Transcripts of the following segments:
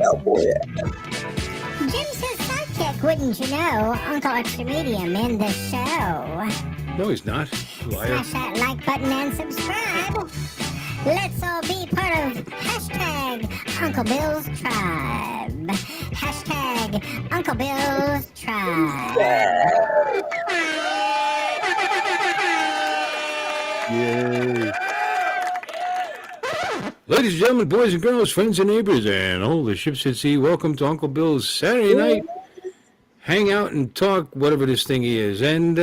Oh boy. Jim's his sidekick, wouldn't you know? Uncle Extra Medium in the show. No, he's not. Liar. Smash that like button and subscribe. Let's all be part of hashtag Uncle Bill's Tribe. Hashtag Uncle Bill's Tribe. Yay. Ladies and gentlemen, boys and girls, friends and neighbors, and all the ships at sea, welcome to Uncle Bill's Saturday night hangout and talk, whatever this thingy is. And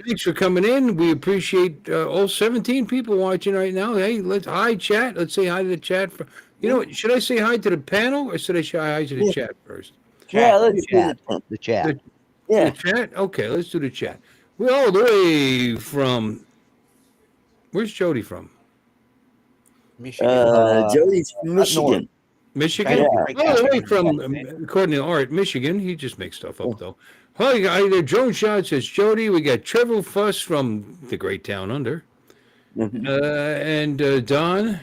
thanks for coming in. We appreciate all 17 people watching right now. Hey, hi, chat. Let's say hi to the chat. You know what? Should I say hi to the panel or should I say hi to the chat first? Yeah, let's do The chat. Yeah. The chat? Okay, let's do the chat. We're all the way from. Where's Jody from? Michigan. Jody's from Michigan. Michigan? Yeah. All the way from, according to Art, Michigan. He just makes stuff up, though. Hi, there. Drone Shot says Jody. We got Trevor Fuss from the great town under. And Don.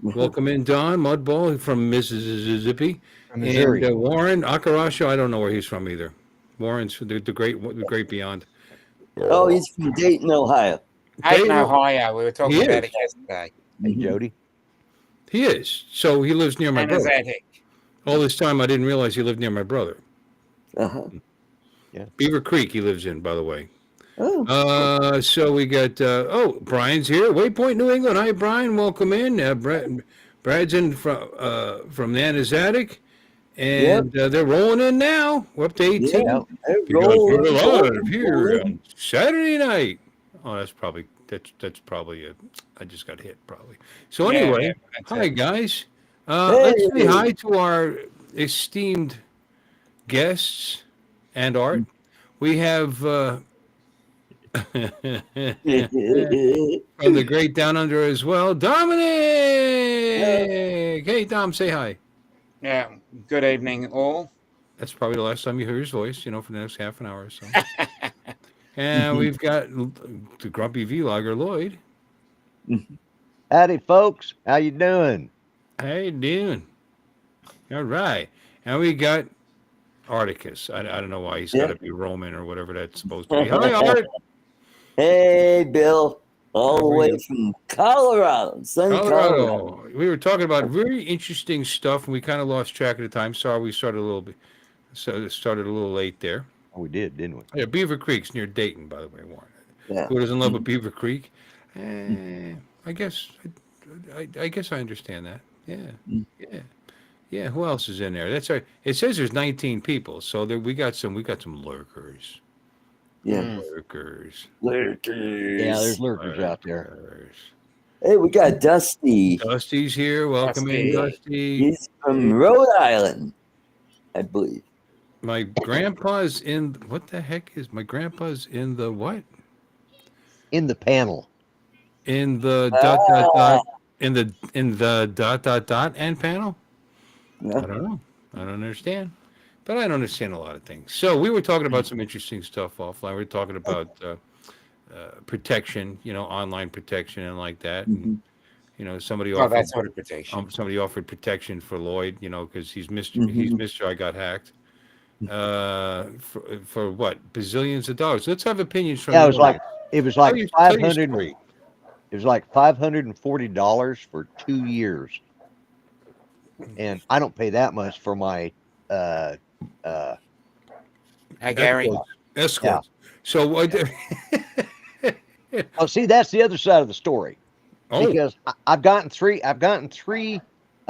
Welcome in, Don. Mudball from Mississippi. Missouri. And Warren Akarasho. I don't know where he's from either. Warren's the great beyond. Oh, he's from Dayton, Ohio. Dayton, Ohio. We were talking about it yesterday. Hey, Jody. He is. So he lives near my brother. Energetic. All this time, I didn't realize he lived near my brother. Uh-huh. Yeah. Beaver Creek he lives in, by the way. Oh. So we got, Brian's here. Waypoint, New England. Hi, Brian. Welcome in. Brad's in from Nana's Attic. And they're rolling in now. We're up to 18. Yeah, Because we're live here on Saturday night. Oh, that's probably it. I just got hit, probably. So anyway, hi, guys. Let's say hi to our esteemed guests and Art. We have from the great down under as well, Dominic. Hey, Dom, say hi. Yeah. Good evening, all. That's probably the last time you hear his voice, for the next half an hour or so. And we've got the grumpy vlogger, Lloyd. Howdy, folks. How you doing? How you doing? All right. And we got Articus. I don't know why he's got to be Roman or whatever that's supposed to be. Hi, Art. Hey, Bill. All the way from Colorado. Sunny Colorado. We were talking about very interesting stuff, and we kind of lost track of the time. Sorry, we started a little late there. Oh, we did, didn't we? Yeah, Beaver Creek's near Dayton, by the way, Warren. Yeah. Who doesn't love a Beaver Creek? I guess I understand that. Yeah. Who else is in there? That's right. It says there's 19 people, so we got some lurkers. Yeah. Lurkers. Lurkers. Yeah, there's lurkers out there. Hey, we got Dusty. Dusty's here. Welcome in, Dusty. He's from Rhode Island, I believe. My grandpa's in. What the heck is my grandpa's in the what? In the panel. In the in the dot and panel. Yeah. I don't know. I don't understand. But I don't understand a lot of things. So we were talking about some interesting stuff offline. We were talking about protection, online protection and like that. And, somebody offered that sort of protection. Somebody offered protection for Lloyd, because he's Mr. I got hacked. For what? Bazillions of dollars. Let's have opinions from. Yeah, it was like Tell your 500. story. It was like $540 for 2 years, and I don't pay that much for my Hi, Gary. Escorts. Yeah. So what? Oh, see, that's the other side of the story. Because I've gotten three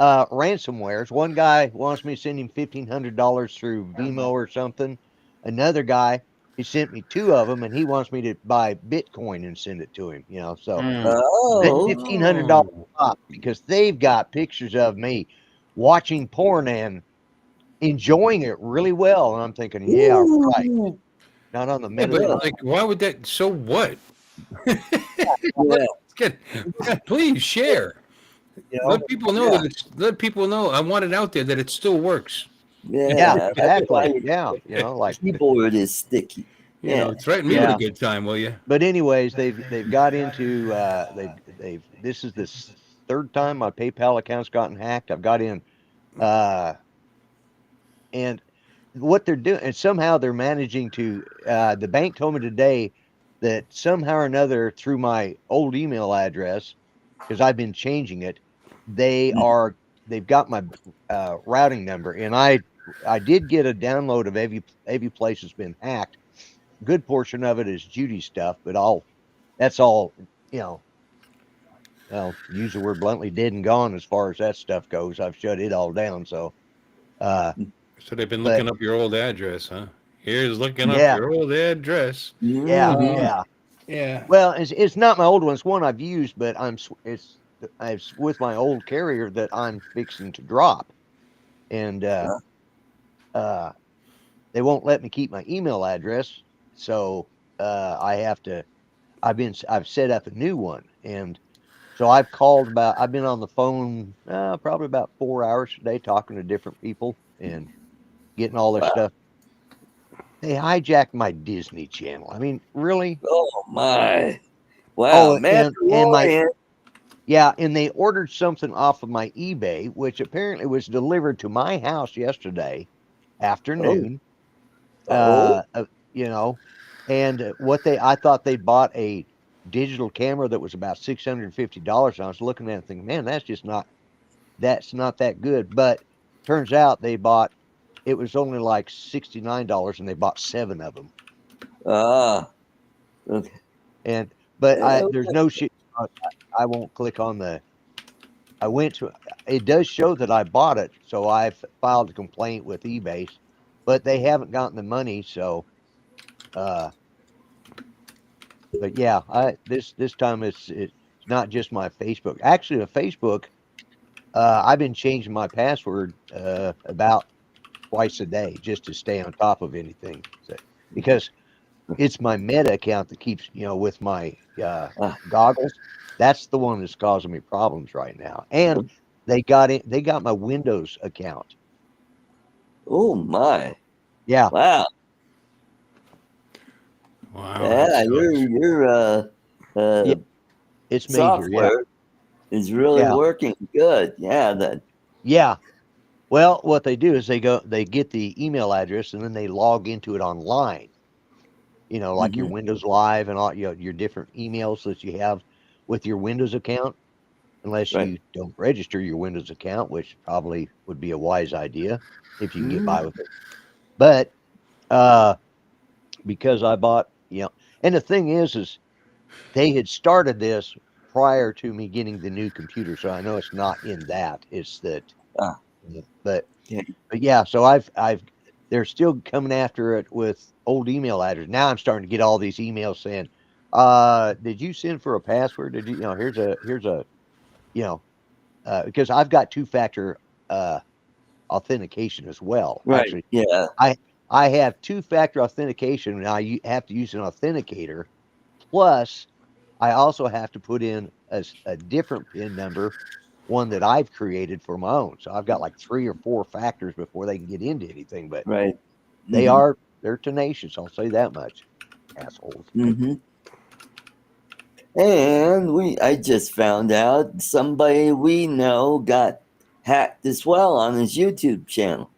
ransomwares. One guy wants me to send him $1,500 through Vimo or something. Another guy, he sent me 2 of them, and he wants me to buy Bitcoin and send it to him. So $1,500 off, because they've got pictures of me watching porn and enjoying it really well. And I'm thinking, yeah, right. Not on the middle. But why would that? So what? Yeah. Please share. Let people know let people know. I want it out there that it still works. Yeah, exactly. Yeah, like keyboard is sticky. Threaten me with a good time, will you? But anyways, they've got into this is the third time my PayPal account's gotten hacked. I've got in And what they're doing, and somehow they're managing to. The bank told me today that somehow or another, through my old email address, because I've been changing it, they've got my routing number, and I did get a download of every place that's been hacked. Good portion of it is Judy stuff, but that's all, you know. Well, use the word bluntly, dead and gone as far as that stuff goes. I've shut it all down. So, uh, So they've been but looking up your old address, huh? Here's looking up yeah, your old address. yeah, Mhm. yeah. Yeah. Well, it's not my old one. It's one I've used, but it's with my old carrier that I'm fixing to drop, and uh, they won't let me keep my email address, so I have to. I've set up a new one, and so I've been on the phone probably about 4 hours today talking to different people and getting all their Wow. stuff. They hijacked my Disney Channel. I mean, really? Oh my! Wow, Oh, and my Mandalorian. yeah, and they ordered something off of my eBay, which apparently was delivered to my house yesterday Oh, afternoon. oh, You know, and I thought they bought a digital camera that was about $650. And I was looking at it thinking, man, that's not that good. But turns out it was only like $69 and they bought 7 of them. ah, okay. And but Yeah, there's no shit. I won't click on I went to it does show that I bought it, so I've filed a complaint with eBay, but they haven't gotten the money, so uh but yeah, I this time it's not just my Facebook. Actually, a Facebook, I've been changing my password about twice a day just to stay on top of anything. So, because it's my Meta account that keeps, with my ah, goggles. That's the one that's causing me problems right now. And they got my Windows account. oh my! Yeah, Wow. Wow, that Yeah, sucks. your yeah, it's major. Yeah, software is really yeah, working good. Yeah, that. yeah. Well, what they do is they get the email address and then they log into it online. Like your Hmm. Windows Live and all your different emails that you have with your Windows account. Unless Right. you don't register your Windows account, which probably would be a wise idea if you can get Mhm. by with it. But uh, because I bought, and the thing is they had started this prior to me getting the new computer, so I know it's not in that. It's that, Ah, but okay. but yeah. So I've they're still coming after it with old email address. Now I'm starting to get all these emails saying, did you send for a password? Did you, here's a you know because I've got two-factor authentication as well. Right. Actually, Yeah. I I have two-factor authentication, and have to use an authenticator. Plus, I also have to put in a different PIN number, one that I've created for my own. So I've got like 3 or 4 factors before they can get into anything. But Right. they Hmm. are they're tenacious. I'll say that much. Assholes. Hmm. And I just found out somebody we know got hacked as well on his YouTube channel.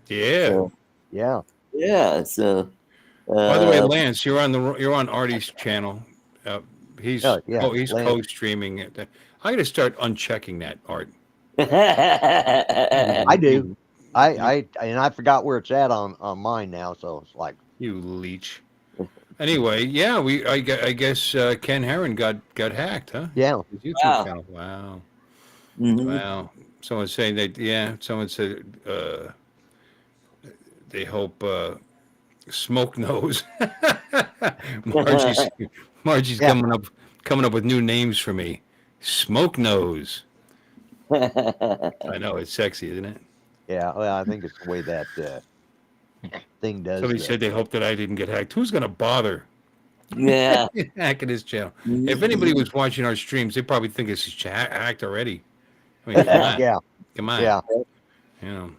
Yeah. So Yeah. yeah, so By the way, uh, Lance, you're on Artie's channel. Uh, Oh yeah. he's Lance. co-streaming it. I got to start unchecking that, Art. I do. You, I forgot where it's at on mine now. So it's like, you leech. Anyway, yeah, I guess Ken Herron got hacked, huh? yeah. His YouTube wow. channel. Wow, Hmm. wow. Someone's saying that. Yeah, someone said they hope Smoke knows. Margie's Margie's Yeah. coming up with new names for me. Smoke nose. I know it's sexy, isn't it? Yeah. Well, I think it's the way that thing does Somebody the. said they hope that I didn't get hacked. Who's gonna bother Yeah. hacking his channel? If anybody Mhm. was watching our streams, they probably think it's hacked already. I mean, come on, Yeah. come on, Yeah. you know.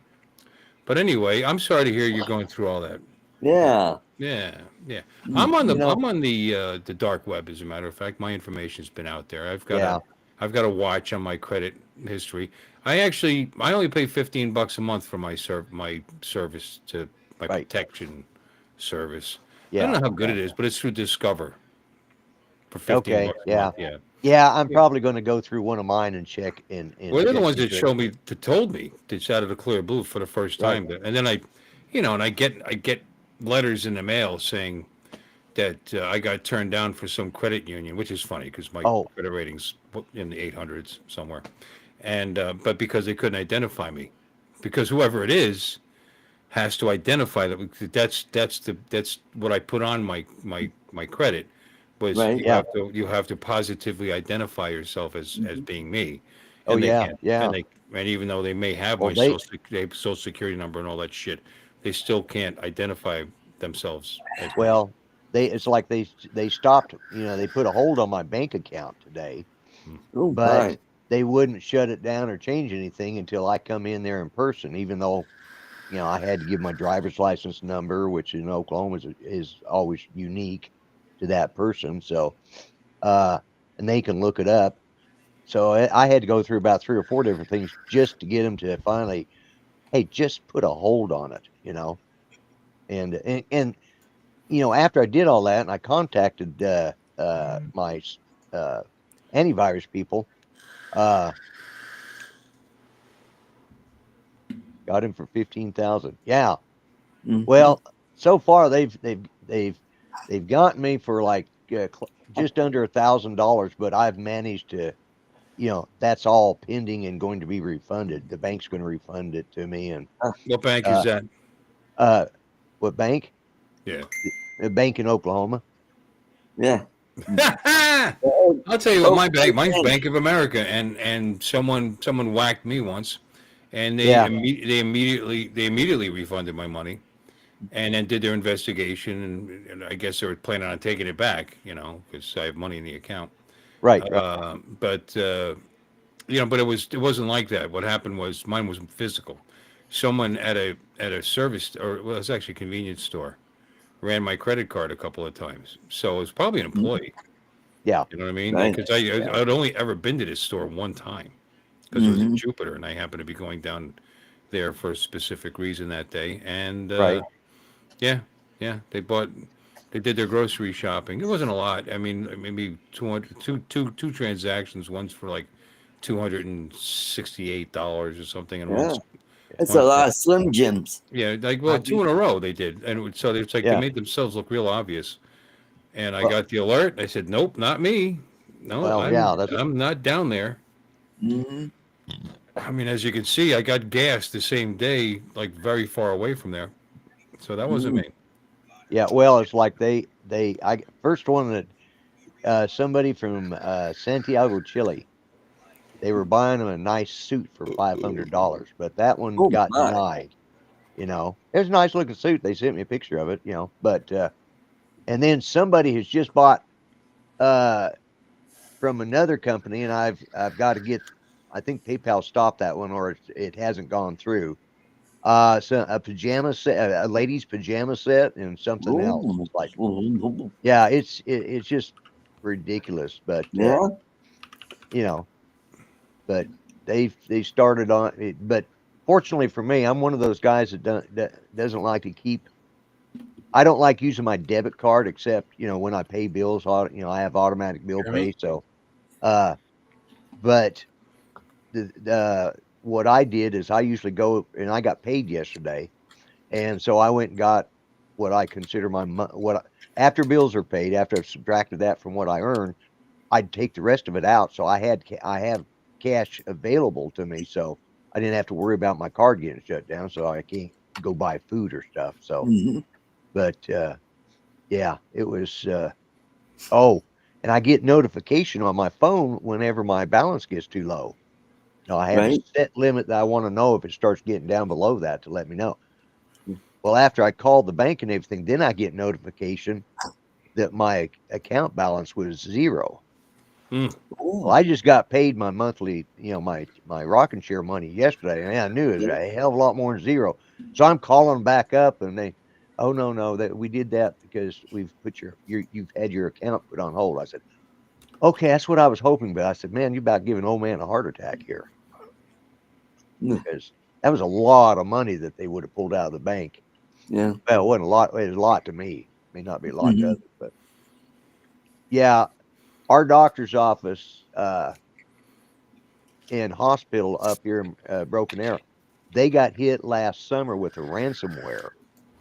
But anyway, I'm sorry to hear you're going through all that. Yeah. Yeah, yeah. Mm. You know. I'm on the dark web. As a matter of fact, my information's been out there. Yeah. I've got a watch on my credit history. I only pay $15 a month for my service to my Right. protection service. I don't Yeah. know how good Yeah. it is, but it's through Discover for 15 Okay. bucks a Yeah. month. Yeah. Yeah. I'm Yeah. probably going to go through one of mine and check Well, and they're the check ones that into it. showed me, that told me, it's out of the clear blue for the first Right. time. And then and I get letters in the mail saying that I got turned down for some credit union, which is funny because my Oh. credit rating's in the 800s somewhere. And but because they couldn't identify me, because whoever it is has to identify that's what I put on my credit was Right. Yeah. you have to positively identify yourself as Mhm. being me, Oh and they yeah. can't, Yeah. and even though they may have Well, my they social security number and all that shit, they still can't identify themselves as me. well it's like they stopped. They put a hold on my bank account today, Oh but my. they wouldn't shut it down or change anything until I come in there in person. Even though I had to give my driver's license number, which in Oklahoma is always unique to that person. So, uh, and they can look it up. So I had to go through about 3 or 4 different things just to get them to finally, hey, just put a hold on it, and after I did all that, and I contacted my uh, antivirus people, uh, got him for 15,000. Yeah. Mhm. Well, so far they've gotten me for like just under $1,000, but I've managed to, that's all pending and going to be refunded. The bank's going to refund it to me, and What bank is uh, that? uh, what bank? Yeah. A bank in Oklahoma. Yeah. I'll tell you what, Oh, mine's thanks. Bank of America, and someone whacked me once, and Yeah, they immediately refunded my money, and then did their investigation, and I guess they were planning on taking it back, because I have money in the account. right, right. But but it wasn't like that. What happened was mine was physical. Someone at a service, or well, it's actually a convenience store, ran my credit card a couple of times. So it was probably an Mhm. employee. Yeah, You know what I mean? Right. Because I yeah, I'd only ever been to this store one time because it was in Mhm. Jupiter, and I happened to be going down there for a specific reason that day. And right. yeah, yeah, they did their grocery shopping. It wasn't a lot. I mean, maybe 200, two transactions. One's for like $268 or something, and Yeah. That's a one for lot of Slim Jims. yeah, like I well, do. two in a row they did, and so it's like they Yeah. made themselves look real obvious. And I Well, got the alert. I said, "Nope, not me. No, well, I'm yeah. That's I'm not down there." Mhm. I mean, as you can see, I got gas the same day, like very far away from there. So that wasn't Mhm. me. yeah. Well, it's like I first one that somebody from Santiago, Chile. They were buying him a nice suit for $500, but that one Oh got my. denied. It was a nice looking suit. They sent me a picture of it. But and then somebody has just bought uh from another company, and I've got to get. I think PayPal stopped that one, or it hasn't gone through. So a pajama set, a lady's pajama set, and something else. Ooh. It's like, Ooh. yeah, it's just ridiculous. But Yeah. you know, but they started on it. But fortunately for me, I'm one of those guys that doesn't like to keep. I don't like using my debit card except when I pay bills. I have automatic bill Hear me? pay. So, uh, but the what I did is I usually go and I got paid yesterday, and so I went and got what I consider after bills are paid. After I've subtracted that from what I earn, I'd take the rest of it out. So I have cash available to me, so I didn't have to worry about my card getting shut down. So I can't go buy food or stuff. So, Mhm. but yeah, it was. Oh, and I get notification on my phone whenever my balance gets too low. No, I have a Right. set limit that I want to know if it starts getting down below that to let me know. Well, after I called the bank and everything, then I get notification that my account balance was zero. Mm. Well, Ooh. I just got paid my monthly, my rocking share money yesterday, and I knew it was Yeah. a hell of a lot more than zero. So I'm calling them back up, and oh no, that we did that because we've put you've had your account put on hold. I said, okay, that's what I was hoping, but I said, man, you about giving old man a heart attack here. because that was a lot of money that they would have pulled out of the bank. Yeah. Well, it wasn't a lot. It was a lot to me. May not be a lot to others, but yeah, our doctor's office and hospital up here in Broken Arrow, they got hit last summer with a ransomware,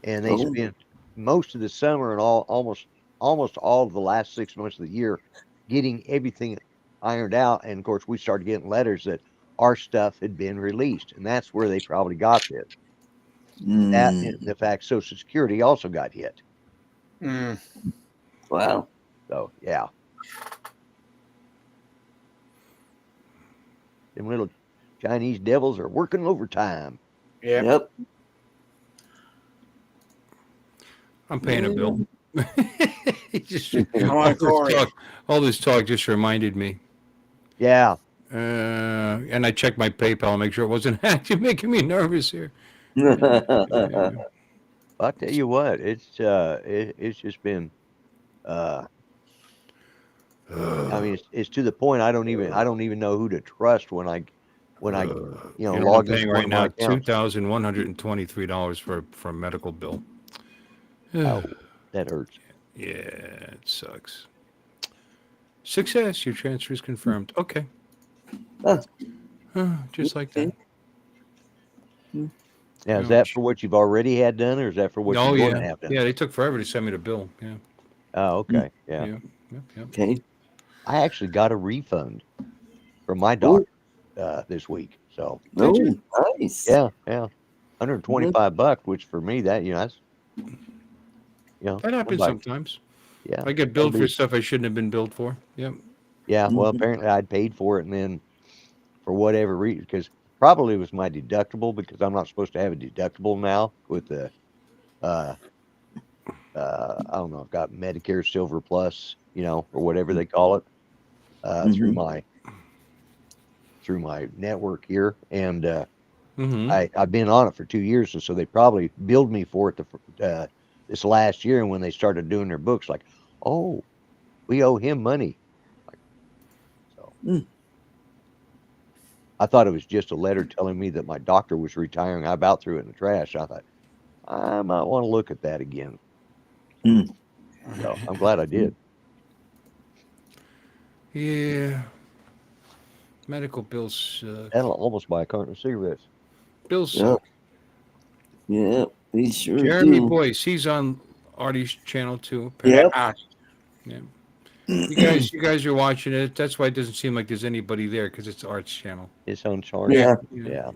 and they Oh. spent most of the summer and almost all of the last 6 months of the year getting everything ironed out. And of course, we started getting letters that our stuff had been released, and that's where they probably got this. That and the fact Social Security also got hit. Wow. So yeah, them little Chinese devils are working overtime. Yep. I'm paying a bill. All this talk just reminded me. Yeah. And I checked my PayPal, make sure it wasn't hacked. You're making me nervous here. I'll tell you what, it's just been I mean it's to the point I don't even know who to trust when I log I'm paying into one right of my now accounts. $2,123 for a medical bill. Oh, that hurts. Yeah, it sucks. Success, your transfer is confirmed. Okay. Just like that. Now, is that for what you've already had done, or is that for what you're going to have done? Yeah, they took forever to send me the bill. Yeah. Oh, okay. Yeah. Yeah. Okay. I actually got a refund from my doctor this week. So. Oh, nice. Yeah. $125, which for me that's that happens sometimes. Yeah. I get billed for stuff I shouldn't have been billed for. Yep. Yeah. Well, apparently I'd paid for it, and then for whatever reason, because probably it was my deductible, because I'm not supposed to have a deductible now with the I don't know, I've got Medicare Silver Plus, or whatever they call it, through my network here, and I've been on it for 2 years, and so they probably billed me for it this last year. And when they started doing their books, like, oh, we owe him money. I thought it was just a letter telling me that my doctor was retiring. I about threw it in the trash. I thought I might want to look at that again. So I'm glad I did. Yeah. Medical bills suck. That'll almost buy a carton of cigarettes. Bills suck. Yeah, he sure Jeremy do. Boyce, he's on Artie's channel too. Yep. Yeah. You guys are watching it. That's why it doesn't seem like there's anybody there, because it's Art's channel. It's on charge. Yeah. Yeah.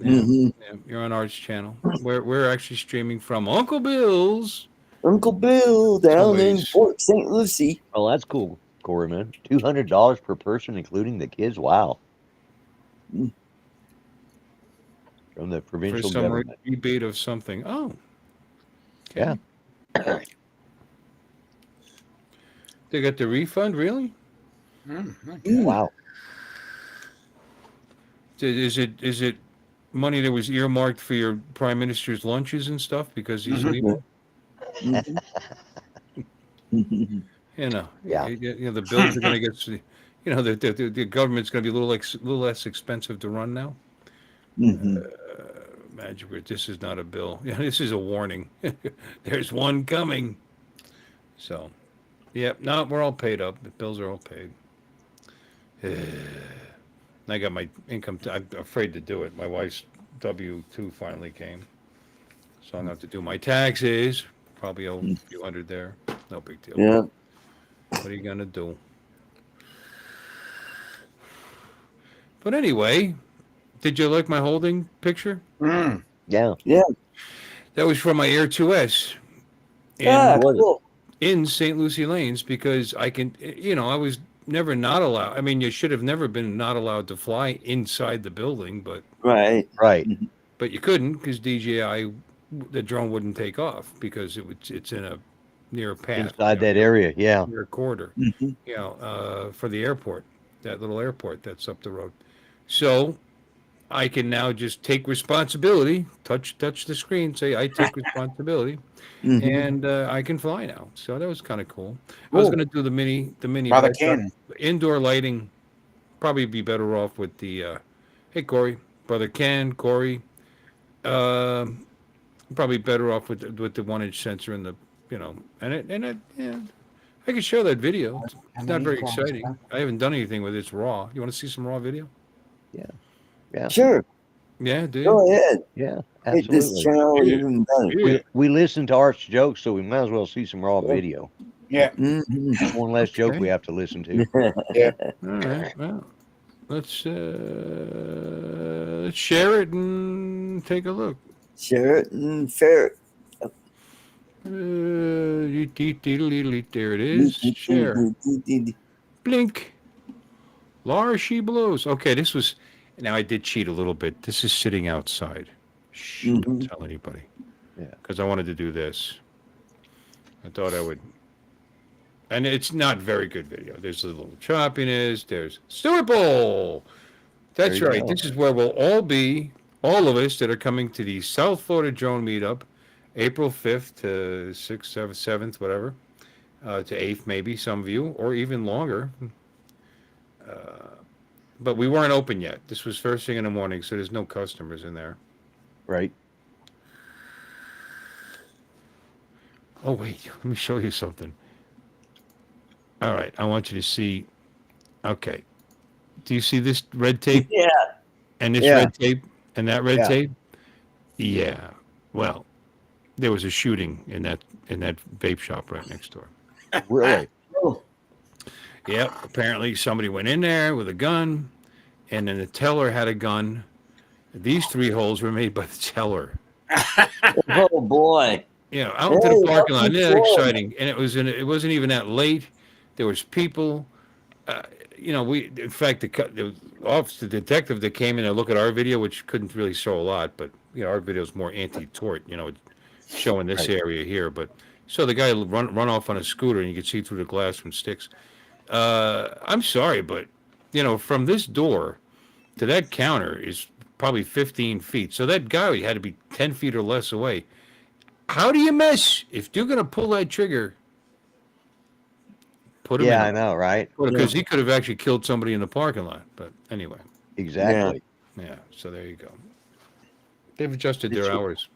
You're on Art's channel. We're actually streaming from Uncle Bill's. Uncle Bill down in Fort St. Lucie. Oh, that's cool, Corey, man. $200 per person, including the kids. Wow. From the provincial government. Rebate of something. Oh. Okay. Yeah. They got the refund, really? Wow. Is it money that was earmarked for your prime minister's lunches and stuff because he's leaving? Yeah. The bills are going to get. The government's going to be a little less expensive to run now. Magic, this is not a bill. Yeah, this is a warning. There's one coming. So, no, we're all paid up. The bills are all paid. I got my income. I'm afraid to do it. My wife's W-2 finally came, so I'm going to have to do my taxes. Probably owe a few hundred there. No big deal. Yeah. What are you going to do? But anyway, did you like my holding picture? Yeah. That was from my Air 2S in St. Lucie Lanes, because I can, I was never not allowed. I mean, you should have never been not allowed to fly inside the building, but Right. But you couldn't, because DJI, the drone wouldn't take off because it's in a near a path Inside that area, yeah. near a corridor, for the airport, that little airport that's up the road. So I can now just take responsibility, touch the screen, say I take responsibility, and I can fly now. So that was kind of cool. I was going to do the mini, Brother Ken. indoor lighting. Probably be better off with the. Hey Corey, Brother Ken, Corey. Uh, Probably better off with the 1 inch sensor and the yeah, I can show that video. How It's not many very grams? exciting. I haven't done anything with it. It's raw. You want to see some raw video? Yeah. Yeah. Sure, Yeah, do you? go ahead. Yeah. Make this Absolutely. channel Yeah. even better. Yeah. We listen to Art's jokes, so we might as well see some raw video. Yeah. Mm-hmm. One less joke Okay. we have to listen to. Yeah. All right. Well, let's share it and take a look. Share it and share it. There it is. Share. Blink. Laura, she blows. Okay, this was. Now I did cheat a little bit. This is sitting outside. Shh, don't tell anybody. Yeah. Because I wanted to do this. I thought I would. And it's not very good video. There's a little choppiness. There's Stewart Bowl. That's There you right. go. This is where we'll all be, all of us that are coming to the South Florida Drone Meetup, April 5th to 6th, 7th, 7th, whatever, to 8th maybe, some of you, or even longer. But we weren't open yet. This was first thing in the morning, so there's no customers in there. Right. Oh, wait, let me show you something. All right, I want you to see. Okay. Do you see this red tape Yeah. and this Yeah. red tape and that red Yeah. tape? Yeah. Well, there was a shooting in that vape shop right next door. Really? Oh, Yep. Apparently somebody went in there with a gun, and then the teller had a gun. These 3 holes were made by the teller. oh boy. You know, out into Hey, the parking lot. welcome Isn't that forward. exciting? And it wasn't even that late. There was people. In fact, the officer, the detective that came in to look at our video, which couldn't really show a lot, but our video is more anti-tort, showing this Right. area here. But so the guy run off on a scooter, and you could see through the glass from sticks. I'm sorry, but from this door to that counter is probably 15 feet. So that guy had to be 10 feet or less away. How do you miss if you're going to pull that trigger? Put him Yeah, I in. know, right? Because he could have actually killed somebody in the parking lot. But anyway, Exactly. yeah. So there you go. They've adjusted their hours.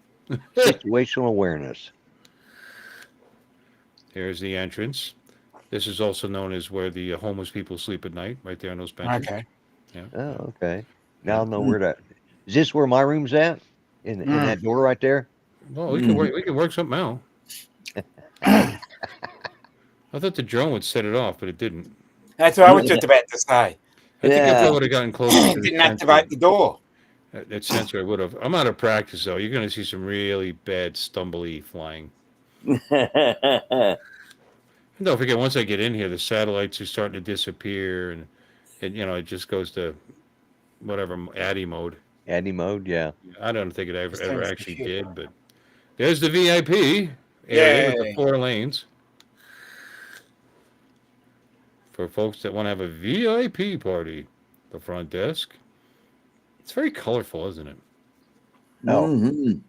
Situational awareness. Here's the entrance. This is also known as where the homeless people sleep at night, right there on those benches. Okay. Oh, okay. Now I'll know where to. Is this where my room's at? In that door right there? Well, we can work something out. I thought the drone would set it off, but it didn't. That's what I was just about to say. I think if Yeah. I would have gotten closer to It the didn't sensor, activate the door. that sensor, I would have. I'm out of practice, though. You're going to see some really bad stumbly flying. And don't forget, once I get in here, the satellites are starting to disappear, and it just goes to whatever ADI mode. Addy mode, yeah. I don't think it ever Sounds actually computer. did, but there's the VIP area with the Yay. 4 lanes for folks that want to have a VIP party. The front desk. It's very colorful, isn't it? Oh. Mhm.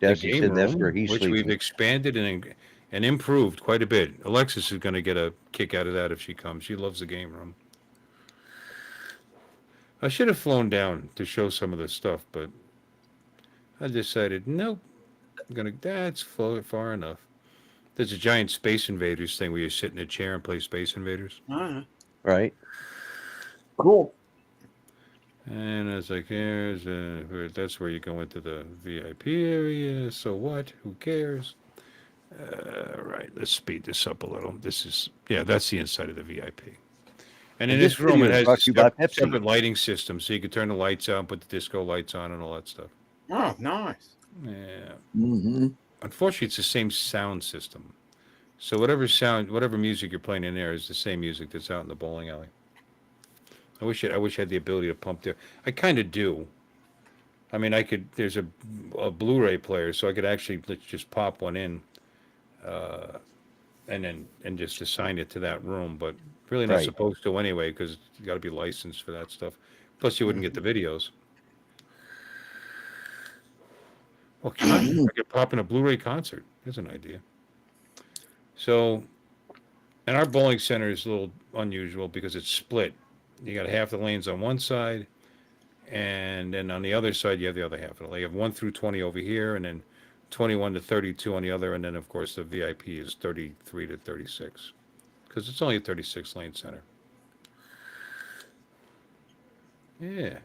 Desi game said that's room, where he's which we've sleeping. expanded and improved quite a bit. Alexis is going to get a kick out of that if she comes. She loves the game room. I should have flown down to show some of this stuff, but I decided nope. That's far enough. There's a giant Space Invaders thing where you sit in a chair and play Space Invaders. Right? Cool. And I was like, that's where you go into the VIP area. So what? Who cares? Right, let's speed this up a little. That's the inside of the VIP. And in This this room, video it is has brought to you by a Pepsi. separate lighting system, so you can turn the lights out, put the disco lights on, and all that stuff. Oh, nice. Yeah. Mm-hmm. Unfortunately, it's the same sound system. So whatever music you're playing in there is the same music that's out in the bowling alley. I wish I had the ability to pump there. I kind of do. I mean, there's a Blu-ray player, so I could actually just pop one in, and just assign it to that room. But really not Right. supposed to anyway, because you got to be licensed for that stuff. Plus, you wouldn't get the videos. Well, I could pop in a Blu-ray concert. There's an idea. So, and our bowling center is a little unusual because it's split. You got half the lanes on one side and then on the other side you have the other half of it. You have 1 through 20 over here, and then 21 to 32 on the other, and then of course the VIP is 33 to 36 because it's only a 36 lane center. Yeah.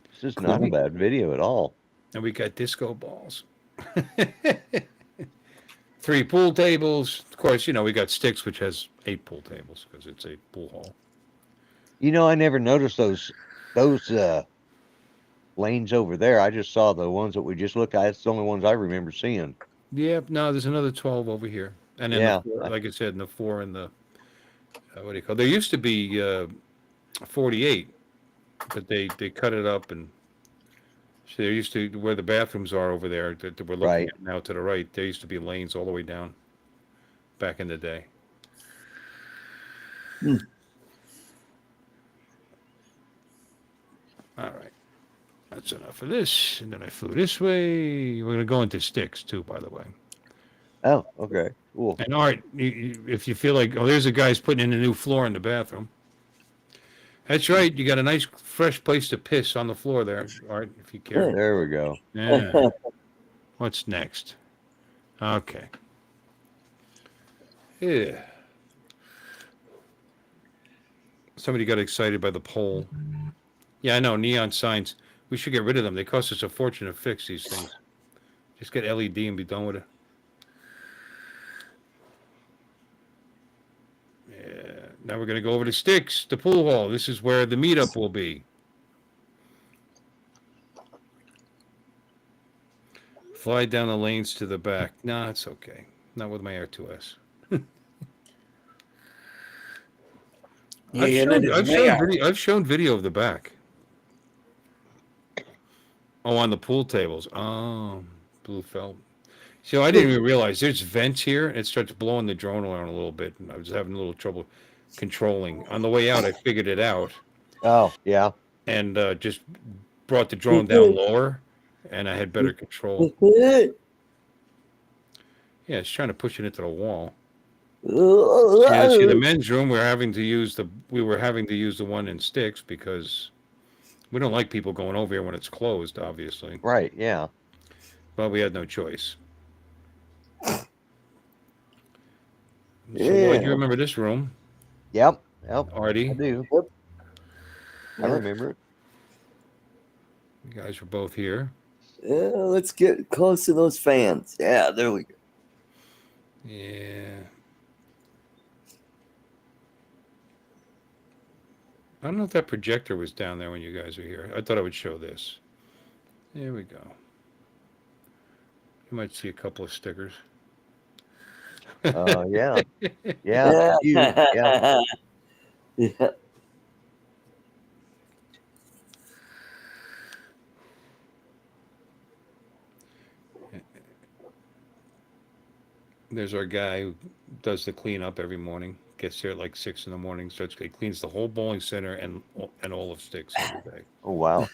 This is not a bad video at all. And we got disco balls. 3 pool tables. Of course, we got sticks, which has 8 pool tables because it's a pool hall. I never noticed those lanes over there. I just saw the ones that we just looked at. It's the only ones I remember seeing. Yeah, no, there's another 12 over here. And then, Yeah. like I said, in the 4 and the, what do you call it? There used to be 48, but they cut it up. And so there used to, where the bathrooms are over there that we're looking Right. at now to the right, there used to be lanes all the way down back in the day. All right. That's enough of this. And then I flew this way. We're going to go into sticks, too, by the way. Oh, okay. Cool. And Art, if you feel like, oh, there's a guy's putting in a new floor in the bathroom. That's right. You got a nice, fresh place to piss on the floor there, Art, if you care. There we go. Yeah. What's next? Okay. Yeah. Somebody got excited by the pole. Yeah, I know. Neon signs. We should get rid of them. They cost us a fortune to fix these things. Just get LED and be done with it. Yeah. Now we're going to go over to sticks, the pool hall. This is where the meetup will be. Fly down the lanes to the back. Nah, it's okay. Not with my Air 2S. I've shown video of the back. Oh, on the pool tables. Oh, blue felt. So I didn't even realize there's vents here. It starts blowing the drone around a little bit, and I was having a little trouble controlling. On the way out, I figured it out. Oh, yeah. And just brought the drone down lower, and I had better control. Yeah, it's trying to push it into the wall. Yeah, see, the men's room, we were having to use the one in sticks because we don't like people going over here when it's closed, obviously. Right, yeah. But we had no choice. So, Lloyd, you remember this room? Yep. Artie? I do. Yep. I remember it. You guys were both here. Yeah, let's get close to those fans. Yeah, there we go. Yeah. I don't know if that projector was down there when you guys were here. I thought I would show this. There we go. You might see a couple of stickers. Yeah. Yeah. Yeah. Yeah. There's our guy who does the cleanup every morning. Gets here at like 6 in the morning. He cleans the whole bowling center and all of sticks every day. Oh, wow.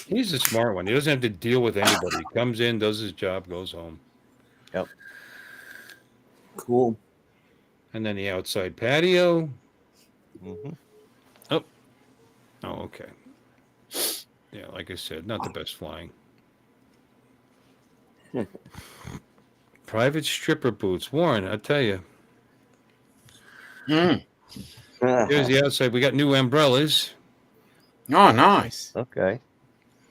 He's a smart one. He doesn't have to deal with anybody. He comes in, does his job, goes home. Yep. Cool. And then the outside patio. Mm-hmm. Oh, okay. Yeah, like I said, not the best flying. Private stripper boots. Warren, I tell you. Here's the outside. We got new umbrellas. Oh, nice. Okay.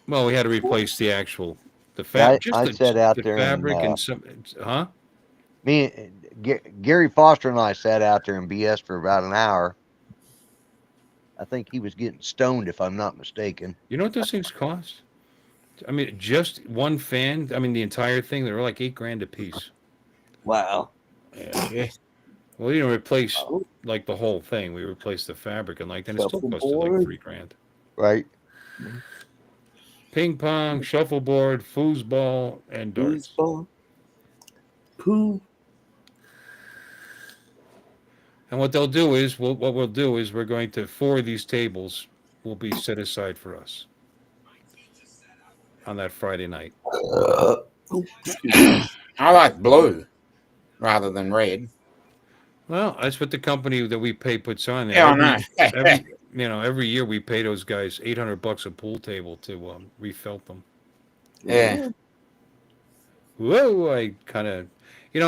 Well, we had to replace the I sat out there fabric and, and some, huh? Gary Foster and I sat out there and BS for about an hour. I think he was getting stoned, if I'm not mistaken. You know what those things cost? I mean, just one fan. I mean, the entire thing. They were like $8,000 a piece. Wow. Yeah. Well, you didn't replace like the whole thing. We replaced the fabric and then it still costed like $3,000. Right. Ping pong, shuffleboard, foosball, and darts. Foosball. Poo. And what they'll do is, what we'll do is, we're going to 4 of these tables will be set aside for us on that Friday night. I like blue rather than red. Well, that's what the company that we pay puts on there. Yeah, I know. Every year we pay those guys $800 a pool table to refelt them. Yeah. Whoa! I kind of,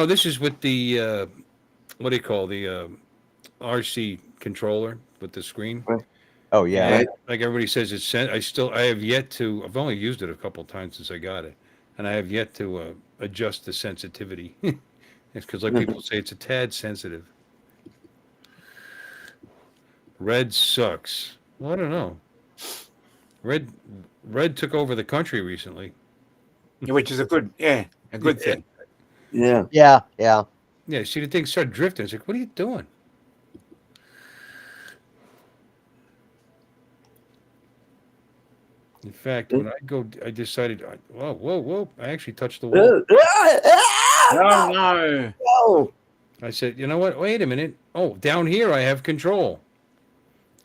this is with the what do you call the RC controller with the screen. Oh yeah. Yeah. Like everybody says, it's sent. I have yet to. I've only used it a couple times since I got it, and I have yet to adjust the sensitivity. It's because like people say, it's a tad sensitive. Red sucks. Well, I don't know. Red Red took over the country recently. Which is a good thing. Yeah. Yeah. Yeah. Yeah, see the thing start drifting. It's like, what are you doing? In fact, when I decided, whoa! I actually touched the wall. Oh no. Oh, I said, you know what? Wait a minute. Oh, down here I have control.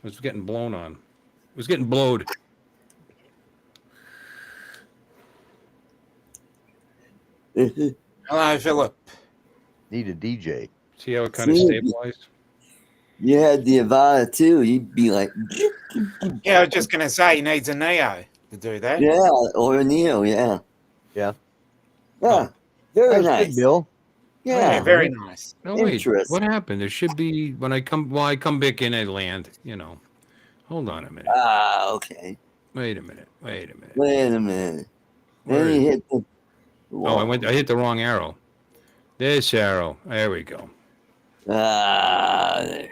I was getting blown on. It was getting blowed. Hello, Philip. Need a DJ. See how it kind of See? stabilized? you had the Avada too. You'd be like, Yeah, I was just gonna say he needs a Neo to do that. yeah, or a Neo, yeah. Yeah. Yeah. Very That's nice. good, Bill. Yeah, Yeah. very nice. No, wait. Interesting. What happened? There should be when I come. Well, I come back in. I land. Hold on a minute. Ah, okay. Wait a minute. Wait a minute. Wait a minute. Where Then you is it? hit the Oh, I hit the wrong arrow. This arrow. There we go. there.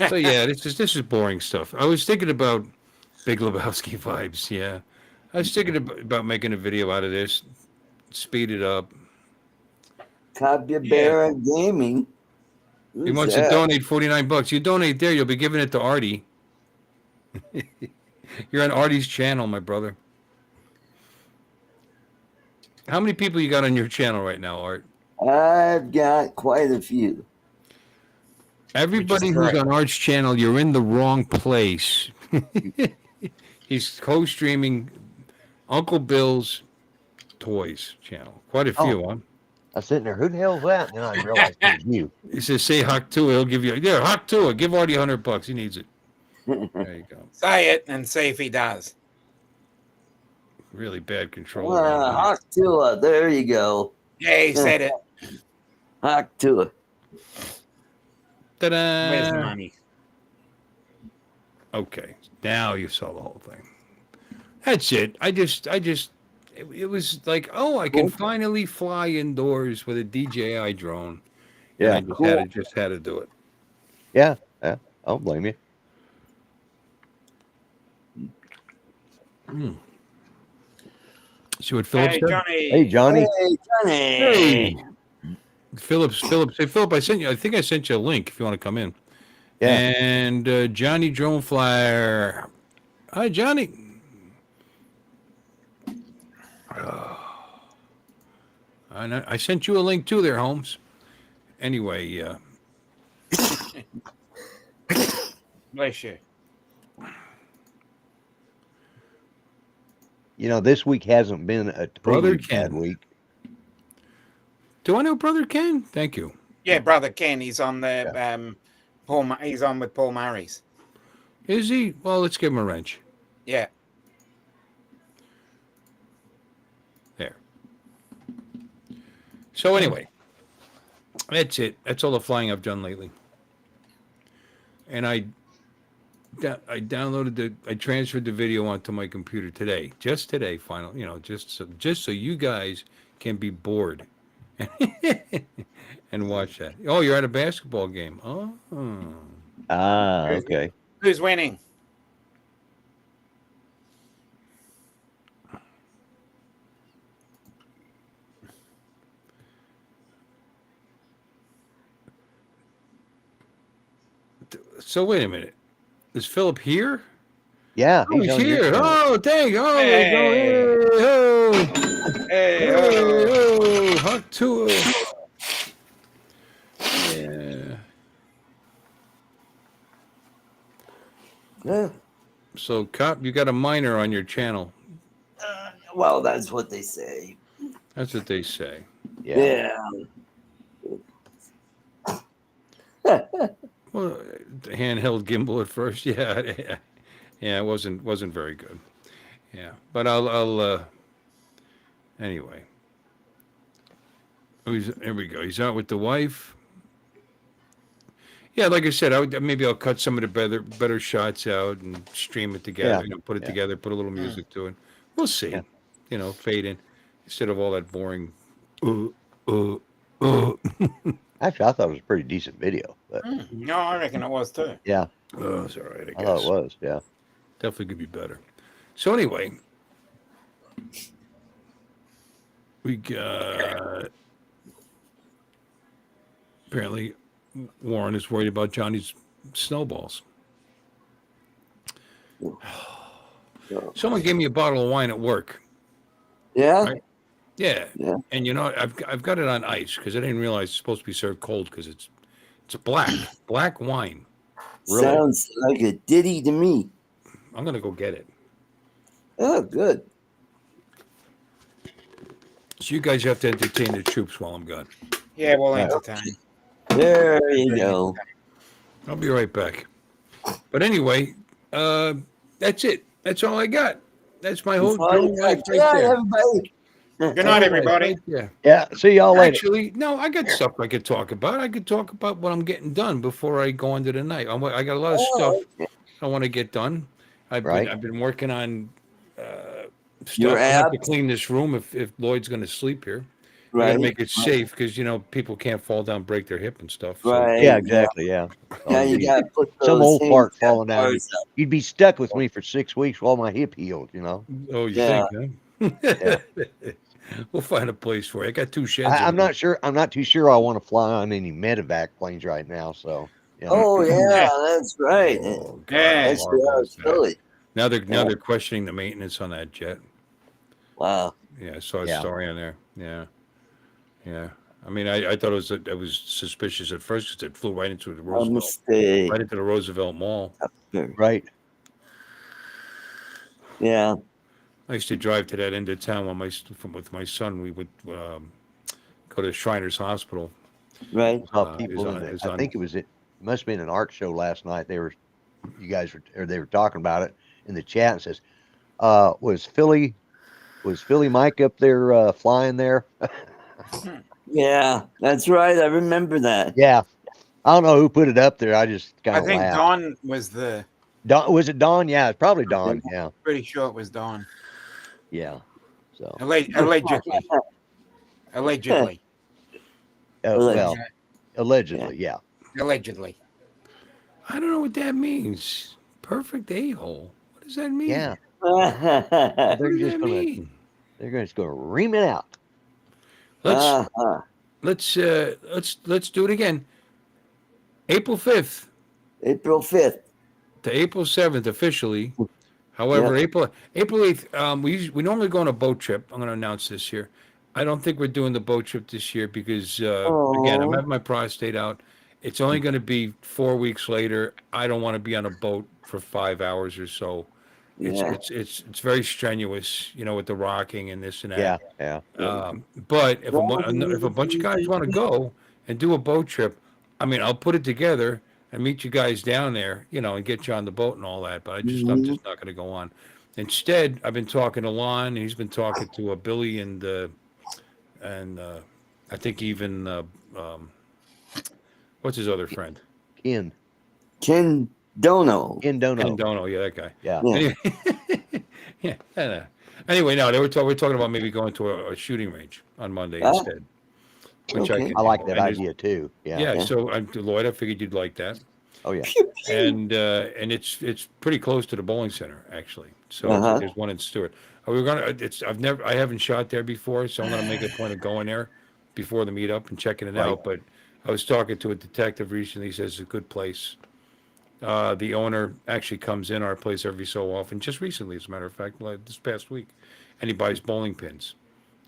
So yeah, this is boring stuff. I was thinking about Big Lebowski vibes. Yeah, I was thinking about making a video out of this, speed it up. Capybara Gaming. He Who's wants that? to donate $49. You donate there, you'll be giving it to Artie. You're on Artie's channel, my brother. How many people you got on your channel right now, Art? I've got quite a few. Everybody who's correct. on Art's channel, you're in the wrong place. He's co-streaming Uncle Bill's Toys channel. Quite a few, huh? I was sitting there. Who the hell's that? And I realized it was you. He says, say Hawk Tua. He'll give you, Hawk Tua. Give Artie $100. He needs it. There you go. Say it and see if he does. Really bad control. around here. Hawk Tua. There you go. Yeah, he said it. Hawk Tua. Ta-da! Where's the money? Okay, now you saw the whole thing. That's it. It was like, oh, I can finally fly indoors with a DJI drone. Yeah. And I just had to do it. Yeah. Yeah. I don't blame you. See what Philip Hey, said? Johnny. Hey, Johnny. Hey, Johnny. Hey, Philip. Hey, Philip, I think I sent you a link if you want to come in. Yeah. And Johnny Drone Flyer. Hi, Johnny. I sent you a link too there, Holmes. Anyway, Bless you. You know, this week hasn't been a Brother totally bad Ken. week. do I know Brother Ken? Thank you. Yeah, brother Ken. He's on the He's on with Paul Murray's. Is he? Well, let's give him a wrench. Yeah. There. So anyway, that's it. That's all the flying I've done lately. And I downloaded I transferred the video onto my computer today, just today, finally. Just so you guys can be bored and watch that. Oh, you're at a basketball game. Oh. Ah, okay. Who's winning? So wait a minute. Is Philip here? Yeah. Oh, he's on your here. channel. Oh, dang. Oh, Hey. Hey, oh, Hawk Tua. Yeah. Yeah. So, Cop, you got a minor on your channel. Well, that's what they say. That's what they say. Yeah. Yeah. Well, the handheld gimbal at first, yeah, yeah, it wasn't very good. Yeah, but I'll anyway. Here we go. He's out with the wife. Yeah, like I said, maybe I'll cut some of the better shots out and stream it together. Yeah. Put it Yeah. together, put a little music to it. We'll see. Yeah. Fade in instead of all that boring. Uh, uh, uh. Actually, I thought it was a pretty decent video. But No, I reckon it was too. yeah, Oh, it's all right. I I thought guess it was. Yeah. definitely could be better. So anyway, we got apparently Warren is worried about Johnny's snowballs. Someone gave me a bottle of wine at work. Yeah. Right. Yeah. Yeah. And I've got it on ice because I didn't realize it's supposed to be served cold because it's a black wine. Really? Sounds like a ditty to me. I'm gonna go get it. Oh, good. So you guys have to entertain the troops while I'm gone. Yeah, we'll entertain. There you go. I'll be right back. But anyway, that's it. That's all I got. That's my whole life right Yeah, there. everybody. Good night, everybody. Yeah. Yeah. See y'all later. Actually, no, I got stuff I could talk about. I could talk about what I'm getting done before I go into the night. I got a lot of stuff I want to get done. I've been working on stuff. Your I have to abs? clean this room if Lloyd's going to sleep here. I got Right. to make it safe because people can't fall down, break their hip and stuff. So. Right. Yeah, exactly. Yeah. Now you got to put some those old part handicap falling down. bars up. You'd be stuck with me for 6 weeks while my hip healed. You know. Oh, you Yeah. think? Huh? We'll find a place for you. I got 2 sheds. I'm in there. not sure. I'm not too sure. I want to fly on any medevac planes right now. So. Yeah. Oh yeah, that's right. Oh, God, Yeah. That's horrible what I is was that. Philly. Now they're questioning the maintenance on that jet. Wow. Yeah, I saw a Yeah. story on there. Yeah. I mean, I thought it was suspicious at first because it flew right into the A Roosevelt, mistake. right into the Roosevelt Mall. Right. Yeah. I used to drive to that end of town with my son. We would go to Shriners Hospital. Right. Saw people is in on- it. is I on- think it must have been an art show last night. They were talking about it in the chat and says, was Philly Mike up there flying there? Yeah, that's right. I remember that. Yeah. I don't know who put it up there. I just kind I of think laughed. Don was Was it Don? Yeah, it's probably Don. Yeah. pretty sure it was Don. Yeah. So Allegedly. Allegedly. well, allegedly, yeah. Allegedly. I don't know what that means. Perfect a-hole. What does that mean? Yeah. What They're does just that gonna mean? just gonna ream it out. Let's do it again. April 5th April 5th. to April 7th officially. However, April 8th, we normally go on a boat trip. I'm going to announce this here. I don't think we're doing the boat trip this year because again, I'm having my prostate out. It's only going to be 4 weeks later. I don't want to be on a boat for 5 hours or so. It's very strenuous, with the rocking and this and that. Yeah. But if a bunch of guys want to go and do a boat trip, I mean, I'll put it together and meet you guys down there, and get you on the boat and all that. But I'm just not going to go on. Instead, I've been talking to Lon, and he's been talking to Billy and I think even what's his other friend? Ken Dono. Ken Dono. Ken Dono, yeah, that guy. Yeah. Anyway, Anyway, no, we're talking about maybe going to a shooting range on Monday instead. Which Okay. I like do. that idea too. Yeah. Yeah, so Lloyd, I figured you'd like that. Oh yeah. And it's pretty close to the bowling center actually. So there's one in Stewart. I haven't shot there before, so I'm gonna make a point of going there before the meetup and checking it out. But I was talking to a detective recently. He says it's a good place. The owner actually comes in our place every so often, just recently, as a matter of fact, like this past week, and he buys bowling pins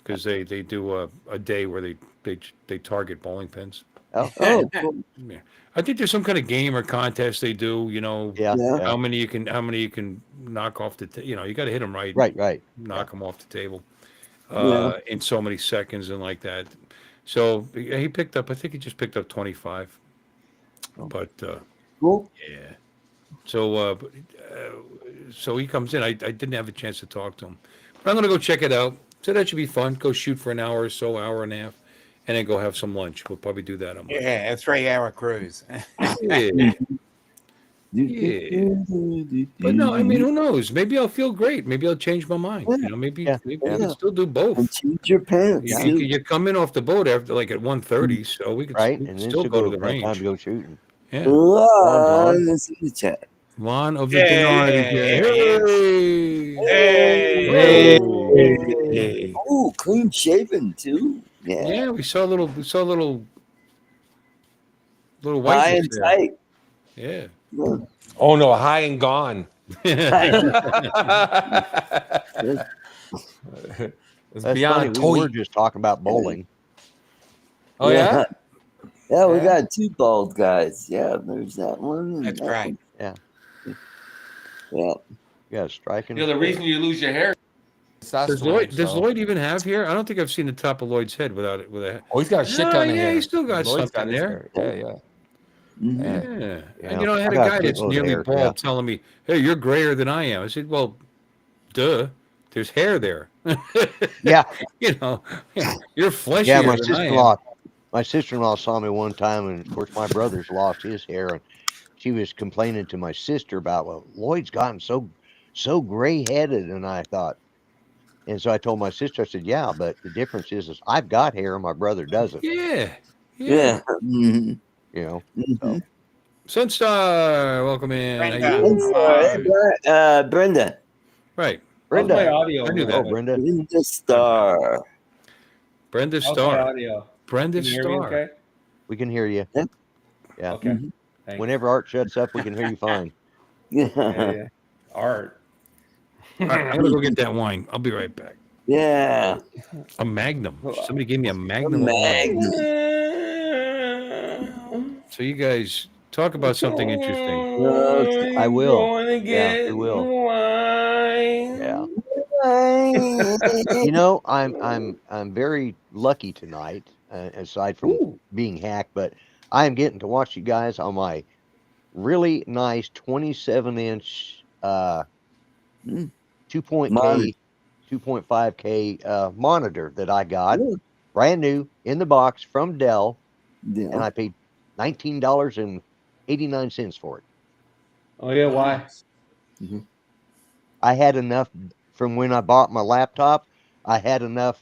because they do a day where they target bowling pins. Oh, cool. Yeah. I think there's some kind of game or contest they do. yeah. How many you can knock off the you got to hit them right. Right. Knock them off the table Yeah. in so many seconds and like that. So he picked up. I think he just picked up 25. But Cool. Yeah. So he comes in. I didn't have a chance to talk to him, but I'm gonna go check it out. So that should be fun. Go shoot for an hour or so, hour and a half, and then go have some lunch. We'll probably do that on Monday. Yeah, a 3-hour cruise. Yeah. Yeah. But no, I mean, who knows? Maybe I'll feel great. Maybe I'll change my mind. You know, maybe Yeah. maybe we Yeah. can still do And both. change your pants You, too. you come in off the boat after like at 1:30, so Right, we and could then still still go to go the have time to range. go shooting. Yeah. Lon is in the chat. Lon of the Yeah, Denard again. here he is. Hey! Hey. Hey! Oh, clean shaven too. Yeah. Yeah, we saw a little High whiteness and there. tight. Yeah. Yeah. Oh no, high and gone. It's That's funny. beyond We toy. were just talking about bowling. Oh yeah? Yeah, we Yeah? got two bald guys. Yeah, there's that one. And That's that great. one. Yeah. Yeah. You got a striking. You know, the reason you lose your hair is Does testosterone. Lloyd So. Lloyd even have hair? I don't think I've seen the top of Lloyd's head without it with a. Oh, he's got a shit No, ton of yeah, hair. he's still got Lloyd's something his there. hair. Yeah, yeah. Mhm. Yeah. Yeah. And, you know, I had I a got a guy that's shitload of nearly hair, bald yeah. telling me, "Hey, you're grayer than I am." I said, "Well, duh. There's hair there. Yeah. You know, you're fleshier Yeah. My than I am." sister-in-law. My sister-in-law saw me one time, and of course my brother's lost his hair, and she was complaining to my sister about, well, Lloyd's gotten so gray-headed, and I thought, and so I told my sister, I said, yeah, but the difference is I've got hair and my brother doesn't. Yeah. Yeah. Mhm. You know. Mhm. Sunstar, welcome in. How you Brenda. doing? Hey, Brenda. Right. How's my Brenda. audio? I knew man? that. Oh, Brenda. Brenda Star. Brenda How's my Star. audio? Brenda Can you hear me Star. okay? We can hear you. Yeah. Yeah. Okay. Mhm. Thanks. Whenever Art shuts up, we can hear you fine. Yeah, Yeah. yeah. Art. All right, I'm gonna go get that wine. I'll be right back. Yeah. A Magnum. Somebody gave me a Magnum of wine. So you guys talk about something interesting. Okay. I will. Gonna Yeah, get we will. wine. Yeah. Bye. You know, I'm very lucky tonight, aside from Ooh. being hacked, but I am getting to watch you guys on my really nice 27-inch Mm. 2.K, Monitor. 2.5K monitor that I got, Yeah. brand new in the box from Dell, and Yeah. I paid $19.89 for it. Oh yeah, why? I had enough from when I bought my laptop. I had enough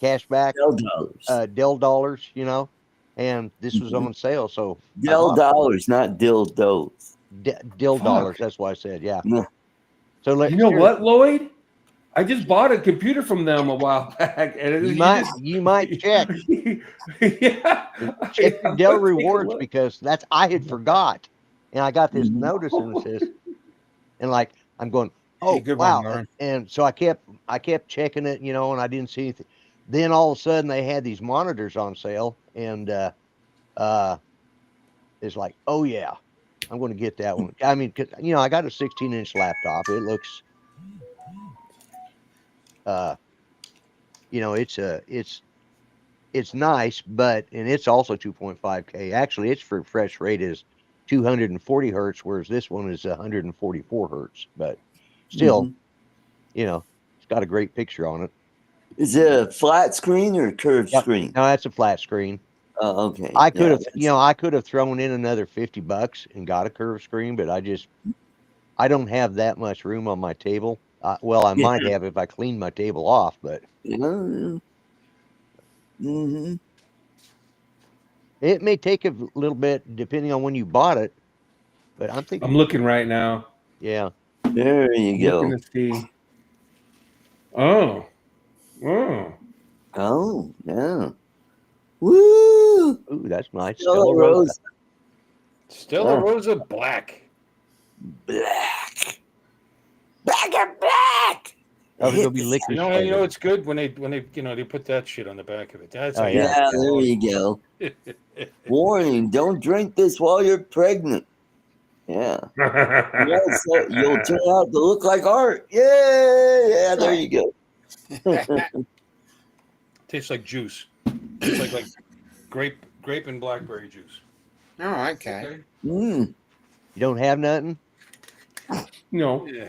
cash back, Dell dollars. Dell dollars, you know, and this was on sale. So I Dell bought dollars, not dildos. Dell Fuck. dollars. That's why I said, yeah. Yeah. So You know what, Lloyd? I just bought a computer from them a while back, and You might check. Yeah. Check your I'm Dell gonna take a rewards look. because I had forgot, and I got this Mhm. notice and it says, and like I'm going, oh Hey, good one, wow, Lauren. and so I kept checking it, you know, and I didn't see anything. Then all of a sudden they had these monitors on sale, and it's like, oh yeah, I'm going to get that one. I mean, 'cause, you know, I got a 16-inch laptop. It looks, you know, it's nice, but and it's also 2.5K. Actually, its refresh rate is 240 hertz, whereas this one is 144 hertz. But still, Mhm. you know, it's got a great picture on it. Is it a flat screen or a curved Yep. screen? No, that's a flat screen. Oh, okay. I could Yeah, have, that's- you know, I could have thrown in another $50 and got a curved screen, but I don't have that much room on my table. Well, I might have if I cleaned my table off, but Yeah. Mhm. it may take a little bit depending on when you bought it. But I'm thinking, I'm looking right now. yeah, There you I'm go. looking to see. Oh. Oh. Oh, yeah. Woo! ooh, that's nice. Stella Stella Rosa. Rosa. Stella Yeah. Rosa Black. Black. Black and black. Oh, he'll be Hit the licorice You know, flavored. it's good when they they put that shit on the back of it. That's Oh, how you yeah. Yeah, there you go. Warning, don't drink this while you're pregnant. Yeah. Yes, you'll turn out to look like art. Yeah, there you go. Tastes like juice. Tastes like grape and blackberry juice. Oh, okay. Mm. You don't have nothing? No. Yeah.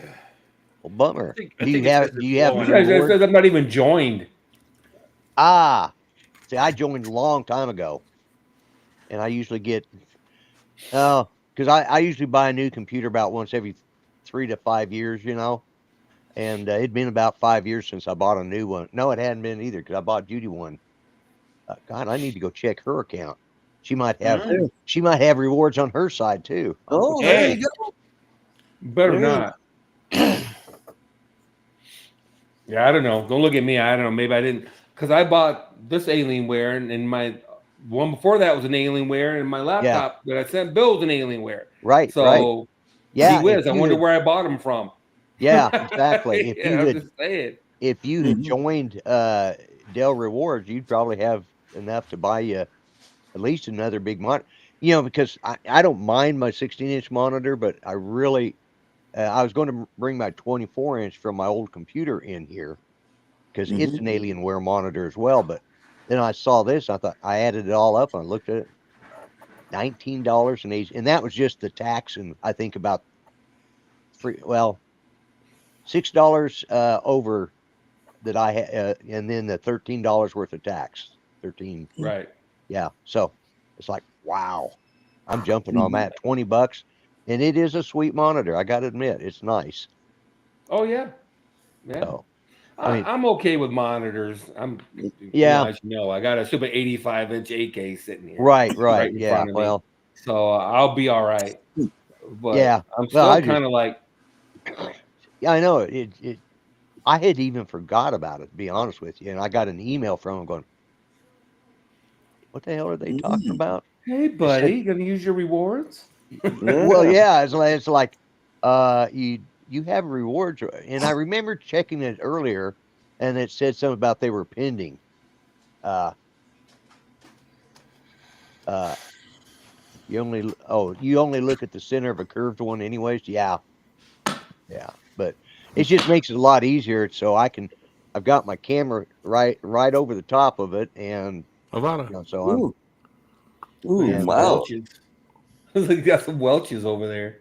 Well, bummer. I Do you think it says have it's It blowing. says I'm not even joined. See, I joined a long time ago, and I usually get because I usually buy a new computer about once every 3 to 5 years, and it'd been about 5 years since I bought a new one. No, it hadn't been either because I bought Judy one. God, I need to go check her account. She might have Mm. she might have rewards on her side too. Oh, Yeah. there you go. Better Yeah. not. Yeah, I don't know. Don't look at me. I don't know. Maybe I didn't because I bought this Alienware and my one before that was an Alienware and my laptop that I sent Bill was an Alienware. Right. So gee Yeah, whiz, I wonder where I bought them from. yeah, exactly. If you I'm had just saying. Mm-hmm. joined Dell Rewards, you'd probably have enough to buy you at least another big monitor. Because I don't mind my 16-inch monitor, but I really I was going to bring my 24-inch from my old computer in here because it's an Alienware monitor as well. But then I saw this, I thought I added it all up and I looked at it, $19.80, and that was just the tax, and I think about $6 over that I had, and then the $13 worth of tax. 13, Right. yeah. So it's like, wow, I'm jumping on that. $20, and it is a sweet monitor. I got to admit, it's nice. Oh yeah. Yeah. So I mean, I'm okay with monitors. Yeah. As you know, I got a super 85-inch 8K sitting here. right, in yeah. front of me. Well, So I'll be all right. But yeah. I'm Well, still I kind of like, yeah, I know it. I had even forgot about it, to be honest with you, and I got an email from him going, "What the hell are they talking about?" hey, buddy, you gonna use your rewards? Well, yeah, it's like you have rewards, and I remember checking it earlier, and it said something about they were pending. Uh, uh, you only look at the center of a curved one, anyways. Yeah, but it just makes it a lot easier, so I've got my camera right over the top of it, and Avada. so I'm. Ooh. Ooh, And, wow. Welches. You got some Welches over there.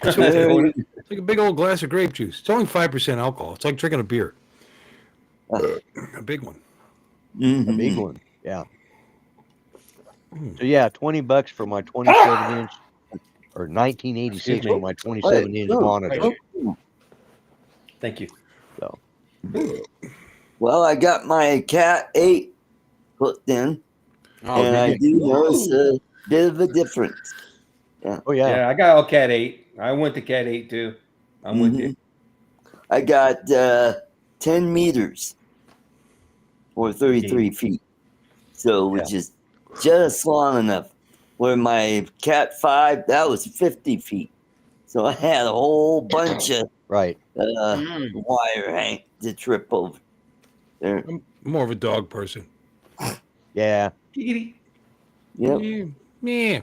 It's like a big old glass of grape juice. It's only 5% alcohol. It's like drinking a beer. A big one. A big one, yeah. So yeah, $20 for my 27-inch, or 1986 for my 27-inch monitor. Thank you. So Well, I got my Cat 8 hooked in, and I do notice a bit of a difference. oh yeah, Yeah, I got all Cat 8. I went to Cat 8 too. I'm with you. I got 10 meters or 33 feet, so which is just long enough. Where my Cat 5, that was 50 feet, so I had a whole bunch of right. wire hang to trip over. There. I'm more of a dog person. Yeah. Yep. Yeah. Meow.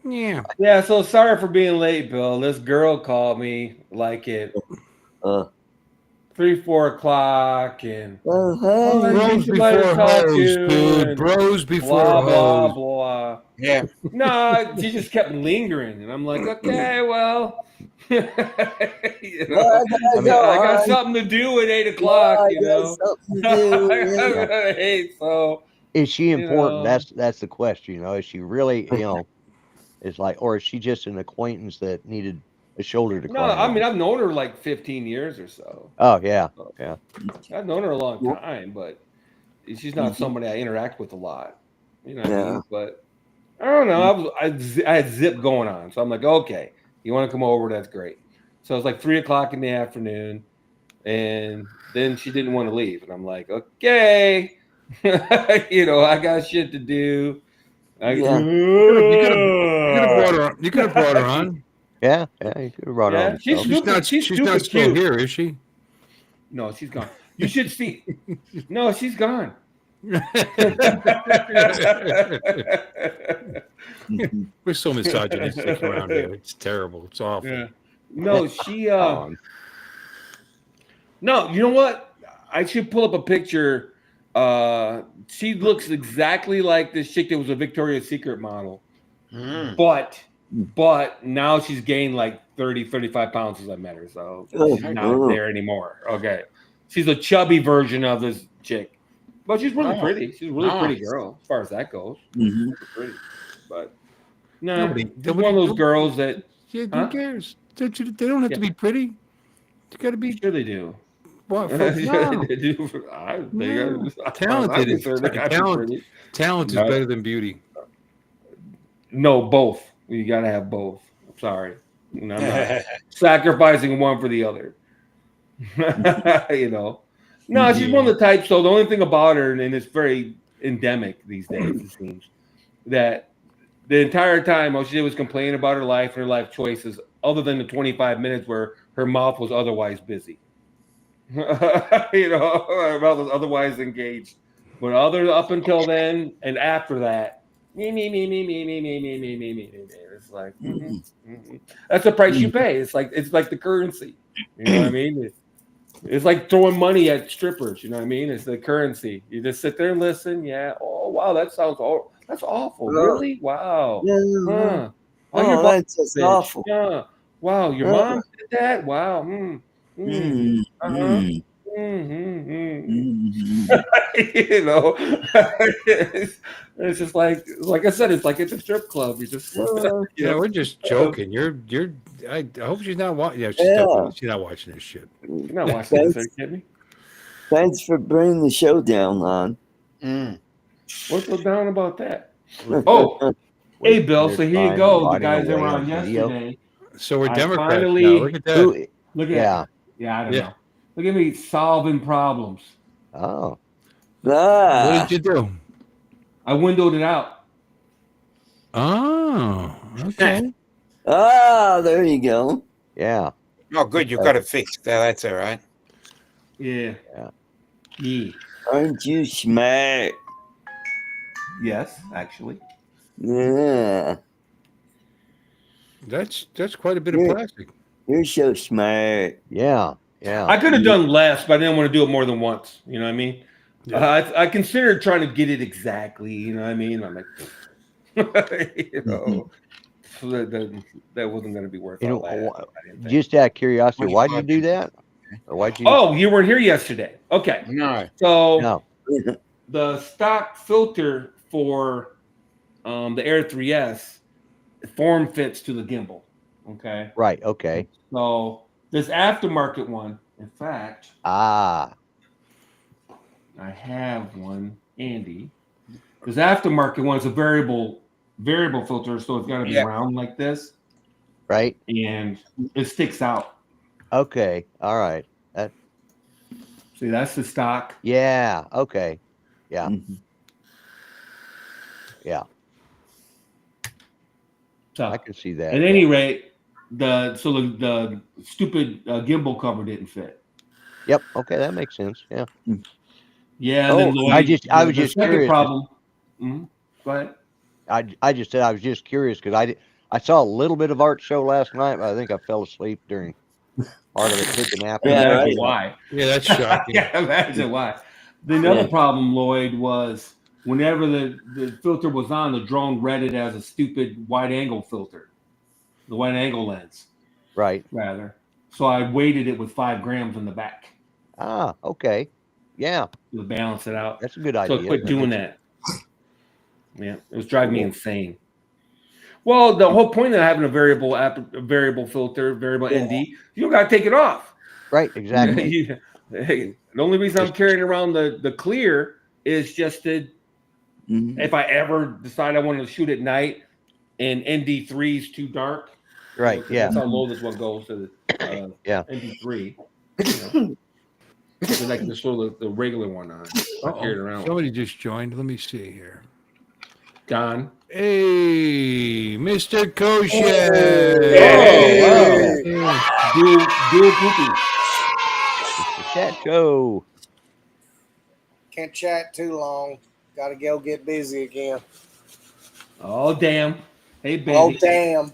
Yeah. Yeah, so sorry for being late, Bill. This girl called me like at 3-4 o'clock and Bros you let her before talk hoes, to dude. and Bros before blah blah hoes. blah. Yeah. No, she just kept lingering, and I'm like, okay, well, you know, Well, I got something to do at 8 o'clock. You know, something to do. hey, so Is she important? know. That's the question. Is she really? It's like, or is she just an acquaintance that needed a shoulder to No, cry I on? mean I've known her like 15 years or so. Oh yeah. I've known her a long time, but she's not somebody I interact with a lot. You know what I mean? But I don't know. I had Zip going on, so I'm like, okay, you want to come over? That's great. So it's like 3 o'clock in the afternoon, and then she didn't want to leave, and I'm like, okay, I got shit to do. You could have brought her on. Yeah, you could have brought her on. She's She's super not still cute. here, is she? No, she's gone. You should see. No, she's gone. We're so misogynistic around here. It's terrible. It's awful. Yeah. No, she. No, you know what? I should pull up a picture She looks exactly like this chick that was a Victoria's Secret model, Mm. but now she's gained like 30, 35 pounds since I met her, so she's not there anymore. Okay, she's a chubby version of this chick, but she's really pretty. She's a really pretty girl as far as that goes. Mm-hmm. Pretty, but no, Nobody- she's one of those girls that Yeah, Huh? who cares? They don't have to be pretty. You got to be sure they do. what? They No. do. No. Talented is Talent. Talent is No. better than beauty. No, both. You gotta have both. I'm sorry. I'm not sacrificing one for the other. You know. No, she's one of the types. So the only thing about her, and it's very endemic these days, it seems, that the entire time all she did was complain about her life and her life choices, other than the 25 minutes where her mouth was otherwise busy. You know, her mouth was otherwise engaged. But up until then and after that, me. It's like that's the price you pay. It's like the currency. You know what I mean? It's like throwing money at strippers. You know what I mean? It's the currency. You just sit there and listen. Yeah. Oh wow, that's awful. Really? Wow. Huh. Oh, your that's just awful. Yeah. Wow, your mom did that. Wow. You know, it's just like I said, it's like it's a strip club. You just Yeah, we're just joking. I hope she's not watching. Yeah, she's not watching this shit. You're not watching this, are you kidding me? Thanks for bringing the show down, Lon. What's so down about that? Oh, hey, Bill. So here you go. The guys that were on yesterday. So we're I Democrats finally- now. Look at that. Look at I don't know. Look at me solving problems. Oh, What did you do? I windowed it out. Oh, okay. There you go. yeah. Oh, good. You got it fixed. That's all right. Yeah. Yeah. Aren't you smart? Yes, actually. Yeah. That's quite a bit of plastic. You're so smart. Yeah. I could have done less, but I didn't want to do it more than once. You know what I mean? Yeah. I considered trying to get it exactly. You know what I mean? I'm like, you know, so that wasn't going to be worth You all that. know, I didn't think. just out of curiosity, why did you do that? Or why'd you? Oh, you weren't here yesterday. Okay. No. So No. the stock filter for the Air 3S form fits to the gimbal. Okay. Right. Okay. So this aftermarket one, in fact, Ah. I have one, Andy. This aftermarket one is a variable filter, so it's got to be round like this, Right. and it sticks out. Okay. All right. See, that's the stock. Yeah. Okay. Yeah. Yeah. So I can see that. at any rate, the stupid gimbal cover didn't fit. Yep. Okay, that makes sense. Yeah. Yeah. Oh, Then Lloyd, I was the just second curious. problem. Go ahead. I just said I was just curious because I saw a little bit of art show last night, but I think I fell asleep during part of it. Took a nap. Yeah, Imagine right. why. Yeah, that's shocking. Yeah, imagine why. The other problem, Lloyd, was whenever the filter was on, the drone read it as a stupid wide angle filter, the wide angle lens, Right. rather. So I weighted it with 5 grams in the back Ah. Okay. Yeah. to balance it out. That's a good So idea. I quit doing that. Yeah, it was driving me insane. Well, the whole point of having a variable filter, variable ND, you don't got to take it off. Right. Exactly. The only reason I'm carrying around the clear is just to, if I ever decide I want to shoot at night and ND3 is too dark. Right. Yeah. That's how low this one goes to the ND3. You know? So I can just throw the regular one on. Carry it around. Somebody just joined. Let me see here. Don. Hey, Mr. Kosher. Oh, wow. Dual poopy. Mr. Chat Show. Can't chat too long. Got to go get busy again. Oh, damn. Hey, baby. Oh, damn.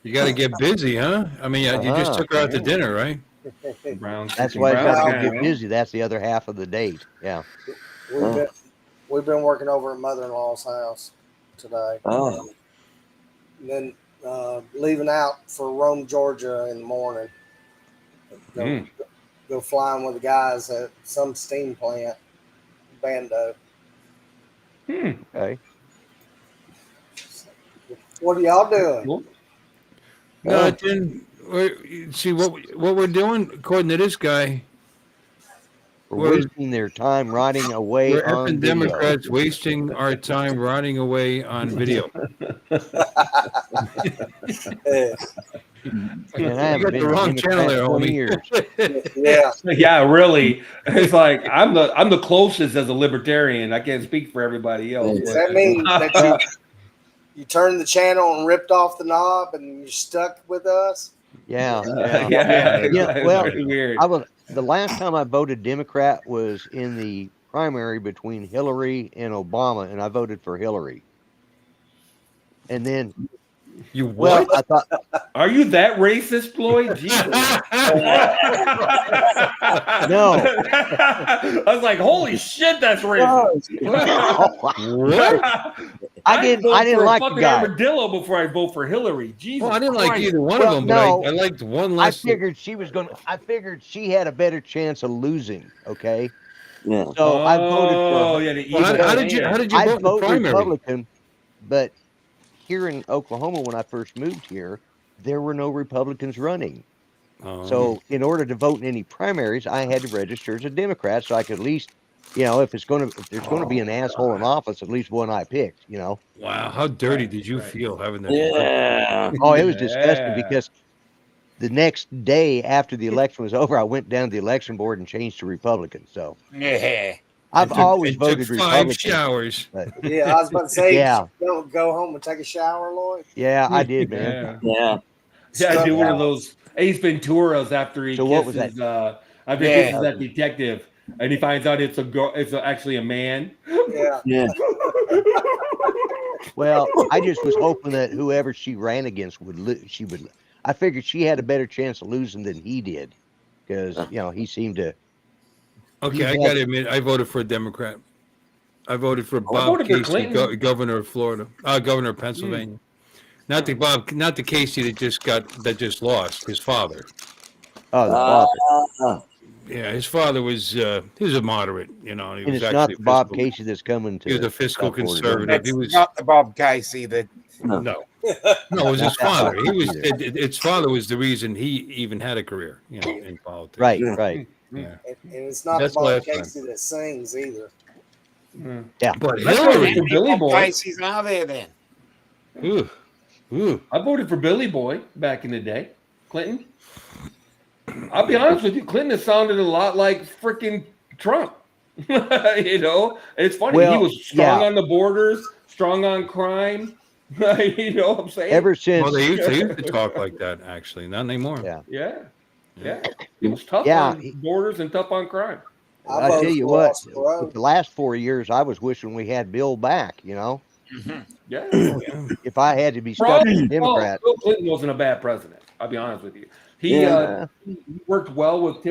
You got to get busy, huh? I mean, you just took her out to dinner, right? Brown That's chicken, why it's brown got to chicken. get busy. That's the other half of the date. Yeah. We've been working over at mother-in-law's house today. Oh, And then leaving out for Rome, Georgia in the morning. Go flying with the guys at some steam plant, Bando. Okay. What are y'all doing? Cool. Nothing. See what we're doing. According to this guy, We're wasting their time riding away we're on effing video. Democrats wasting our time riding away on video. And I You haven't got been the a wrong channel Democrat there, 20 homie. years. Yeah. Yeah, really. It's like I'm the closest as a libertarian. I can't speak for everybody else. Does but- that mean that you turned the channel and ripped off the knob and you're stuck with us? Yeah. yeah, Yeah, it's well, pretty weird. The last time I voted Democrat was in the primary between Hillary and Obama, and I voted for Hillary. And then, You well, what? I thought, Are you that racist, Floyd? Jesus. no. I was like, holy shit, that's racist. What? I didn't vote like for a the fucking guy. armadillo before I vote for Hillary. Jesus. Well, I didn't like Christ. either one Well, of them, no. but I liked one I less. figured she had a better chance of losing. Okay, yeah. so I voted for her. Yeah, the Well, evil how did you man. vote I in the vote primary? Republican, but here in Oklahoma, when I first moved here, there were no Republicans running. So in order to vote in any primaries, I had to register as a Democrat, so I could at least, if there's going to be an asshole in office, at least one I picked. Wow, how dirty Right, did you right. feel having that? Yeah. Oh, it was disgusting Yeah. because the next day after the election was over, I went down to the election board and changed to Republican. So Yeah. I've always It took voted 5 Republican. showers. But Yeah, I was about to say, Yeah. don't go home and take a shower, Lloyd. yeah, I did, man. Yeah. Yeah. Yeah, I do one of Stuck those Ace Venturas after he So what was kisses that? after he kisses that detective and he finds out it's a girl, actually a man. Yeah. Yeah. Well, I just was hoping that whoever she ran against would I figured she had a better chance of losing than he did because he seemed to. Okay, He I had- got to admit, I voted for a Democrat. I voted for Bob voted for Casey, Clinton. governor of Florida, governor of Pennsylvania. Not the Casey that just lost. His father. Oh, the father. Yeah, his father was he was a moderate. He And was it's actually not a the Bob fiscal- Casey that's coming to. He was a fiscal South Florida, conservative. That's He was not the Bob Casey that. no, it was his father. He was its father was the reason he even had a career, in politics. Right, Yeah. right. Yeah. And it's not That's the Bob last time. Casey that sings either. But That's Hillary, for Billy Bob Boy. Casey's out there then. ooh, I voted for Billy Boy back in the day. Clinton. I'll be honest with you, Clinton has sounded a lot like freaking Trump. It's funny. He Well, was strong yeah. on the borders, strong on crime. You know what I'm saying? Ever since. well, they used to talk like that. Actually, not anymore. Yeah. Yeah. He was tough Yeah. on borders and tough on crime. I voted tell you for what, Ross Perot. the last 4 years, I was wishing we had Bill back. Yeah. If I had to be stuck as a Well, Democrat. Bill Clinton wasn't a bad president. I'll be honest with you. He he worked well with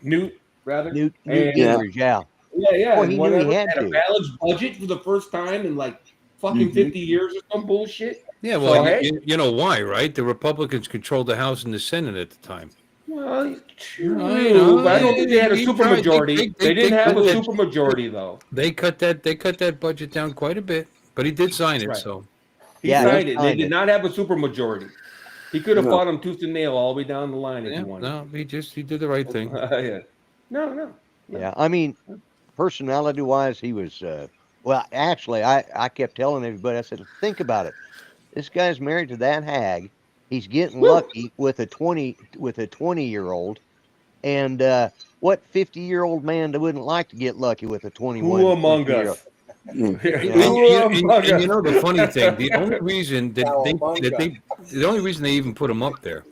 Newt rather. Newt And- Gingrich, yeah. Yeah. Well, and he knew he whatever, had a to. balanced budget for the first time in like fucking 50 years or some bullshit. Yeah, well, So, hey. you know why, right? The Republicans controlled the House and the Senate at the time. Well, true. know. I don't think they had a They- supermajority. they- They didn't have a they- supermajority though. They cut that budget down quite a bit, but he did sign it. Right. So He Yeah, signed he it. They signed did it. not have a supermajority. He could have No. fought him tooth and nail all the way down the line if yeah, he wanted. no, he did the right thing. Yeah. No. Yeah. I mean, personality wise, he was, well, actually, I kept telling everybody, I said, think about it. This guy's married to that hag. He's getting lucky with a 20-year-old. And what 50-year-old man that wouldn't like to get lucky with a 21? Who among 50-year-old? us? Yeah. Who And among us? you know the funny thing, the only reason Now, the only reason they even put him up there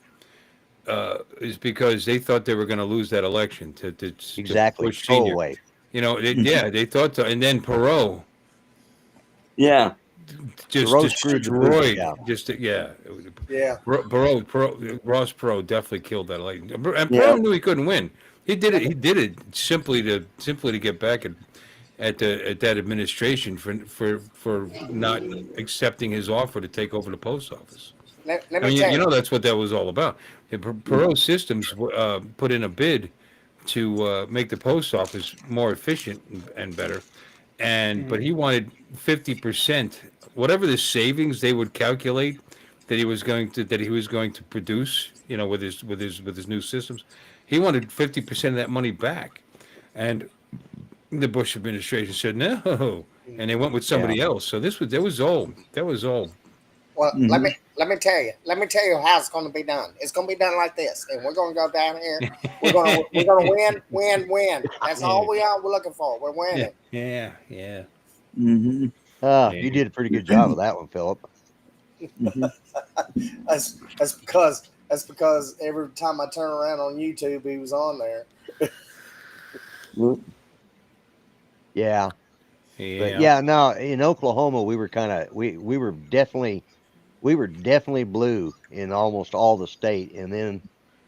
is because they thought they were going to lose that election to Exactly. push Go senior. away. They thought so, and then Perot Yeah. just Perot screwed the boots destroyed. down. Yeah. Ross Perot definitely killed that election. And Yeah. Perot knew he couldn't win. He did it. He did it simply to get back at that administration for not accepting his offer to take over the post office. Let I me mean, tell you you. know that's what that was all about. Perot Systems put in a bid to make the post office more efficient and better, but he wanted 50%, whatever the savings they would calculate that he was going to produce, with his new systems. He wanted 50% of that money back, and the Bush administration said no, and they went with Yeah. somebody else. So that was all. Well, Mhm. let me tell you. Let me tell you how it's going to be done. It's going to be done like this, and we're going to go down here. We're going to win. That's all we're looking for. We're Yeah, winning. yeah, yeah. Mhm. You did a pretty good job of that one, Philip. Mhm. That's because every time I turn around on YouTube, he was on there. Well, Yeah. Yeah. But yeah, no, in Oklahoma we were kind of we were definitely blue in almost all the state, and then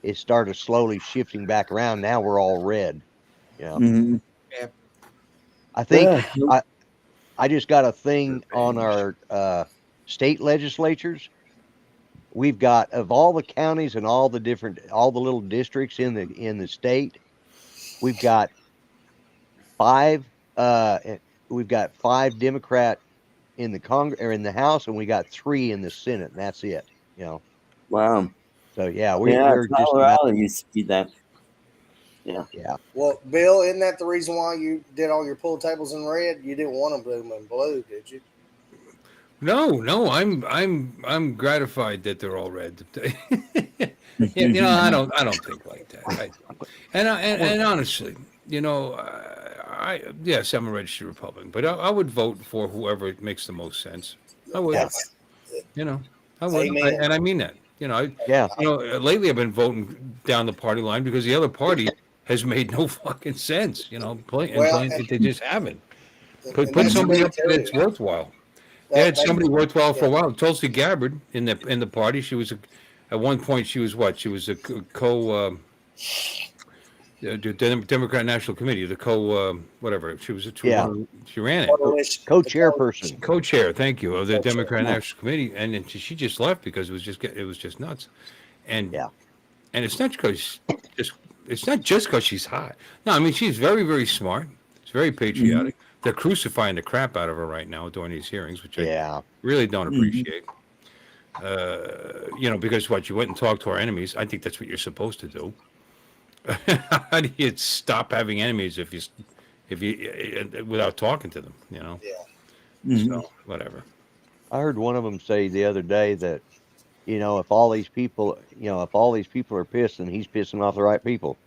it started slowly shifting back around. Now we're all red. Yeah. mhm. I think Yeah. I just got a thing on our state legislatures. We've got, of all the counties and all the little districts in the state, we've got five we've got 5 Democrat in the Congress or in the House, and we got 3 in the Senate, and that's it. Wow. So yeah, Yeah, we're just about, Colorado used to be that. Yeah. yeah. Well, Bill, isn't that the reason why you did all your pool tables in red? You didn't want them in blue, did you? No, I'm gratified that they're all red. I don't think like that. And honestly, yes, I'm a registered Republican, but I would vote for whoever makes the most sense. I would, Yes. I would, Amen. and I mean that. Yeah. Lately I've been voting down the party line because the other party has made no fucking sense. Well, They just haven't. and Put that's somebody me up that's too. worthwhile. They had That, somebody worthwhile for yeah. a while. Tulsi Gabbard in the party. She was at one point. She was what? She was a the Democrat National Committee, the whatever. She was Yeah. she ran it. Co-chairperson. Co-chair, thank you, of the Co-chair. Democrat National Committee, and then she just left because it was just nuts, and Yeah. and it's not because she's hot. No, I mean she's very very smart. She's very patriotic. They're crucifying the crap out of her right now during these hearings, which I Yeah. really don't Mhm. appreciate. Because you went and talked to our enemies. I think that's what you're supposed to do. How do you stop having enemies if you without talking to them? Yeah. Mhm. So whatever. I heard one of them say the other day that, if all these people are pissed, then he's pissing off the right people.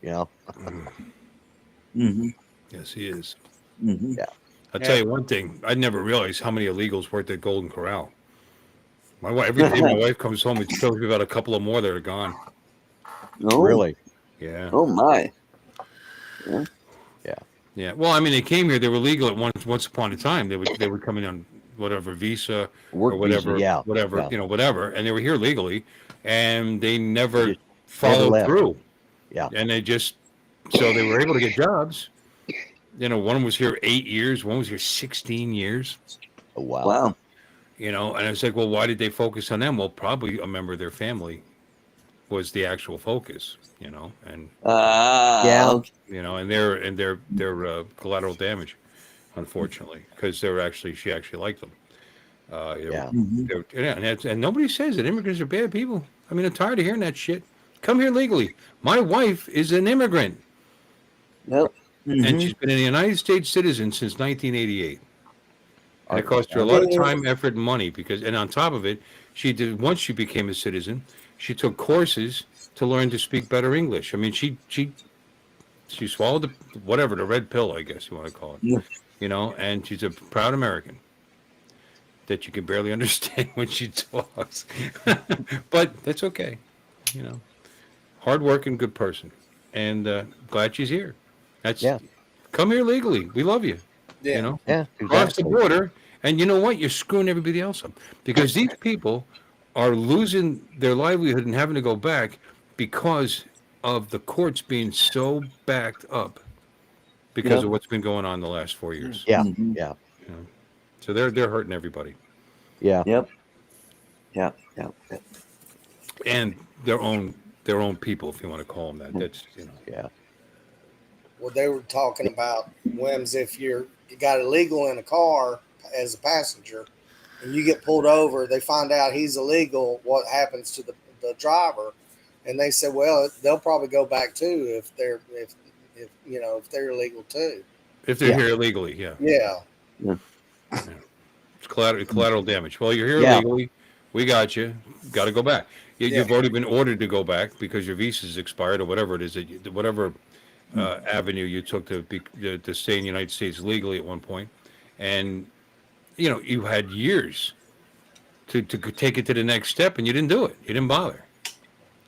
Mhm. Yes, he is. Mhm. Yeah. I'll tell you one thing. I never realized how many illegals worked at Golden Corral. My wife, every day my wife comes home and tells me about a couple of more that are gone. Oh. Really? Yeah. Oh my. Yeah. Well, I mean, they came here. They were legal at once upon a time. They would come in on whatever visa Work or whatever, visa, yeah. whatever, Yeah. whatever, and they were here legally, and they never Just followed left. through. Yeah. And so they were able to get jobs. One was here 8 years, one was here 16 years. Oh, wow. Wow. And I was like, well, why did they focus on them? Well, probably a member of their family was the actual focus, and Yeah. Okay. and their collateral damage, unfortunately, because she actually liked them. Yeah. Mhm. And nobody says that immigrants are bad people. I mean, I'm tired of hearing that shit. Come here legally. My wife is an immigrant, Yep. and Mhm. she's been a United States citizen since 1988. And it Okay. cost her a lot of time, effort, and money and on top of it, once she became a citizen, she took courses to learn to speak better English. I mean, she swallowed the red pill, I guess you want to call it, Yeah. and she's a proud American that you can barely understand when she talks, but that's okay, hardworking, good person, and glad she's here. Yeah. Come here legally. We love you. Yeah. Yeah. Cross the Exactly. border, and you know what? You're screwing everybody else up because these people are losing their livelihood and having to go back because of the courts being so backed up because Yeah. of what's been going on the last 4 years. Yeah, Mhm. yeah, You know? So they're hurting everybody yeah. Yep. Yep. Yep. Yep. and their own people, if you want to call them that. That's Yeah. Well, they were talking about Wims, if you got illegal in a car as a passenger and you get pulled over, they find out he's illegal. What happens to the driver? And they said, well, they'll probably go back too if if they're illegal too. if they're Yeah. here illegally. Yeah, Yeah. it's collateral damage. Well, you're here Yeah. illegally. We got you. Got to go back. You've Yeah. already been ordered to go back because your visa's expired or whatever it is whatever avenue you took to stay in the United States legally at one point, and you had years to take it to the next step, and you didn't do it. You didn't bother.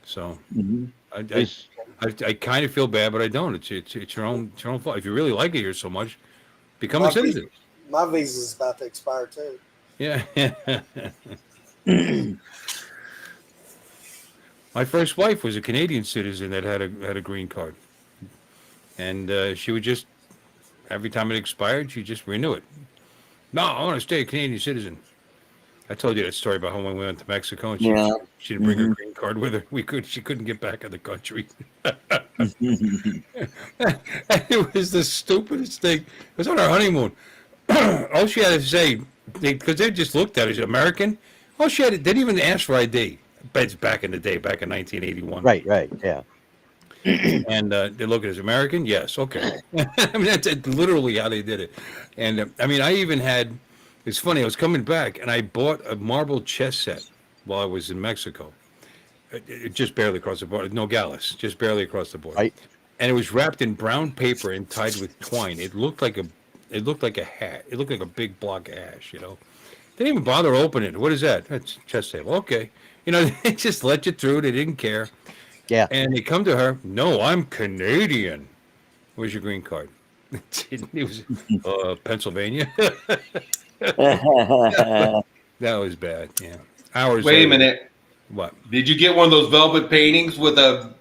So Mhm. I kind of feel bad, but I don't. It's your own fault. If you really like it here so much, become My a citizen. My visa's about to expire too. Yeah. My first wife was a Canadian citizen that had a green card, and she would just every time it expired, she'd just renew it. No, I want to stay a Canadian citizen. I told you that story about how when we went to Mexico and Yeah. she didn't bring her green card with her. She couldn't get back in the country. It was the stupidest thing. It was on our honeymoon. All she had to say, because they just looked at her, she's American. All she had, they didn't even ask for ID. But it's back in the day, back in 1981. Right, yeah. And they look at us, American? Yes, okay. I mean, that's literally how they did it. And I mean, I even had, it's funny, I was coming back and I bought a marble chess set while I was in Mexico. It just barely across the border. Nogales, just barely across the border. Right. And it was wrapped in brown paper and tied with twine. It looked like a hat. It looked like a big block of ash, Didn't even bother opening it. What is that? That's chess table. Okay. They just let you through. They didn't care. Yeah. And they come to her, no, I'm Canadian. Where's your green card? It was Pennsylvania. That was bad, yeah. Hours Wait a later. minute. What? Did you get one of those velvet paintings with a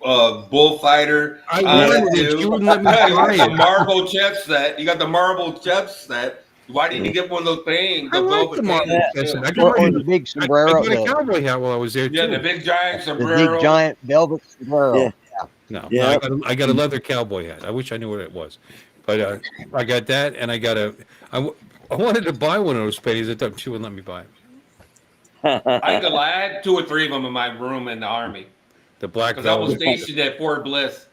bullfighter? I wanted it. You wouldn't let me Yeah, you buy got the it. marble chess set. You got the marble chess set. Why didn't you get one of those paintings? I The like velvet the marble paintings. chess set. I Or got the big I sombrero, got a cowboy hat while I was there, Yeah, too. the big giant the sombrero. big giant velvet sombrero. Yeah. No, Yeah. I got a leather cowboy hat. I wish I knew what it was. But I got that, and I wanted to buy one of those paintings. I thought she wouldn't let me buy it. I had 2 or 3 of them in my room in the army. The black Because I was velvet. stationed at Fort Bliss.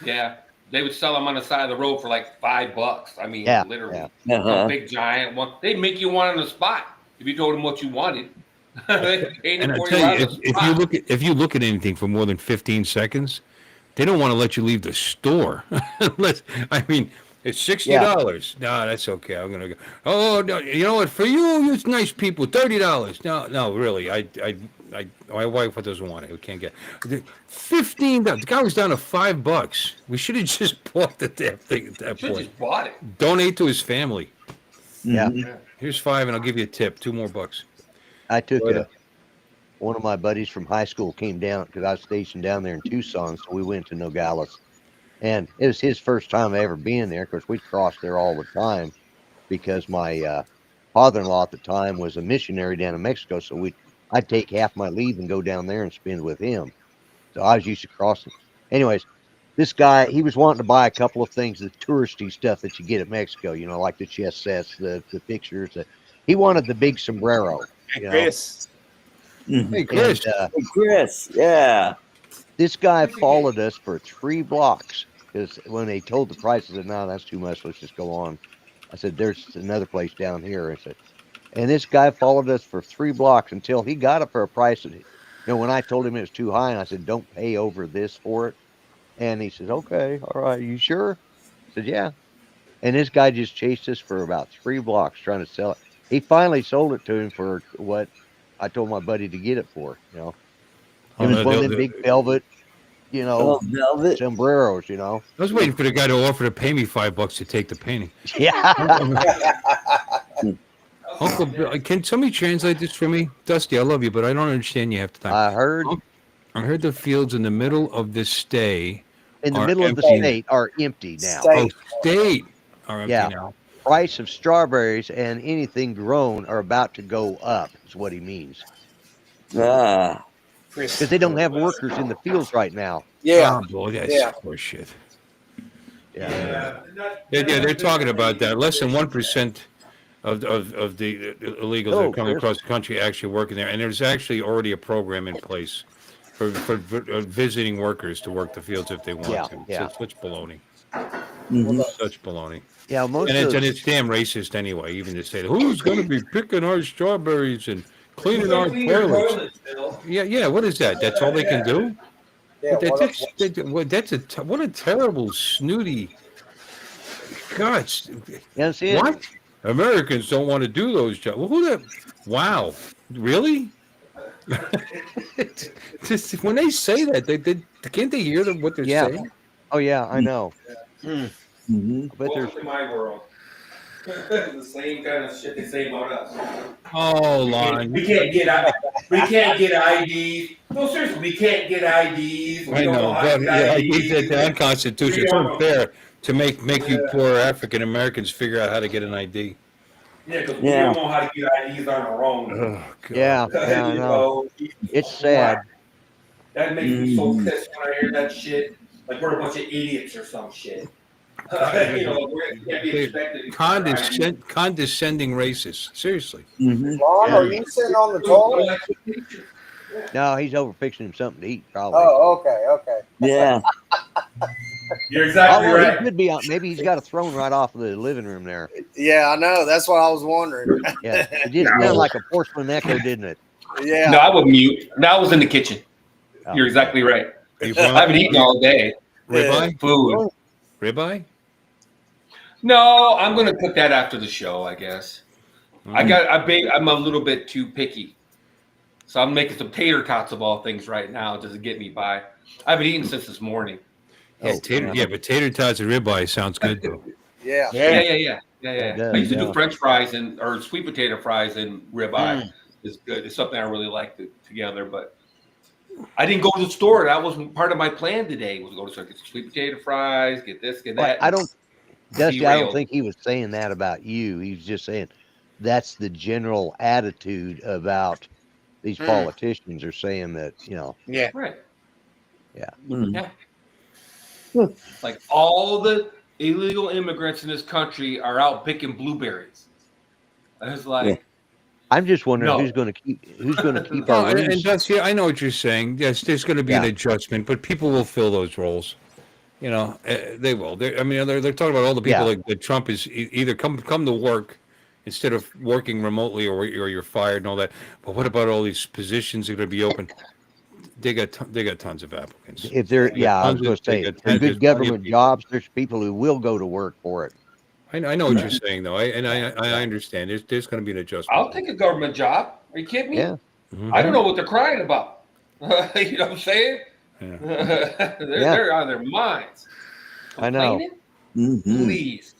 Yeah. They would sell them on the side of the road for like $5. I mean, Yeah, literally. yeah. Uh-huh. A big giant one. They'd make you one on the spot if you told them what you wanted. They painted And I for tell right you, on the if spot. you look at anything for more than 15 seconds, they don't want to let you leave the store. I mean, it's $60. No, that's okay. I'm gonna go. Oh no, you know what? For you, it's nice people. $30. No, really. My wife doesn't want it. We can't get $15. The guy was down to $5. We should have just bought the damn thing at that Should have point. just bought it. Donate to his family. Yeah. Here's $5, and I'll give you a tip. $2 more. I took But, one of my buddies from high school came down because I was stationed down there in Tucson, so we went to Nogales, and it was his first time ever being there. Of course, we crossed there all the time because my father-in-law at the time was a missionary down in Mexico, so I'd take half my leave and go down there and spend with him. So I was used to crossing. Anyways, this guy, he was wanting to buy a couple of things, the touristy stuff that you get at Mexico, like the chess sets, the pictures. He wanted the big sombrero. Chris. Hey, Chris. And, Hey, Chris, yeah. this guy followed us for 3 blocks because when they told the price, I said, no, that's too much. Let's just go on. I said, there's another place down here. I said, and this guy followed us for 3 blocks until he got it for a price that, when I told him it was too high, and I said, don't pay over this for it. And he says, okay, all right, you sure? I said, yeah. And this guy just chased us for about 3 blocks trying to sell it. He finally sold it to him for what I told my buddy to get it for, It was one of them big velvet, Oh, velvet. sombreros, I was waiting for the guy to offer to pay me $5 to take the painting. Yeah. Uncle Bill, can somebody translate this for me? Dusty, I love you, but I don't understand you half the time. I heard. I heard the fields in the middle of this stay in the are middle of the empty. state are empty now. State. Oh, state are empty Yeah. now. Price of strawberries and anything grown are about to go up, is what he means. Ah. Because they don't have workers in the fields right now. Yeah. Oh, boy, that's Yeah. horseshit. Yeah. They're talking about that. Less than 1% of the illegals that Oh, are coming Chris. across the country actually working there, and there's actually already a program in place for visiting workers to work the fields if they want Yeah, to. yeah. So such baloney. Mhm. Such baloney. Yeah, most And of it's damn racist anyway, even to say, who's going to be picking our strawberries and cleaning our toilets? Yeah, what is that? That's all they can do? Yeah. What a terrible, snooty. God, that's it. what? Americans don't want to do those jobs. Well, who the? Wow, really? Just when they say that, can't they hear what they're Yeah. saying? Oh yeah, I know. Mhm. But there's Welcome to my world. The same kind of shit they say about us. Oh, Lon. We can't get IDs. No, seriously, we can't get IDs. We I don't know, how to but get yeah, I IDs. think that's unconstitutional. It's unfair to make you poor African Americans figure out how to get an ID. Yeah, because we Yeah. don't know how to get IDs on our own. Oh, God. yeah, I You know. It's sad. That makes me so pissed when I hear that shit. Like we're a bunch of idiots or some shit. We can't be expected. Condescending racist. Seriously. Mhm. Ron, are you sitting on the toilet? No, he's over fixing him something to eat, probably. Oh, okay, okay. Yeah. You're exactly Although right. he could be out. Maybe he's got a throne right off of the living room there. Yeah, I know. That's what I was wondering. Yeah, it just sounded like a porcelain echo, didn't it? Yeah. No, I would mute. No, I was in the kitchen. Oh. You're exactly right. You I haven't eaten all day. Ribeye? Food. Ribeye? No, I'm gonna cook that after the show, I guess. I'm a little bit too picky. So I'm making some tater tots of all things right now just to get me by. I haven't eaten since this morning. Yeah, but tater tots and ribeye sounds good though. Yeah. Yeah. does, I used to yeah. do French fries or sweet potato fries and ribeye. Is good. It's something I really like together, but I didn't go to the store. That wasn't part of my plan today. Was go to the store, get some sweet potato fries, get this, get that. I don't, Dusty. I don't Derailed. think he was saying that about you. He's just saying that's the general attitude about these politicians are saying that, you know. Yeah. Right. Mhm. Yeah. Like all the illegal immigrants in this country are out picking blueberries. I was like, Yeah. I'm just wondering No. who's going to keep No, our and roots. Dusty, I know what you're saying. Yes, there's going to be an Yeah. adjustment, but people will fill those roles. You know, they will. They're talking about all the people Yeah. that Trump is either come to work instead of working remotely, or you're fired and all that. But what about all these positions that are going to be open? They got tons of applicants. If they're, They got I was tons going of- to say, they got for tons- there's good plenty of government people. jobs, there's people who will go to work for it. I know what you're saying, though. I understand. There's going to be an adjustment. I'll take a government job. Are you kidding me? Yeah. Mhm. I don't know what they're crying about. You know what I'm saying? Yeah. They're on their minds. I know. Complaining? Mhm. Please.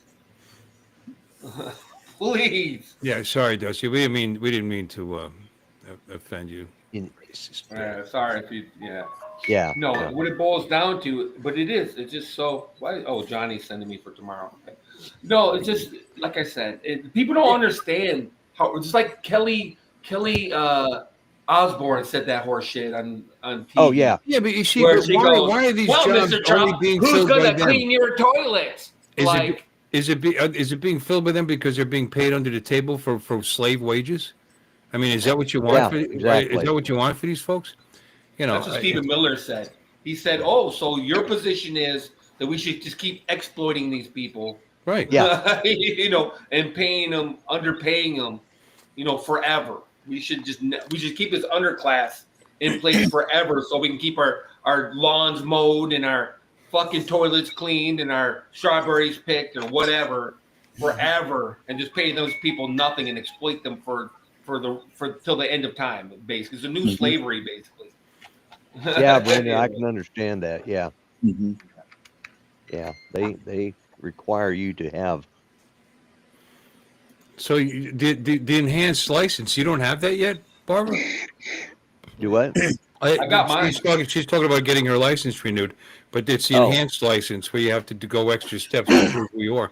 Please. Yeah, sorry, Dusty. We didn't mean to offend you. Sorry if you, yeah. Yeah. No, yeah. what it boils down to, but it's just so, why? Oh, Johnny's sending me for tomorrow. Okay. No, it's just, like I said, people don't understand how, just like Kelly Osborne said that horse shit on TV. Oh yeah. Yeah, but you see, Where but she why, goes, why are these well, jobs Mr. Trump, only being who's filled by going to them? clean your toilets? Is it being filled by them because they're being paid under the table for slave wages? I mean, is that what you want? Yeah, for, exactly. Is that what you want for these folks? You know, That's what Stephen Miller said. He said, "Oh, so your position is that we should just keep exploiting these people, right? Yeah. you know, and paying them, underpaying them, you know, forever. We should keep this underclass in place forever, so we can keep our lawns mowed and our fucking toilets cleaned and our strawberries picked or whatever forever, and just pay those people nothing and exploit them for till the end of time. Basically, it's a new slavery, basically." Yeah, Brandon, I can understand that. Yeah. Mhm. Yeah. They require you to have. So the enhanced license, you don't have that yet, Barbara? Do what? I got mine. She's talking about getting her license renewed, but it's the Oh. enhanced license where you have to go extra steps to prove who you are.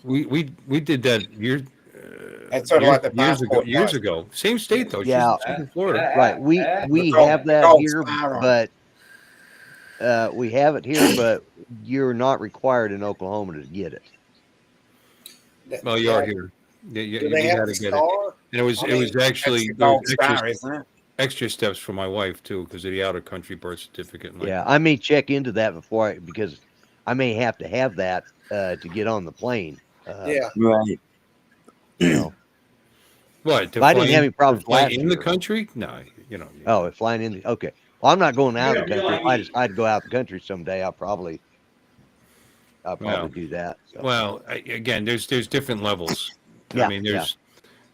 We did that It's sort of like the years ago. passport. Same state though. Yeah. She's in Florida. Right. We Gold- have that gold here, star on but we have it here, but you're not required in Oklahoma to get it. Well, you are here. You Do they have had the to get it. star? And it was I mean, actually It's the there gold was star, isn't it? extra steps for my wife too because of the out of country birth certificate. And Yeah, I may check into that because I may have to have that to get on the plane. Yeah. Right. You know. What? I didn't have any problems fly last in the year. country? No, you know. Oh, it's flying in the okay. Well, I'm not going out of the Yeah, country. If like I decide to go out of the country someday, I'll probably Well, do that. So. Well, again, there's different levels. Yeah, I mean,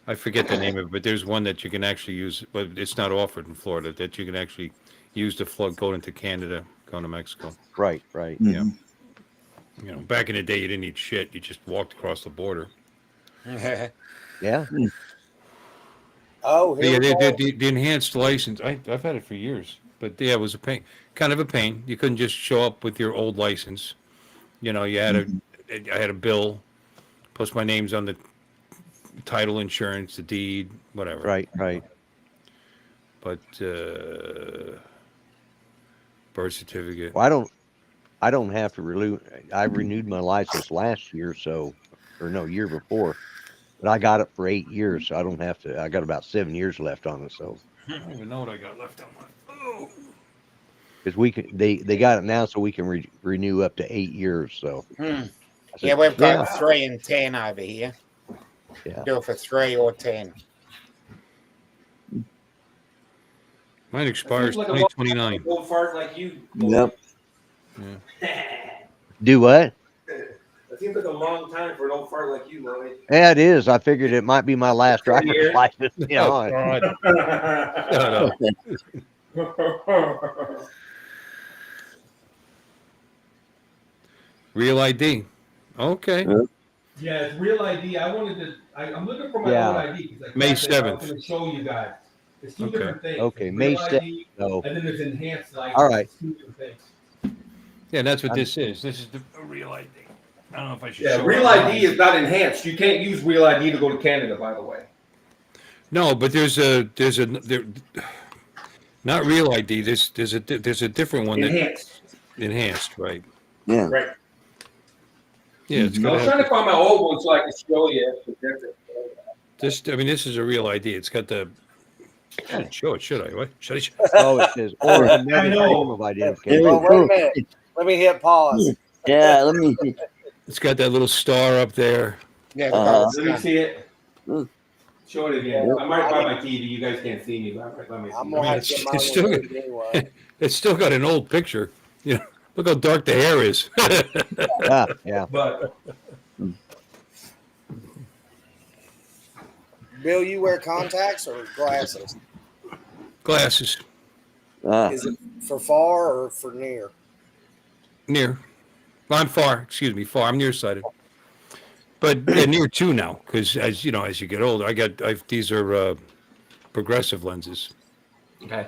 I forget the name of it, but there's one that you can actually use, but it's not offered in Florida. That you can actually use to float going into Canada, going to Mexico. Right. Yeah. You know, back in the day, you didn't need shit. You just walked across the border. Yeah. Oh, But here yeah, we go. the enhanced license. I've had it for years, but yeah, it was a pain, kind of a pain. You couldn't just show up with your old license. You know, you had I had a bill, plus my name's on the title, insurance, the deed, whatever. Right. But birth certificate. Well, I don't have to renew. I renewed my license last year, year before, but I got it for 8 years, so I don't have to. I got about 7 years left on it, so I don't even know what I got left on mine. Oh. because they got it now, so we can renew up to 8 years. So I said, Yeah, we've got 3 and 10 over here. Yeah. Do it for 3 or 10. Mine expires Like a 2029. Old fart like you. Yep. Do what? It seems like a long time for an old fart like you, Lonnie. Yeah, it is. I figured it might be my last driver's years? license. You know, Oh, God. Shut up. Real ID. Okay. Yeah, it's real ID. I'm looking for my Yeah. own ID. 'Cause I May kept it. I was 7th. gonna show you guys. It's two Okay. different things. Okay, It's May real 7th. ID, No. and then there's enhanced license. All right. It's two different things. Yeah, that's what this is. This is the real ID. I don't know if I should Yeah, show real it. ID is not enhanced. You can't use real ID to go to Canada, by the way. No, but there's not real ID. There's a different one that Enhanced. enhanced, right? Yeah. Right. Yeah, it's I got was trying to find my old one so I could show you. It's different. this is a real ID. It's got the. I shouldn't show it, should I? What? Should I? Oh, it says or another know. form of identification. Oh, wait a minute. Let me hit pause. Yeah. Let me. It's got that little star up there. Yeah, Uh-huh. Let me see it. Mm. Show it again. I'm right by my TV. You guys can't see me, but I'm right by my I'm TV. gonna have it's- to get it's mine still removed anyway. It's still got an old picture. You know, look how dark the hair is. Yeah. But Bill, you wear contacts or glasses? Glasses. Is it for far or for near? Near. Well, I'm far. Excuse me, far. I'm nearsighted. But near too now, because as you know, as you get older, these are progressive lenses. okay.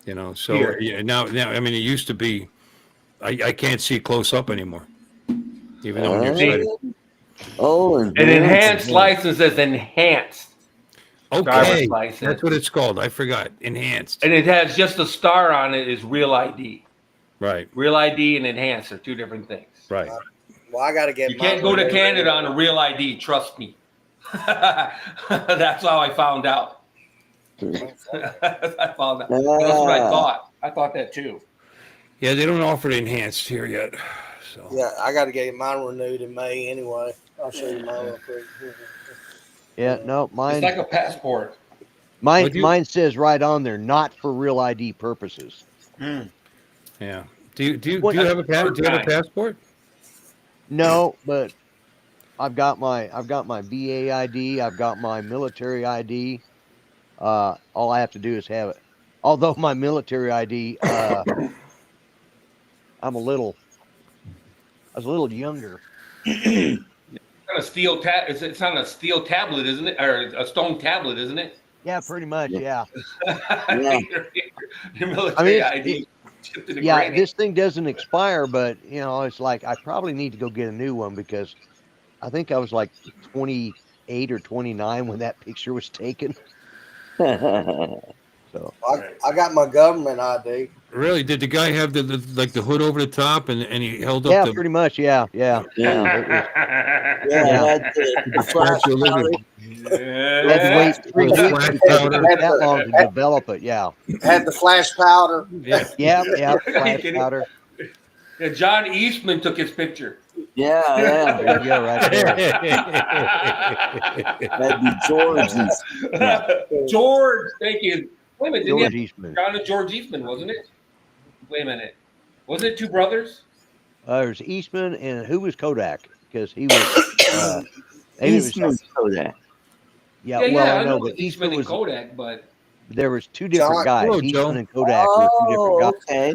You know, so Here. yeah, now I mean, it used to be, I can't see close up anymore, even though I'm nearsighted. Oh, An enhanced license is enhanced. Okay, driver's license. that's what it's called. I forgot. Enhanced. And it has just a star on it is real ID. Right, Real ID and enhanced are two different things. right. Well, I got to get. You can't go to Canada on a real ID, trust me. That's how I found out. I found out. That's what I thought. I thought that too. Yeah, they don't offer it enhanced here yet. So Yeah, I got to get mine renewed in May anyway. I'll show you mine real quick. Yeah. No, mine. It's like a passport. Mine says right on there, not for real ID purposes. yeah. Do you What- have a passport? No, but I've got my VA ID. I've got my military ID. All I have to do is have it. Although my military ID, I was a little younger. It's on a steel it's on a steel tablet, isn't it? Or a stone tablet, isn't it? Yeah, pretty much. Yeah. Your military I mean, ID. Chipped in the Yeah, granny. this thing doesn't expire, but it's like I probably need to go get a new one because I think I was like 28 or 29 when that picture was taken. So I got my government ID. Really? Did the guy have the like the hood over the top and he held up yeah, the pretty much. Yeah. Yeah. It was, Yeah, had the flash powder. had to wait 3 Little weeks flash because it powder. took that long to develop it. Yeah. Had the flash powder. Yeah. Yeah. Are you Flash kidding? powder. Yeah, John Eastman took his picture. Yeah, yeah. There you go, right there. That'd be George's. Yeah. George, thank you. Wait a minute, didn't he George have Eastman. John and George Eastman, wasn't it? Wait a minute. Wasn't it two brothers? There's Eastman and who was Kodak? Because he was. Maybe it was, Eastman's Kodak. yeah, Yeah, well, yeah, I know, it was but Eastman and was. Kodak, but There was two different John- guys. Hello, Eastman Joe. and Kodak were two different guys. Okay.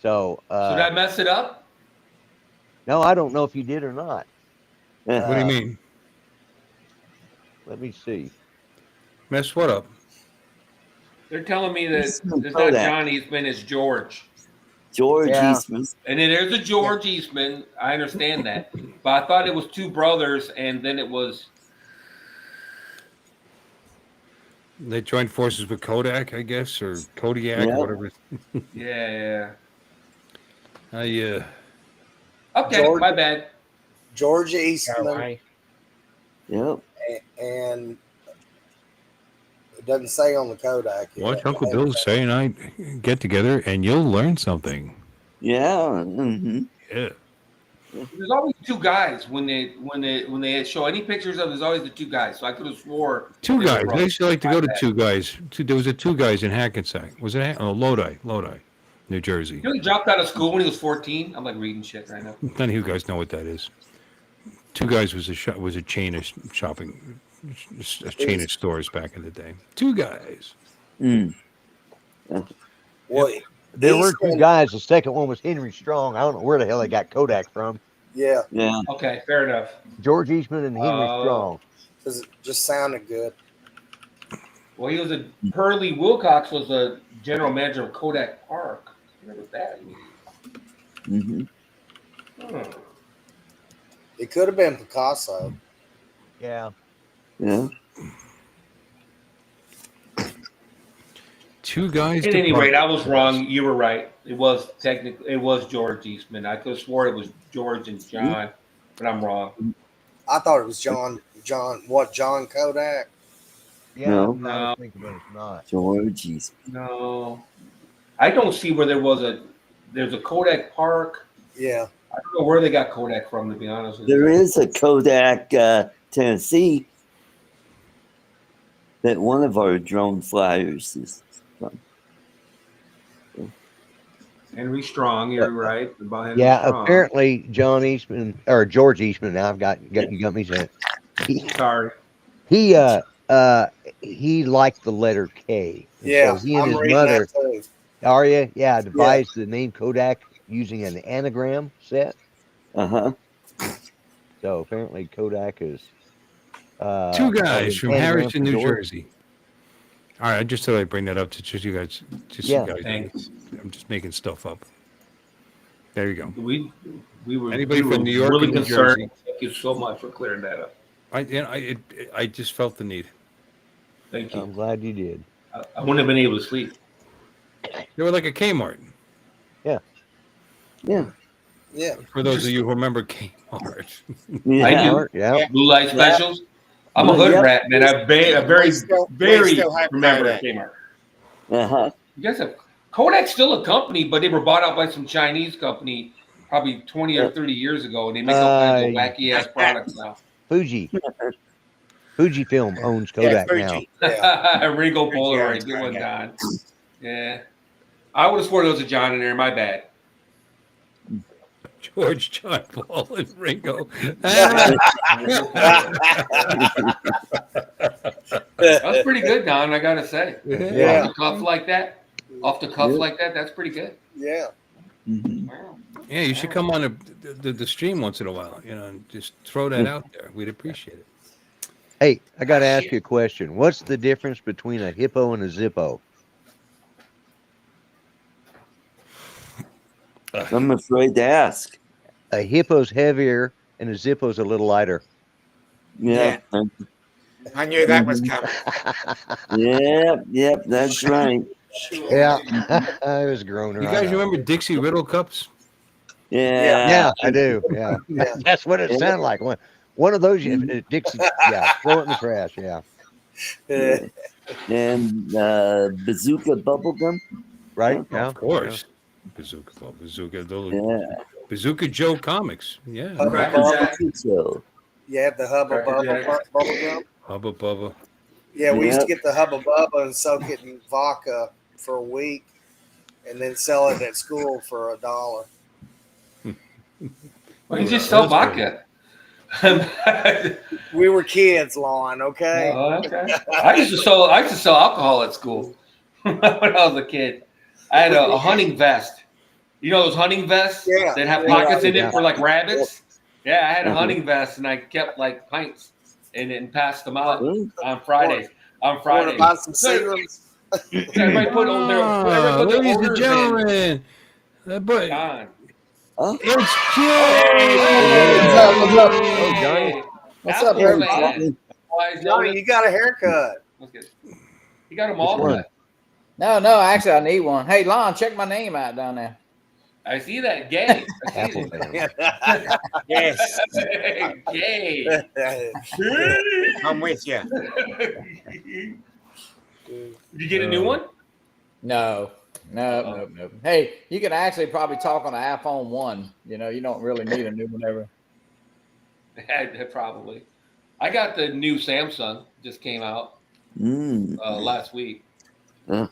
So, so did I mess it up? no, I don't know if you did or not. What do you mean? Let me see. Mess what up? They're telling me that Eastman, it's not Kodak. John Eastman, it's George. George Yeah. Eastman. And then there's a George Eastman. I understand that. But I thought it was two brothers, and then it was. They joined forces with Kodak, I guess, or Kodiak, Yeah. whatever. Yeah. I Okay, George- my bad. George Eastman, Yep. and it doesn't say on the Kodak. yet. watch Uncle Bill's Saturday night get together, and you'll learn something. Yeah. hmm Yeah. There's always two guys when they show any pictures of. There's always the two guys. So I could have swore Two they were guys. I brothers. used to like to My go to bad. two guys. There was a two guys in Hackensack. Was it Lodi, New Jersey? You know, he dropped out of school when he was 14. I'm like reading shit right now. None of you guys know what that is. Two Guys was a chain of shopping, a chain of stores back in the day. Two Guys. Mm. Well, There were two Eastman- guys. The second one was Henry Strong. I don't know where the hell they got Kodak from. Yeah, Yeah. Okay, fair enough. George Eastman and Henry Strong. because it just sounded good. Well, he was Hurley Wilcox was the general manager of Kodak Park. What was that? hmm Hmm. It could have been Picasso. Yeah. Yeah. Two Guys. At to any rate, Park. I was wrong. You were right. It was George Eastman. I could have swore it was George and John, but I'm wrong. I thought it was John Kodak? Yeah. No. I'm trying to think, but it's not. George Eastman. No, I don't see where there's a Kodak Park. Yeah. I don't know where they got Kodak from, to be honest with There you. is a Kodak, Tennessee, that one of our drone flyers is from. Henry Strong, you're right about Henry Yeah. Strong. Apparently, John Eastman or George Eastman. Now you got me saying. Sorry. He liked the letter K. And Yeah. So he and I'm his reading mother. that too. Are you? Yeah. Devised the name Kodak using an anagram set. Uh-huh. So apparently Kodak is. Two Guys an from anagram Harrison, for New George. Jersey. All right, I just thought I'd bring that up to just you guys. Just Yeah. you guys. Thanks. I'm just making stuff up. There you go. We were Anybody we from were New York really or New concerned. Jersey? Thank you so much for clearing that up. I just felt the need. Thank you. I'm glad you did. I wouldn't have been able to sleep. They were like a Kmart. Yeah. Yeah. For those of you who remember Kmart. Yeah. I do. Yeah. Blue light Yeah. specials. I'm a Well, hood yeah. rat, man. I very, We still have remember Kodak. Kmart. Uh-huh. You guys have Kodak's still a company, but they were bought out by some Chinese company probably 20 or 30 years ago, and they make all kinds of wacky ass products now. Fuji. Fujifilm owns Kodak Fuji. now. Yeah. Ringo Fuji Polaroid, owns good one, Kodak. Don. Yeah, I would have sworn there was a John in there. My bad. George, John, Paul, and Ringo. That's pretty good, Don. I gotta say. Yeah. Off the cuff like that. Off the cuff like that. That's pretty good. Yeah. Mhm. Wow. Yeah, you should come on the stream once in a while, and just throw that out there. We'd appreciate it. Hey, I got to ask you a question. What's the difference between a hippo and a zippo? I'm afraid to ask. A hippo's heavier and a zippo's a little lighter. Yeah. I knew that was Mhm. coming. Yep, that's right. Yeah, I was groaner. You I guys know. remember Dixie Riddle cups? Yeah, I do. Yeah, Yeah. that's what it Yeah. sounded like. One of those, Mhm. Dixie. Yeah, throw it in the trash. Yeah, Yeah. And bazooka bubblegum. right. Yeah. Yeah, Of course. Bazooka, Yeah. Bazooka Joe comics. Yeah. Hubba Cracker Bubba. Jack. So, You have the Hubba Cracker Bubba Jack. bubble gum. Hubba Bubba. Yeah, we used to Yep. get the Hubba Bubba and soak it in vodka for a week, and then sell it at school for $1. Well, you just sell That's good. vodka. We were kids, Lon. Okay. Oh, okay. I used to sell alcohol at school when I was a kid. I had a hunting vest. You know those hunting vests Yeah. that have Yeah. pockets in it Yeah. for like rabbits? Yeah, I had a Mhm. hunting vest and I kept like pints and passed them out Mm. on Fridays. On Want to Fridays. buy some Seagrams? Everybody put on their whoever put their Ladies and orders in. gentlemen, but Don. Huh? it's Hey! What's up? What's up? Oh, Johnny. What's up, Apple everybody? fan. Wise Johnny, notice. you got a haircut. Let's get it. He got them all Which one? cut. No, actually, I need one. Hey, Lon, check my name out down there. I see that. Gay. I see Apple it. fan. Yes, Gay. I'm with you. Did you get a new one? No. Hey, you can actually probably talk on an iPhone 1. You know, you don't really need a new one ever. Probably. I got the new Samsung. Just came out Mm. last week. Huh.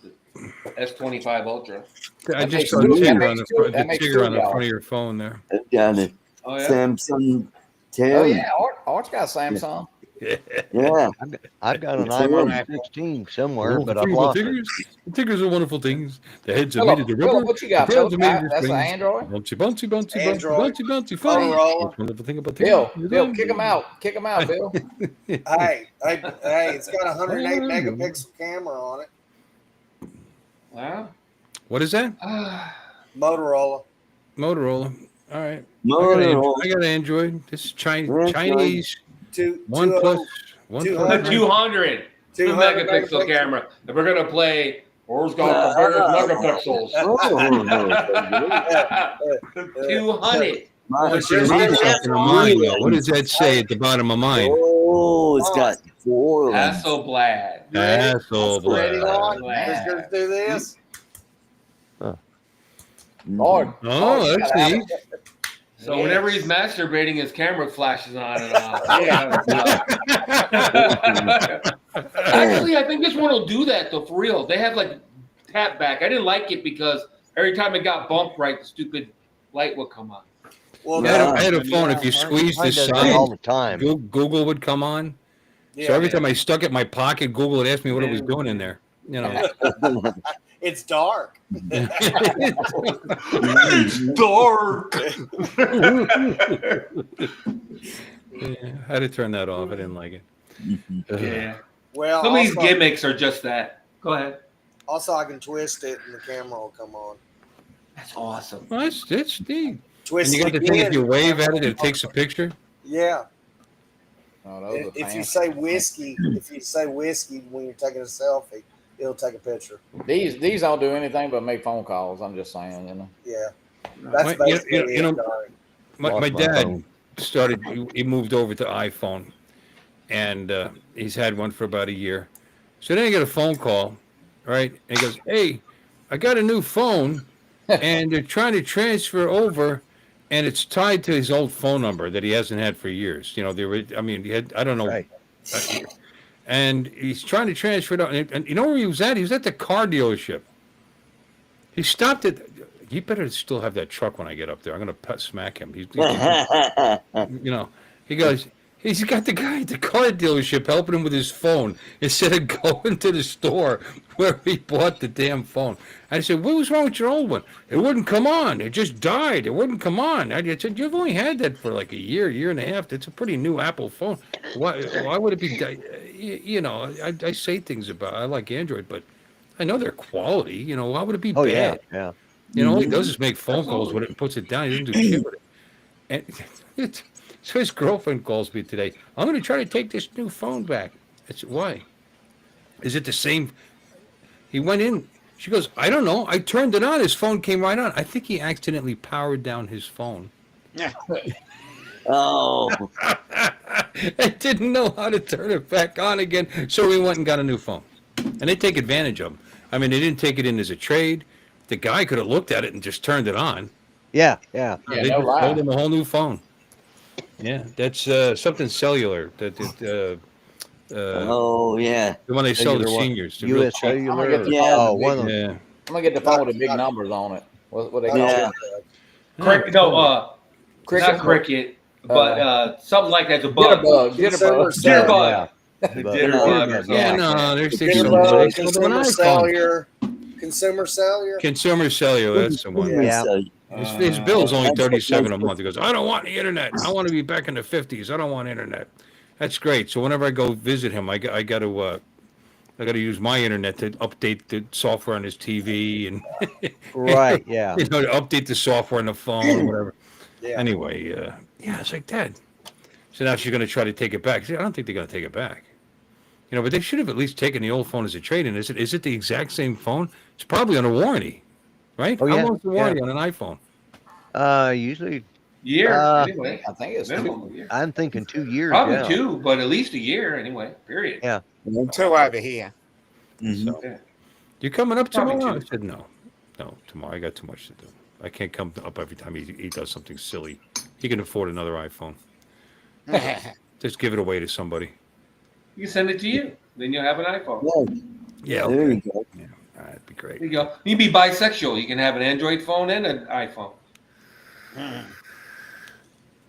S25 Ultra. I That just makes saw two- the that sticker makes on the two- front, that the makes sticker on the $2. front of your phone there. I've got a Oh yeah. Samsung 10. Oh yeah, Art's got Samsung. Yeah. I've got an It's iPhone on. 16 somewhere, Wonderful but I've things, lost it. tigers. Tigers are wonderful things. The heads are Philip, made of the Philip, rubber. what you got, the tails Philip? are made of the That's an springs. Android? Bouncy, bouncy, bouncy, bouncy, Android. bouncy, bouncy, fun. Motorola. Most wonderful thing about Bill, tigers is Bill, them. kick him out. Kick him out, Bill. Hey, it's got a 108 megapixel camera on it. Wow. What is that? Motorola. Motorola. All right. Motorola. I got an Android. This is That's right. Chinese Two, one two- plus. One two plus. hundred. 200 200 megapixel camera. If we're gonna play, where's got the biggest megapixels? Oh, 200. my There's Read no something of mine, though. What does that say at the bottom of mine? Oh, it's got four. Hasselblad. Ready, Hasselblad. Lon? Let's just do this. Lord. Oh, that's neat. So whenever he's masturbating, his camera flashes on and off. Actually, I think this one will do that though, for real. They have like tap back. I didn't like it because every time it got bumped right, the stupid light would come on. Well, I had a phone. If you squeeze Mine the does that all side, the time. Google would come on. So every time I stuck it in my pocket, Google would ask me what it was doing in there. You know. it's dark. Dark. Yeah, I had to turn that off. I didn't like it. Yeah. Well, Some of these also, gimmicks are just that. Go ahead. also I can twist it and the camera will come on. That's awesome. Well, that's neat. And Twist you got it the thing, again. if you wave at it, it takes a picture. Yeah. Oh, those are If you fancy. say whiskey when you're taking a selfie, it'll take a picture. These don't do anything but make phone calls. I'm just saying, you know. Yeah. My- That's you- basically you know- it, darling. My Lost my dad phone. started, he moved over to iPhone, and he's had one for about a year. So then I get a phone call, right? And he goes, "Hey, I got a new phone, and they're trying to transfer over, and it's tied to his old phone number that he hasn't had for years. You know, he had, I don't know. Right. And he's trying to transfer it out. And you know where he was at? He was at the car dealership. He stopped at, he better still have that truck when I get up there. I'm going to smack him. You know, he goes, He's got the guy at the car dealership helping him with his phone instead of going to the store where he bought the damn phone. I said, what was wrong with your old one? It wouldn't come on. It just died. It wouldn't come on. I said, you've only had that for like a year and a half. That's a pretty new Apple phone. Why would it be? You know, I say things about, I like Android, but I know their quality. You know, why would it be Oh yeah, bad? yeah. You know, all he does is make phone calls with it and puts it down. He doesn't do shit with it. And so his girlfriend calls me today. I'm going to try to take this new phone back. I said, why? Is it the same? He went in. She goes, I don't know. I turned it on. His phone came right on. I think he accidentally powered down his phone. Oh, I didn't know how to turn it back on again. So we went and got a new phone. And they take advantage of them. I mean, they didn't take it in as a trade. The guy could have looked at it and just turned it on. Yeah, yeah. Yeah, They no lie. sold him a whole new phone. Yeah, that's something cellular. oh yeah. The one they sell to Cellular what? seniors. The real US cheap. Cellular. get the Yeah. Oh, one of them. Yeah. I'm gonna get the phone with the big numbers on it. What they call Yeah. it? Cricket, no, Cricket? not cricket, but something like that's a bug. Jitterbug. Jitterbug. Yeah. The jitterbug or something. Yeah, no, there's Jitterbug, some consumer iPhone. cellular, consumer cellular. Consumer cellular, that's the one. Yeah. His bill's only That's $37 a what- month. He goes, I don't want the internet. I want to be back in the 50s. I don't want internet. That's great. So whenever I go visit him, I got to use my internet to update the software on his TV and Right. Yeah. you know, to update the software on the phone or whatever. Yeah. Anyway, yeah, it's like that. So now she's going to try to take it back. See, I don't think they're going to take it back. You know, but they should have at least taken the old phone as a trade-in. Is it the exact same phone? It's probably under warranty, right? Oh, How yeah, long's the warranty on an iPhone? Usually Year, Uh, anyway. I think it's Minimum two. a year. I'm thinking 2 years. Probably yeah. 2, but at least a year anyway. Period. Yeah. Two over here. Mhm. Yeah. You coming up Probably tomorrow? two. I said no, tomorrow. I got too much to do. I can't come up every time he does something silly. He can afford another iPhone. Just give it away to somebody. You can send it to you. Then you'll have an iPhone. Yeah, Yeah, there you okay. go. Yeah, that'd be great. There you go. You can be bisexual. You can have an Android phone and an iPhone.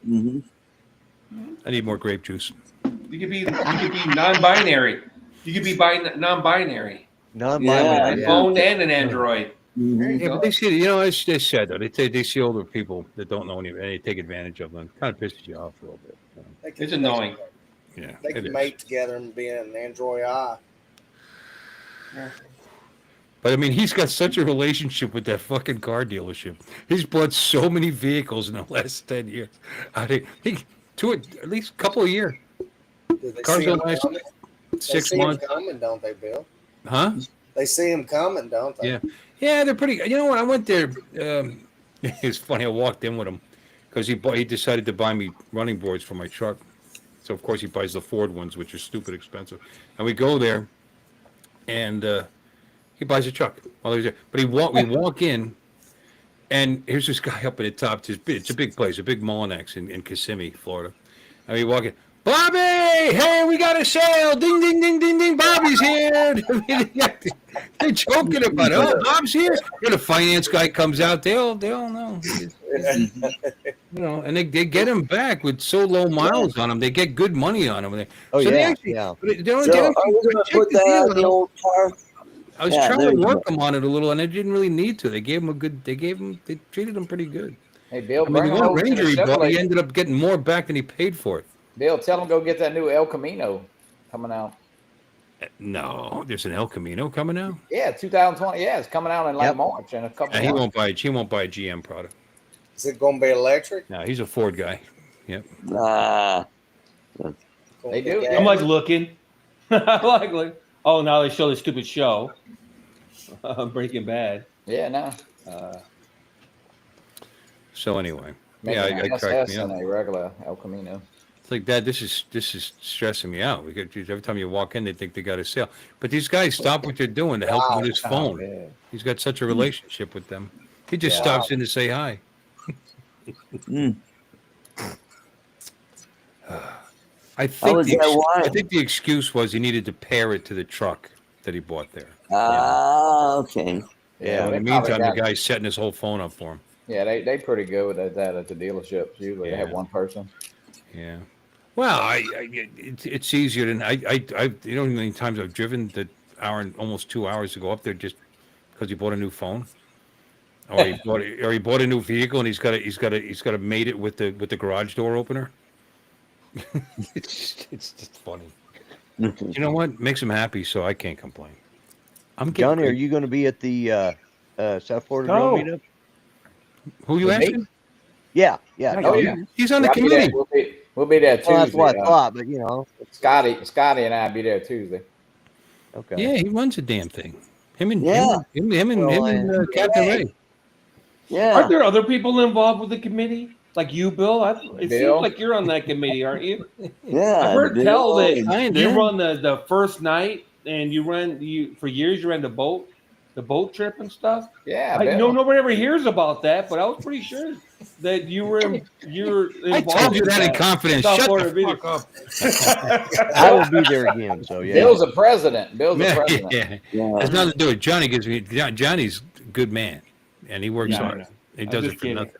hmm I need more grape juice. You could be non-binary. You could be non-binary. Non-binary. An Yeah. phone and an Android. There you Yeah, go. but they see, you know, it's sad though. They see older people that don't know any, and they take advantage of them. Kind of pisses you off a little bit. You know? They can- It's annoying. Yeah, They it can is. mate together and be an Android eye. But I mean, he's got such a relationship with that fucking car dealership. He's bought so many vehicles in the last 10 years. I think at least a couple of years. Do they Cars see are him nice. coming? They 6 see him months. coming, don't they, Bill? Huh? They see him coming, don't they? Yeah. Yeah, they're pretty. You know what? I went there. It's funny. I walked in with him because he decided to buy me running boards for my truck. So of course he buys the Ford ones, which are stupid expensive. And we go there, and he buys a truck while he's there. But we walk in, and here's this guy up at the top. It's a big place, a big Mullinax in Kissimmee, Florida. And we walk in. Bobby, hey, we got a sale! Ding, ding, ding, ding, ding! Bobby's here. They're joking about it. Oh, Bob's here. And the finance guy comes out. They all know. You know, and they get him back with so low miles on him. They get good money on him. Oh, So they yeah. actually- Yeah. They don't So get are him. we gonna Check put the that deal on the out. old car? I was Yeah, trying there to you work go. him on it a little, and they didn't really need to. They gave him they treated him pretty good. Hey, Bill, I mean, bring the him one over to Ranger the he bought, Chevrolet. he ended up getting more back than he paid for it. Bill, tell him go get that new El Camino coming out. No, there's an El Camino coming out. Yeah, 2020. Yeah, it's coming out in like Yep. March in a couple. And he months. won't buy a GM product. Is it going to be electric? No, he's a Ford guy. Ah, They do. I'm like looking. I like looking. Oh, now they show the stupid show. Breaking Bad. Yeah, no. So anyway, Making yeah, an I cracked SS me and up. a regular El Camino. It's like, Dad, this is stressing me out. Every time you walk in, they think they got a sale. But these guys stop what they're doing to help him with his phone. Yeah. He's got such a relationship with them. He just stops in to say hi. mm. I think was that why? I think the excuse was he needed to pair it to the truck that he bought there. Ah, okay. And Yeah, in they the probably meantime, got- the guy's setting his whole phone up for him. Yeah, they pretty good at that at the dealerships. Usually they have Yeah. one person. Yeah. Well, it's easier than you know how many times I've driven the hour and almost 2 hours to go up there just because he bought a new phone, or he bought a new vehicle and he's got to mate it with the garage door opener. it's just funny. You know what makes him happy, so I can't complain. I'm getting Johnny, are you going to be at the South Florida Girl No. meetup? Who you Me? asking? Yeah. Oh, yeah. He's on the I'll be there. committee. We'll be there Tuesday. Well, that's what I thought, but you know. Scotty and I be there Tuesday. Okay. Yeah, he runs a damn thing. Him and Well, Captain Ray. Yeah. Aren't there other people involved with the committee? Like you, Bill? It Bill? seems like you're on that committee, aren't you? Yeah. I heard tell that Kinda. you run the first night, and you for years you ran the boat trip and stuff. Yeah, I Bill. know nobody ever hears about that, but I was pretty sure that you're I involved. told you with that in confidence. South Shut Florida the video. fuck up. I will be there again. So yeah. Bill's a president. Bill's a Yeah, president. yeah. Yeah. There's nothing to do with Johnny. Johnny's a good man, and he works No, hard. no. He I'm does just it for kidding. nothing.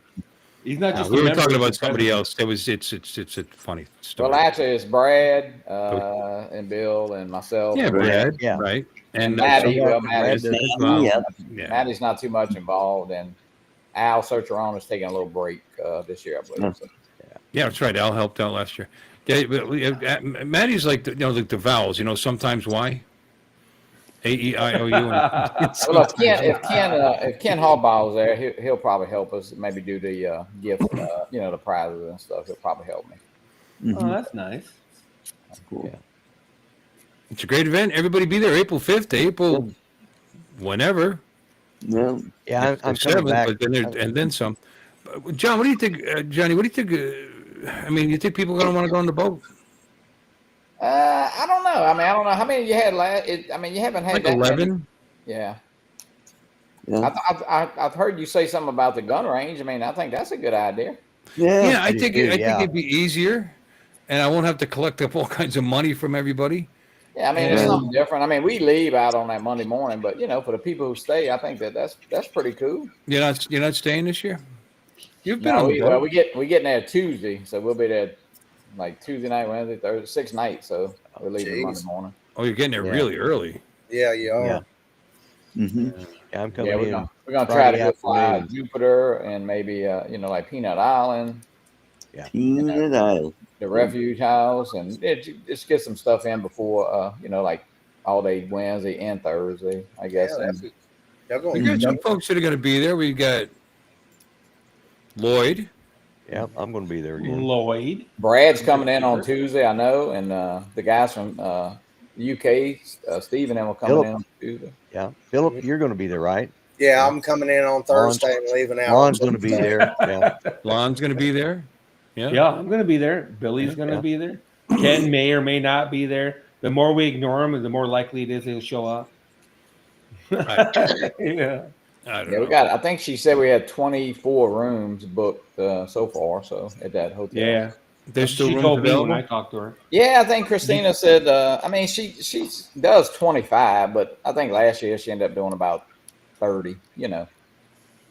He's not just. We a were member, talking he's about a somebody president. else. It's a funny story. Well, actually, it's Brad and Bill and myself. Yeah, Brad. Yeah. Right. And And Maddie. yeah, Well, Brad Maddie's, does. well, Yeah. yeah. Maddie's not too much involved, and Al Socheron is taking a little break this year, I believe. So. Yeah, that's right. Al helped out last year. Yeah, but, Maddie's like the vowels. You know, sometimes Y, A-E-I-O-U. Well, if Ken Hallball's there, he'll probably help us. Maybe do the gift, the prizes and stuff. He'll probably help me. Oh, that's nice. Cool. Yeah. It's a great event. Everybody be there April 5th to April whenever. Yeah. Yeah, I'm coming 7th, back. but then then some. John, what do you think, Johnny? What do you think? I mean, you think people are going to want to go on the boat? I don't know. I mean, I don't know how many you had last. You haven't had Like that 11? many. Yeah. Yeah. I've heard you say something about the gun range. I mean, I think that's a good idea. Yeah. Yeah, I do think too, I think yeah. it'd be easier, and I won't have to collect up all kinds of money from everybody. Yeah, I mean, it's Yeah. something different. I mean, we leave out on that Monday morning, but for the people who stay, I think that's pretty cool. You're not staying this year. You've been No, on the we boat. getting there Tuesday, so we'll be there like Tuesday night, Wednesday, Thursday, 6 nights. So we're leaving Monday Jeez. morning. Oh, you're getting there Yeah. really early. Yeah, you are. Yeah. Mm-hmm. Yeah, I'm coming Yeah, in. we're gonna try to Friday go fly afternoon. Jupiter and maybe like Peanut Island, Peanut Island. the refuge house, and just get some stuff in before like all day Wednesday and Thursday, I guess. Yeah, And Y'all We going got some folks that are going to be there. We got Lloyd. Yeah, I'm going to be there again. Lloyd. Brad's coming in on Tuesday, I know, and the guys from UK, Steve and them will come Philip. in on Tuesday. Yeah, Philip, you're going to be there, right? Yeah, I'm coming in on Thursday and leaving out. Lon's on going to be Tuesday. there. Yeah. Lon's going to be there. Yeah. Yeah, I'm going to be there. Billy's going to Yeah. be there. Ken may or may not be there. The more we ignore him, the more likely it is he'll show up. I, Yeah. I don't Yeah, know. we got. I think she said we had 24 rooms booked so far. So at that hotel. Yeah. There's still She rooms told me when I available. talked to her. Yeah, I think Christina said. She does 25, but I think last year she ended up doing about 30.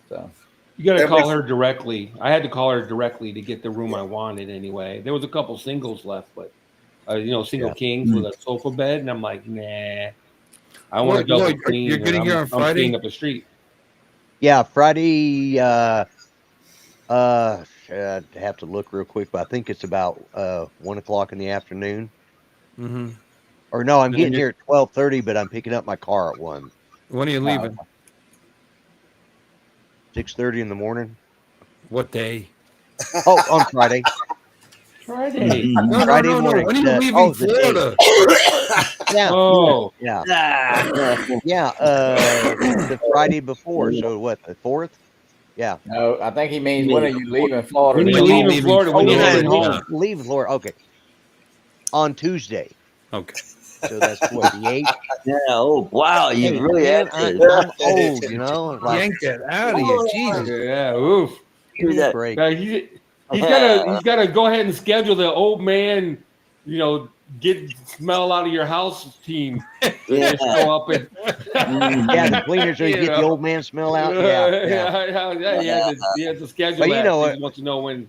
So You got to That call was- her directly. I had to call her directly to get the room I wanted anyway. There was a couple singles left, but single Yeah. kings with a sofa bed, and I'm like, nah. I want to Lloyd, double you're queen. and getting here on I'm Friday? staying up the street. Yeah, Friday. I'd have to look real quick, but I think it's about 1:00 in the afternoon. Mm-hmm. Or no, I'm And then getting you- here at 12:30, but I'm picking up my car at 1. When are you leaving? 6:30 in the morning. What day? Oh, on Friday. Friday. No, Friday no. morning. When are you The- leaving oh, the Florida? Yeah, Oh, yeah, Ah. yeah. The Friday before. So what? The 4th? Yeah. no, I think he means when are you leaving Florida? when you When you leave in leaving Florida, when Oh, you Florida? headed Yeah. home. leave Florida. Okay. On Tuesday. Okay. So that's what, the 8th. Yeah. Oh, wow. You Hey, really man, have to. I'm old, Like, Yank that out of you, Jesus. Yeah, oof. Do that. break. Now, he's got to go ahead and schedule the old man, get smell out of your house team. Yeah. Just show up and Yeah, the cleaners are You get the know. old man smell out. Yeah, yeah. He has to schedule But you that. know He what? wants to know when.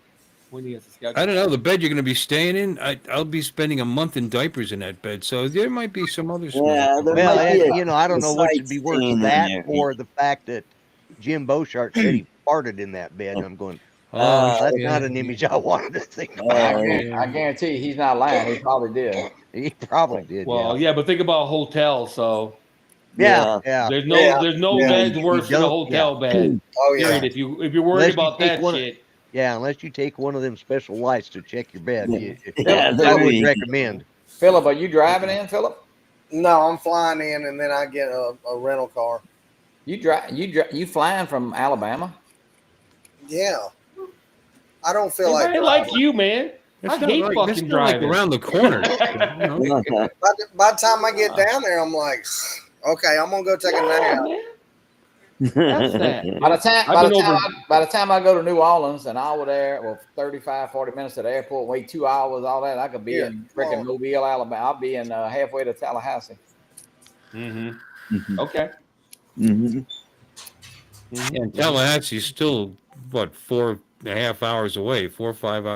when he has a schedule. I don't know. The bed you're going to be staying in, I'll be spending a month in diapers in that bed. So there might be some other smell. Yeah, there Well, might be and, a, you know, I don't know what should be worse, sightseeing in that there. or the fact that Jim Beauchart said he farted in that bed. And I'm going, Oh, that's yeah. not an image I wanted to think Oh, about. I guarantee you he's not lying. He probably did. He probably did. Well, yeah, but think about hotels. So yeah. there's Yeah. no Yeah. beds worse than a don't- hotel bed. Oh yeah. Period. If you're worried Unless you about take that one of- shit, Yeah, unless you take one of them special lights to check your bed. Yeah, I that'd would be- recommend. Philip, are you driving in, Philip? No, I'm flying in, and then I get a rental car. You flying from Alabama? Yeah. I don't feel I like like you, man. That's I not hate like, fucking that's not like driving. around the corner. You know? by the time I get down there, I'm like, okay, I'm gonna go take a nap. That's that. By the time I go to New Orleans and I was there, well, 35, 40 minutes to the airport, wait 2 hours, all that, I could be in freaking Mobile, Alabama. I'll be in halfway to Tallahassee. Mm-hmm. Okay. Mm-hmm. And Tallahassee's still, what, 4.5 hours away, 4 or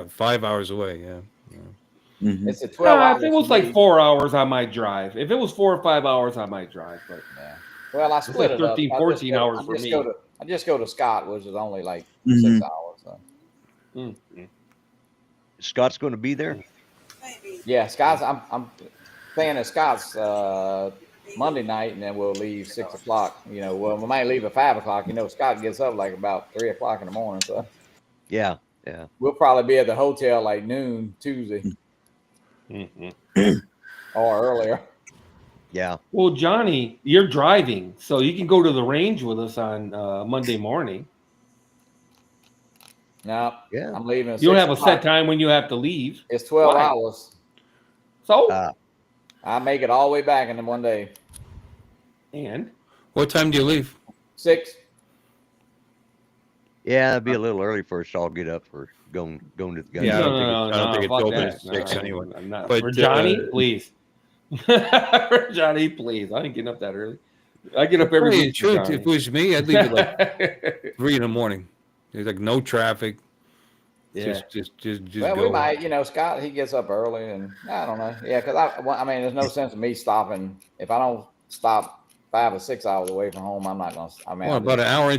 5 hours away. Yeah. Mm-hmm. It's a 12 hours. If it was like 4 hours, I might drive. If it was 4 or 5 hours, I might drive. But Yeah. Well, I split like it 13, up. 14 hours for me. I just go to Scott, which is only like Mhm. 6 hours. So. Scott's going to be there. Yeah, Scott's. I'm staying at Scott's Monday night, and then we'll leave 6 o'clock. You know, well, we might leave at 5 o'clock. You know, Scott gets up like about 3 o'clock in the morning, so Yeah. we'll probably be at the hotel like noon Tuesday or earlier. Yeah. Well, Johnny, you're driving, so you can go to the range with us on Monday morning. No, Yeah. I'm leaving. At You don't 6 have a o'clock. set time when you have to leave. It's 12 Why? hours. So, I make it all the way back in one day. and What time do you leave? 6. Yeah, it'd be a little early for us all get up for going to the gun. Yeah, I don't no, think it's fuck open that. at 6 anyway. I'm not. But, For Johnny, please. For Johnny, please. I ain't getting up that early. I get up every Tell you the week. for truth, Johnny. if it was me, I'd leave at like 3 in the morning. There's like no traffic. Yeah. Just Well, go. we might, you know, Scott, he gets up early, and I don't know. Yeah, because I mean, there's no sense of me stopping. If I don't stop 5 or 6 hours away from home, I'm not going to. I mean, Well, about an hour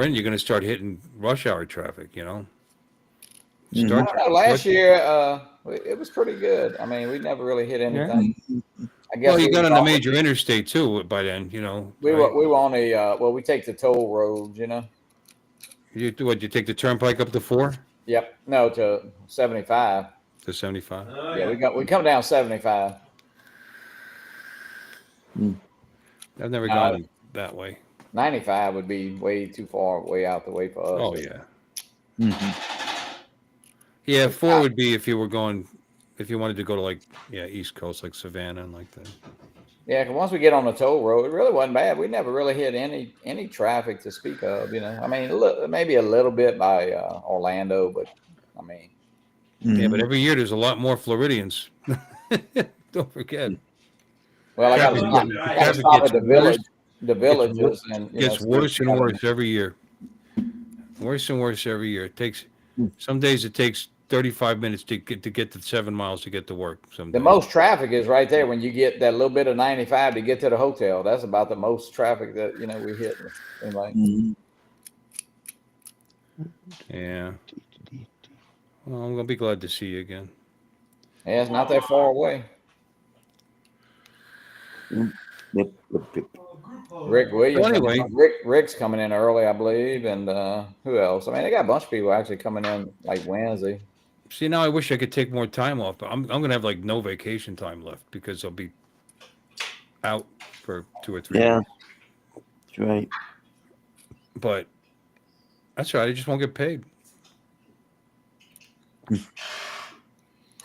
in, you're going to start hitting rush hour traffic. You know. Mhm. Start- I don't know, last year, it was pretty good. I mean, we never really hit anything. I guess Well, you we got was on the all- major interstate too by then. You know. We right? were on a well, we take the toll roads, you know. You take the turnpike up to 4 Yep, no, to 75. to 75. Yeah, we come down 75. I've never gone that way. 95 would be way too far, way out the way for us. Oh yeah. Mm-hmm. Yeah, 4 would be if you wanted to go to like East Coast, like Savannah and like that. Yeah, because once we get on the toll road, it really wasn't bad. We never really hit any traffic to speak of. You know, I mean, maybe a little bit by Orlando, but I mean, Yeah, but every year there's a lot more Floridians. Don't forget. well, I got to Traffic stop gets at the villages, and you Gets know, worse and worse every year. Worse and worse every year. Some days it takes 35 minutes to get the 7 miles to get to work. Some The days. most traffic is right there when you get that little bit of 95 to get to the hotel. That's about the most traffic that we hit. And like, Yeah. Well, I'm gonna be glad to see you again. yeah, it's not that far away. Yep. Rick Williams. Well, anyway. Rick's coming in early, I believe, and who else? I mean, they got a bunch of people actually coming in like Wednesday. See, now I wish I could take more time off, but I'm gonna have like no vacation time left because I'll be out for 2 or 3 Yeah. weeks. That's right. But that's right. I just won't get paid.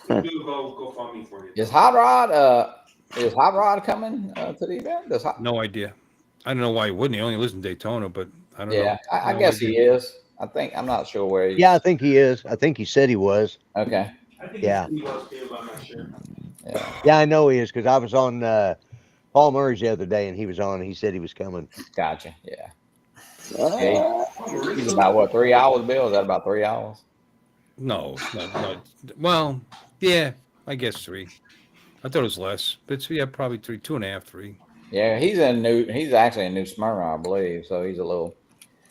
Go find me for you. Is Hot Rod coming to the event? No idea. I don't know why he wouldn't. He only lives in Daytona, but I don't know. Yeah, I guess he is. I'm not sure where he is. Yeah, I think he is. I think he said he was. Okay. Yeah. He was too, but I'm not sure. Yeah. Yeah, I know he is because I was on Paul Murray's the other day and he was on. And he said he was coming. Gotcha. Yeah. He's about what, 3 hours, Bill? Is that about 3 hours? No, no. Well, yeah, I guess 3. I thought it was less, but yeah, probably 3, 2.5, 3. Yeah, he's actually in New Smyrna, I believe. So he's a little.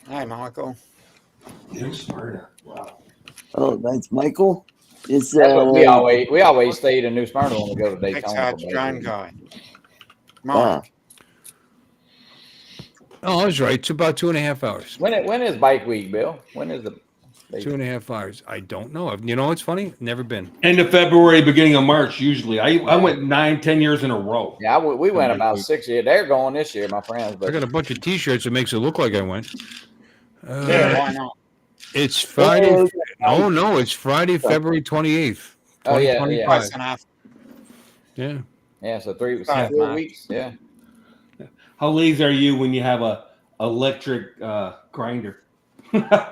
Hi, Michael. New Smyrna. Wow. Oh, that's Michael. It's That's what we always stayed in New Smyrna when we go to Daytona. Ex-Hodge drone guy. ah, Mike. Oh, I was right. It's about 2.5 hours. When is bike week, Bill? When is the 2.5 hours. I don't know. You know what's funny? Never been. End of February, beginning of March, usually. I went 9-10 years in a row. Yeah, we went about 6 years. They're going this year, my friends. I But got a bunch of T-shirts that makes it look like I went. Yeah, why not? It's Friday. Oh no, it's Friday, February 28th. Oh, yeah, 2025. Twice and a half. Yeah. yeah, so 4 Matt. weeks. Yeah. How lazy are you when you have a electric grinder?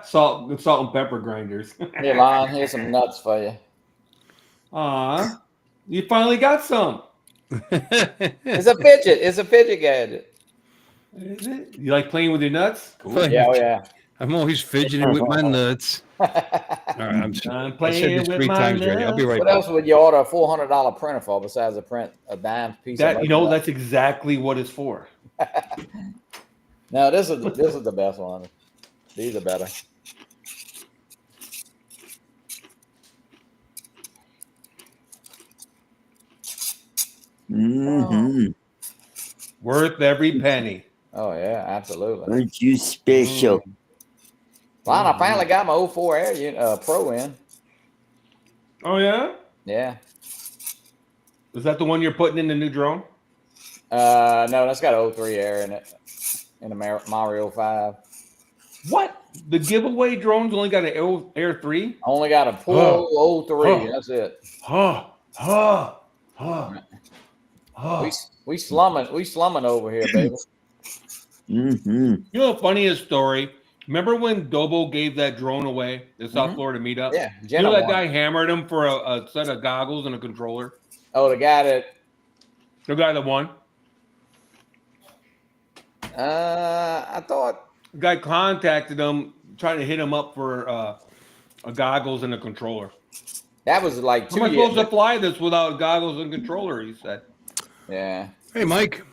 salt and pepper grinders. Here, Lon, here's some nuts for you. Aw, you finally got some. It's a fidget. It's a fidget gadget. Is it? You like playing with your nuts? Cool. Yeah, oh yeah. I'm always fidgeting with my nuts. All right, I'm I said playing this with 3 my times already. I'll be right What back. else would you order a $400 printer for besides a dime piece? That of you know, that's exactly what it's for. No, this is the best one. These are better. mm-hmm. Worth every penny. Oh yeah, absolutely. Aren't you special? Lon, I finally got my 04 Air Pro in. Oh yeah? Yeah. Is that the one you're putting in the new drone? No, that's got an 03 Air in it. In the Mario 5. What? The giveaway drones only got an Air 3? Only got a full 03. That's it. We slumming over here, baby. Mm-hmm. You know the funniest story? Remember when Dobo gave that drone away at South Florida meetup? Yeah, You know that guy hammered him for a set of goggles and a controller? Oh, the guy that won? I thought The guy contacted him, trying to hit him up for a goggles and a controller. that was like 2 How am I years. supposed to fly this without goggles and controller? He said. Yeah. Hey, Mike.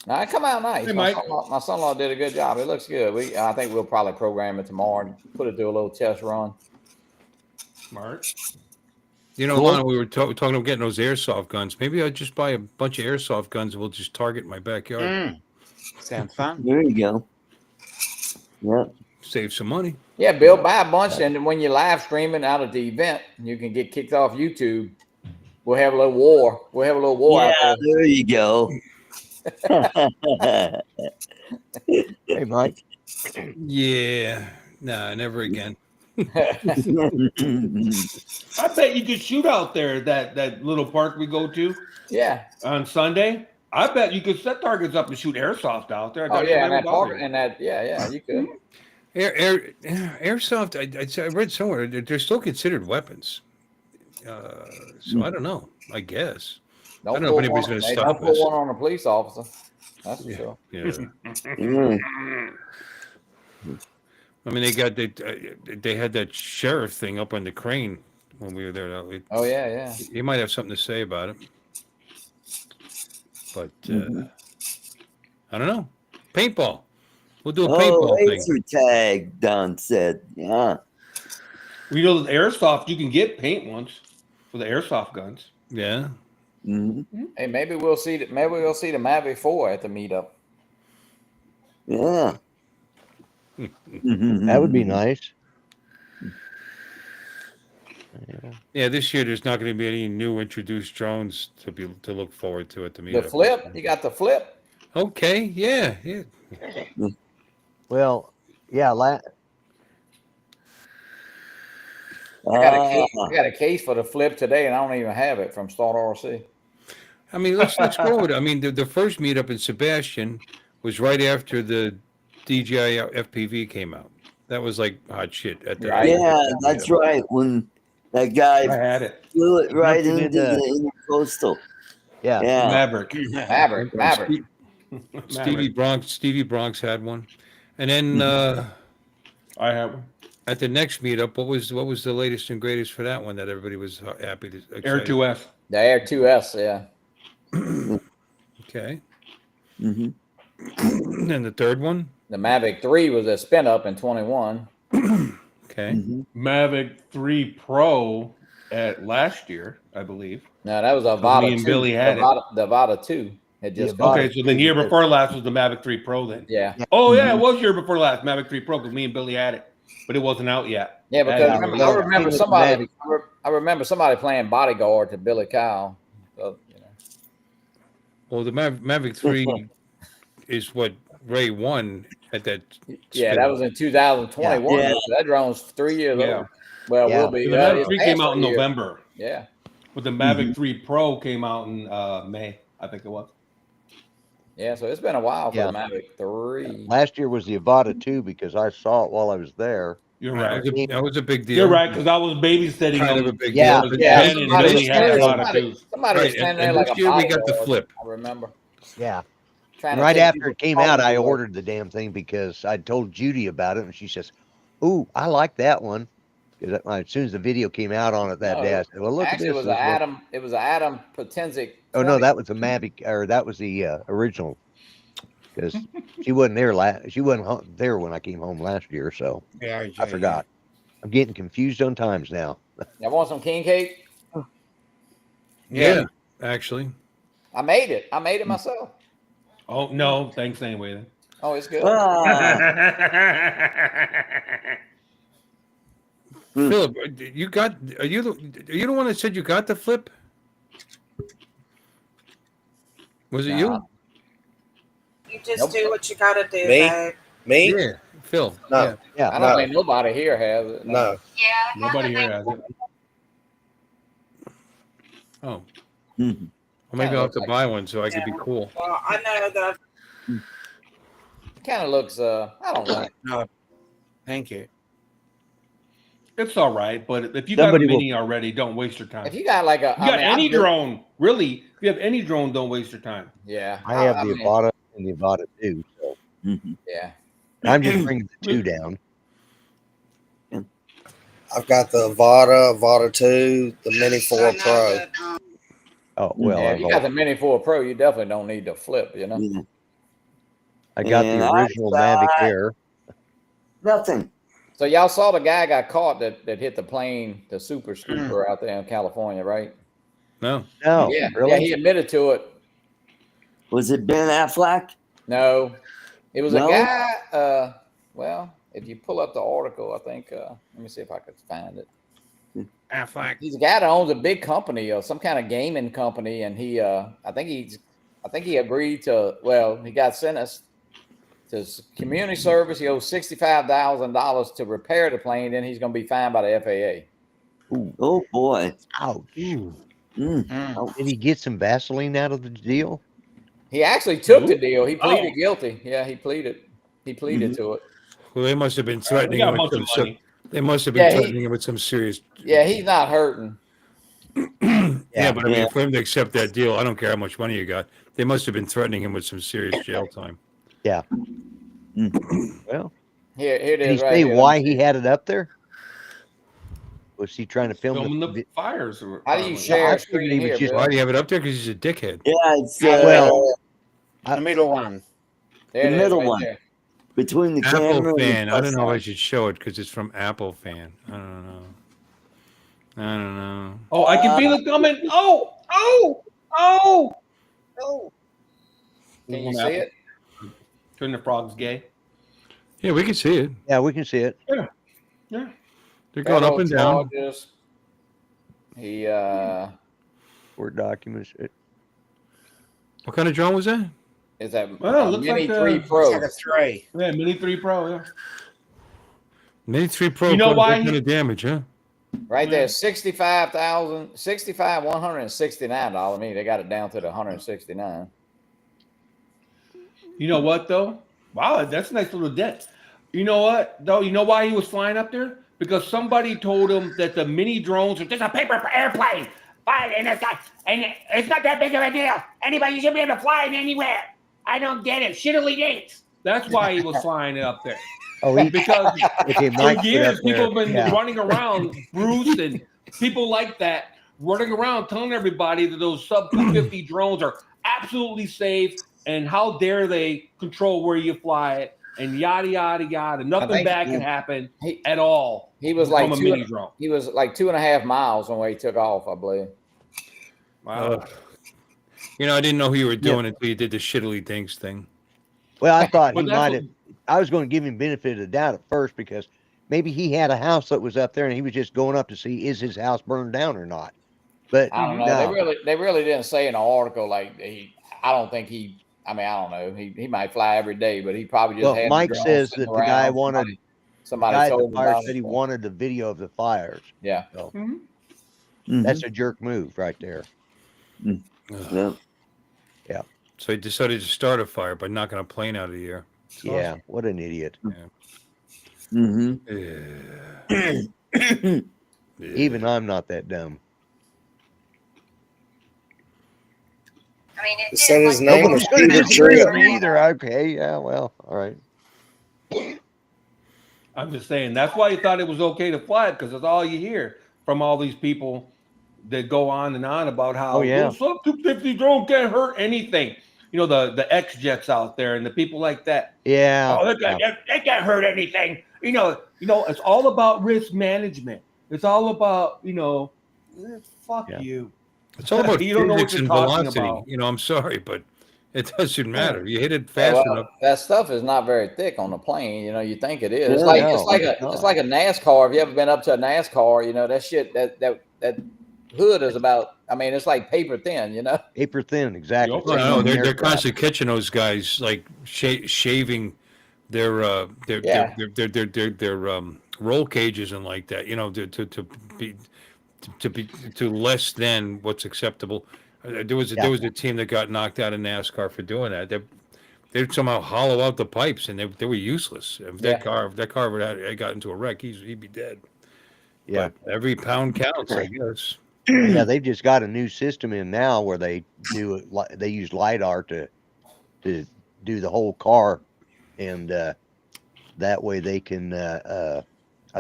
Now it come out nice. Hey, my Mike. son-in-law did a good job. It looks good. I think we'll probably program it tomorrow and put it through a little test run. Smart. You know, Lana, we were talking about getting those airsoft guns. Maybe I'll just buy a bunch of airsoft guns and we'll just target my backyard. Sounds fun. There you go. Yep. Save some money. Yeah, Bill, buy a bunch, and then when you're live streaming out of the event, you can get kicked off YouTube. We'll have a little war. Yeah, out there. there you go. Hey, Mike. Yeah. Nah, never again. I bet you could shoot out there that little park we go to Yeah. on Sunday. I bet you could set targets up and shoot airsoft out there. Oh yeah, and that park and that. Yeah, you could. Airsoft, I read somewhere, they're still considered weapons. So I don't know. I guess. I don't know if anybody's going to stop Don't put one on a police officer. That's for sure. Yeah. Mm. I mean, they had that sheriff thing up on the crane when we were there. Oh yeah. You might have something to say about it, but I don't know. Paintball. We'll do a paintball thing. Laser tag, Don said. Yeah. You know, the airsoft, you can get paint ones for the airsoft guns. Yeah. Mm-hmm. Hey, maybe we'll see the Mavic 4 at the meetup. Yeah. That would be nice. Yeah, this year there's not going to be any new introduced drones to look forward to at the meetup. The flip, you got the flip. Okay, yeah. Well, yeah. I got a case for the flip today, and I don't even have it from Start RC. I mean, let's go with it. I mean, the first meetup in Sebastian was right after the DJI FPV came out. That was like hot shit at the Yeah, that's right. When that guy I had it. flew it right Nothing into in the intercoastal. Yeah. Yeah. Maverick. Stevie Bronx had one, and then I have one. at the next meetup, what was the latest and greatest for that one that everybody was happy to Air excited? 2S. The Air 2S, yeah. Okay. Mm-hmm. And the third one? The Mavic 3 was a spin up in 21. Okay. Mm-hmm. Mavic 3 Pro at last year, I believe. No, that was a Me Vada and 2. Billy had it. The Vada 2 had just The Avata Okay, so then year before last was the Mavic 3 Pro then. Yeah. Oh, yeah, it was year before last, Mavic 3 Pro, because me and Billy had it, but it wasn't out yet. Yeah, because That remember, year. I remember Same with somebody. Mavic. I remember somebody playing bodyguard to Billy Kyle. So, you know. Well, the Mavic 3 is what Ray won at that. Yeah, spin that up. was in 2021. Yeah. So that drone's 3 years Yeah. old. Well, Yeah. we'll be. The Mavic it's 3 past came out in 3 years. November, Yeah. but the Mavic 3 Pro came out in May, I think it was. Yeah, so it's been a while for Yeah. the Mavic 3. Last year was the Avata 2 because I saw it while I was there. You're That right. was a, that was a big deal. You're right, because I was babysitting Kind of a them. big Yeah. deal. but- Yeah, Ben and Billy had a lot of twos. somebody was Right, standing and there like this a year we got the bodyguard, flip. I remember. Yeah. Trying to Right take after people's it came out, I phones away. ordered the damn thing because I told Judy about it, and she says, "Ooh, I like that one." Because as soon as the video came out on it that day, I said, "Well, look Actually, at this." it was an Adam Potenzic. Oh no, 20. that was the Mavic, or that was the original. Because she wasn't there she wasn't there when I came home last year, so Yeah, I forgot. I'm getting confused on times now. Y'all want some king cake? Yeah, actually. I made it. I made it myself. Oh, no, thanks anyway then. Oh, it's good. Philip, you got? Are you the one that said you got the flip? Was it Nah. you? You just Nope. do what you gotta do, Me? babe. Me? Yeah, Phil. No. Yeah, I don't No. think nobody here has it. No. Nobody here has it. Yeah. Oh. Mhm. Well, maybe Kinda I'll have looks to like- buy one so I could be cool. Well, I know that Kind of looks. I don't know. No, thank you. It's all right, but if you Somebody got a will- mini already, don't waste your time. If you got like a, You got I any built- drone, really? If you have any drone, don't waste your time. Yeah, I have the mean, Avata and the Avata 2, so Mhm. Yeah, I'm just bringing the 2 down. I've got the Avata 2, the Mini 4 I know Pro. that, Oh well, yeah. I've If you got the Mini 4 Pro, you definitely don't need to flip. You know. Yeah. I got And the I original thought- Mavic Air. Nothing. So y'all saw the guy got caught that hit the plane, the Super Scooper out there in California, right? No. No, yeah, really? yeah. He admitted to it. Was it Ben Affleck? No, it was No? a guy. Well, if you pull up the article, I think. Let me see if I could find it. Affleck. He's a guy that owns a big company or some kind of gaming company, and he, I think he agreed to. Well, he got sentenced to community service. He owes $65,000 to repair the plane. Then he's going to be fined by the FAA. Oh boy. Ouch. Mm. Mm. Did he get some Vaseline out of the deal? He actually took the deal. He pleaded guilty. Yeah, he pleaded. He pleaded to it. Well, they must have been We threatening got him a with bunch of some. money. They must have been Yeah, he- threatening him with some serious. Yeah, he's not hurting. Yeah, but I mean, Yeah. for him to accept that deal, I don't care how much money you got. They must have been threatening him with some serious jail time. Well, Here it did he is. Right say here. why he had it up there? Was he trying to film Filming the? the fires. How do you I share figured screen he was here? just- Bill? Why do you have it up there? Because he's a dickhead. Yeah, it's Well, The middle one. There it the is, middle right one. there. between the Apple camera and fan. the I don't know if I plus should show it because it's from Apple fan. I don't know. I don't know. Oh, I can feel it coming. Oh, oh, oh, oh. Can you see it? Turn the frogs gay. Yeah, we can see it. yeah, we can see it. Yeah. They're going up and down. Charges. He Word documents. What kind of drone was that? is that Well, it looks Mini like 3 the- It's Pro. like a 3. Yeah, Mini 3 Pro. Yeah. Mini 3 Pro. You know caused why that he- kind of damage, huh? Right there, $169. I mean, they got it down to the 169. You know what though? Wow, that's a nice little dent. You know what though? You know why he was flying up there? Because somebody told him that the mini drones are just a paper airplane. Fine, and it's not that big of a deal. Anybody should be able to fly it anywhere. I don't get it. Shittily dates. That's why he was flying it up there. Oh, he, because okay, for Mike put up years there. people have been Yeah. running around, Bruce and people like that, running around telling everybody that those sub 250 drones are absolutely safe, and how dare they control where you fly it, and yada yada yada. Nothing think bad can happen he- at all. He was from like a mini drone. He was like 2.5 miles when he took off, I believe. Wow. You know, I didn't know who you were doing until you did the shittily things thing. Well, I thought But he that's might what- have. I was going to give him benefit of the doubt at first because maybe he had a house that was up there and he was just going up to see is his house burned down or not. But I don't know. no. They really didn't say in the article like I don't think he. I mean, I don't know. He might fly every day, but he probably just Well, had Mike the drone says sitting that the guy around. wanted. Somebody the guy at told the him fire about said he it. wanted the video of the fires. Yeah. So Mm-hmm. that's a jerk move right there. Yeah. Yeah. So he decided to start a fire by knocking a plane out of the air. It's Yeah. awesome. What an idiot. Mm-hmm. Even I'm not that dumb. I mean, It said his name was Nobody's going to Peter disagree with Tripp. me either. Okay. Yeah. Well. All right. I'm just saying that's why he thought it was okay to fly it, because that's all you hear from all these people that go on and on about how those sub 250 drone can't hurt anything. You know, the X jets out there and the people like that. Yeah. Oh, they can't hurt anything. You know, it's all about risk management. It's all about, fuck you. It's all about You don't know what physics you're and talking velocity. about. You know, I'm sorry, but it doesn't matter. You hit it fast enough. That stuff is not very thick on the plane. You know, you think it is. Yeah, It's like no, it's like it's a not. it's like a NASCAR. Have you ever been up to a NASCAR? You know, that shit that hood is about. I mean, it's like paper thin. You know, Paper thin. Exactly. Yep. No, Same no, on the they're aircraft. constantly catching those guys like shaving their roll cages and like that. You know, to be less than what's acceptable. There was a team that got knocked out of NASCAR for doing that. They'd somehow hollow out the pipes, and they were useless. If that car had got into a wreck, he'd be dead. Yeah. But every pound counts, I guess. Yeah, they've just got a new system in now where they do it. They use LiDAR to do the whole car, and that way they can. I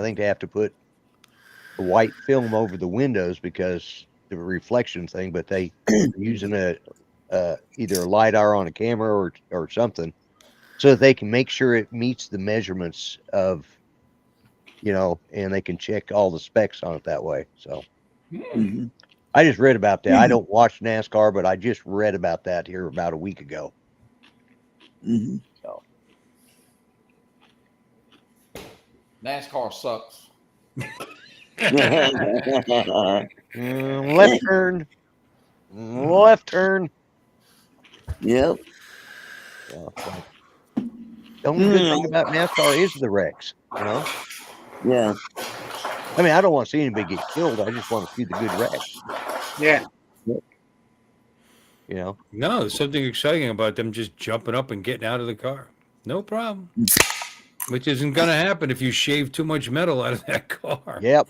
think they have to put the white film over the windows because the reflection thing. But they using either a LiDAR on a camera or something, so that they can make sure it meets the measurements of, and they can check all the specs on it that way. So. Mm-hmm. I just read about that. I don't watch NASCAR, but I just read about that here about a week ago. Mm-hmm. So NASCAR sucks. left turn, left turn. Yep. So, the only good thing about NASCAR is the wrecks. Yeah. I mean, I don't want to see anybody get killed. I just want to see the good wrecks. Yeah. No, there's something exciting about them just jumping up and getting out of the car. No problem. Which isn't going to happen if you shave too much metal out of that car. Yep.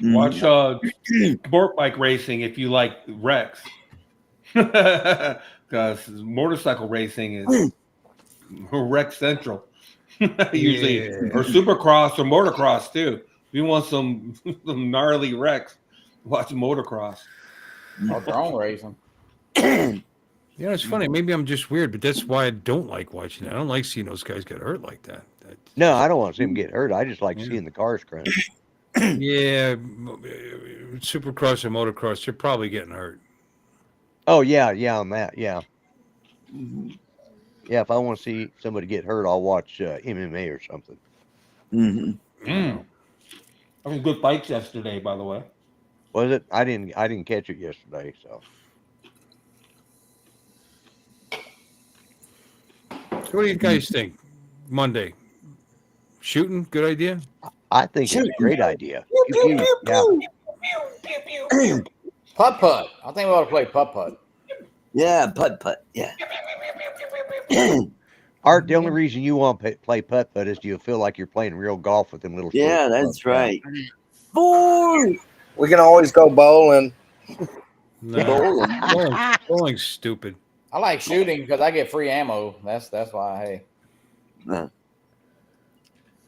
Watch sport bike racing if you like wrecks. Because motorcycle racing is wreck central. Usually, or supercross or motocross too. If you want some gnarly wrecks, watch motocross. Or drone racing. It's funny. Maybe I'm just weird, but that's why I don't like watching it. I don't like seeing those guys get hurt like that. No, I don't want to see them get hurt. I just like seeing the cars crash. Yeah, supercross and motocross, they're probably getting hurt. Oh yeah, on that, yeah. Yeah, if I want to see somebody get hurt, I'll watch MMA or something. Mm-hmm. I mean, good fights yesterday, by the way. Was it? I didn't catch it yesterday, so. So what do you guys think? Monday, shooting, good idea. I think it's a great idea. Yeah. Putt. I think we ought to play putt. Yeah, putt. Yeah. Art, the only reason you want to play putt is you feel like you're playing real golf with them little. Yeah, that's right. Boy, We can always go bowling. No, bowling's stupid. I like shooting because I get free ammo. That's why. Hey,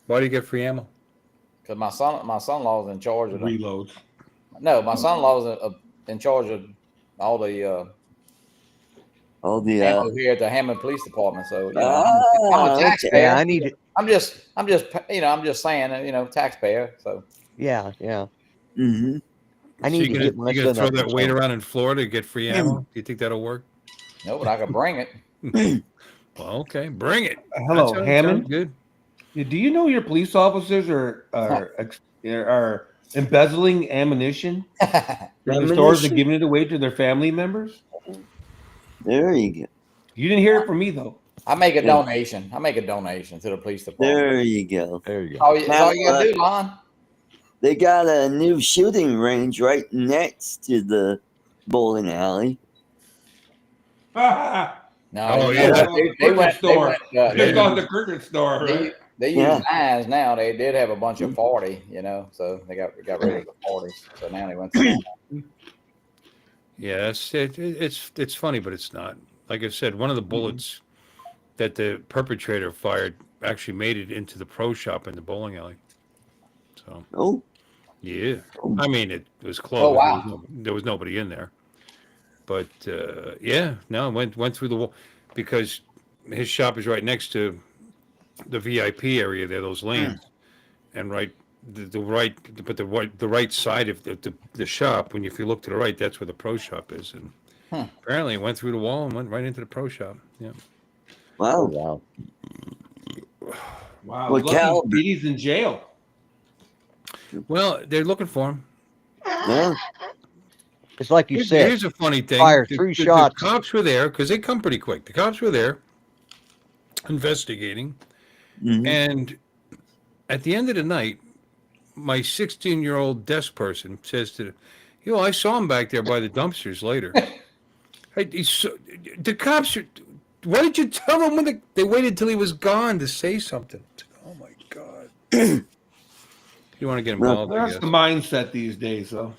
Why do you get free ammo? Because my son-in-law's in charge of the Reloads. No, my son-in-law's in charge of all the ammo here at the Hammond Police Department. So I'm a taxpayer. Yeah, I need it. I'm just I'm just saying, taxpayer. So Yeah. Mm-hmm. I need to get my you gonna son throw up that in weight something. around in Florida to get free ammo? Do you think that'll work? no, but I could bring it. Well, okay, bring it. Hello, That sounds Hammond. good. Do you know your police officers are embezzling ammunition from the stores and giving it away to their family members? There you go. You didn't hear it from me though. I make a donation. I make a donation to the police department. There you go. That's all you gotta do, Lon. They got a new shooting range right next to the bowling alley. No, they went store. They got the cricket store. Right? They use nines now. They did have a bunch of 40, so they got rid of the 40s. So now they went to Yeah, it's funny, but it's not. Like I said, one of the bullets that the perpetrator fired actually made it into the pro shop in the bowling alley. So, yeah. I mean, it was close. Oh, wow. There was nobody in there. But it went through the wall because his shop is right next to the VIP area there, those lanes, and the right side of the shop. If you look to the right, that's where the pro shop is, and apparently it went through the wall and went right into the pro shop. Yeah. Wow. Wow. He's in jail. Well, they're looking for him. Yeah. It's like you said. Here's a funny thing. Fire 3 shots. The cops were there because they come pretty quick. The cops were there investigating. Mm-hmm. And at the end of the night, my 16-year-old desk person says to I saw him back there by the dumpsters later. The cops are, why did you tell them when they waited till he was gone to say something? Oh, my God. You want to get involved, That's the mindset these days, though.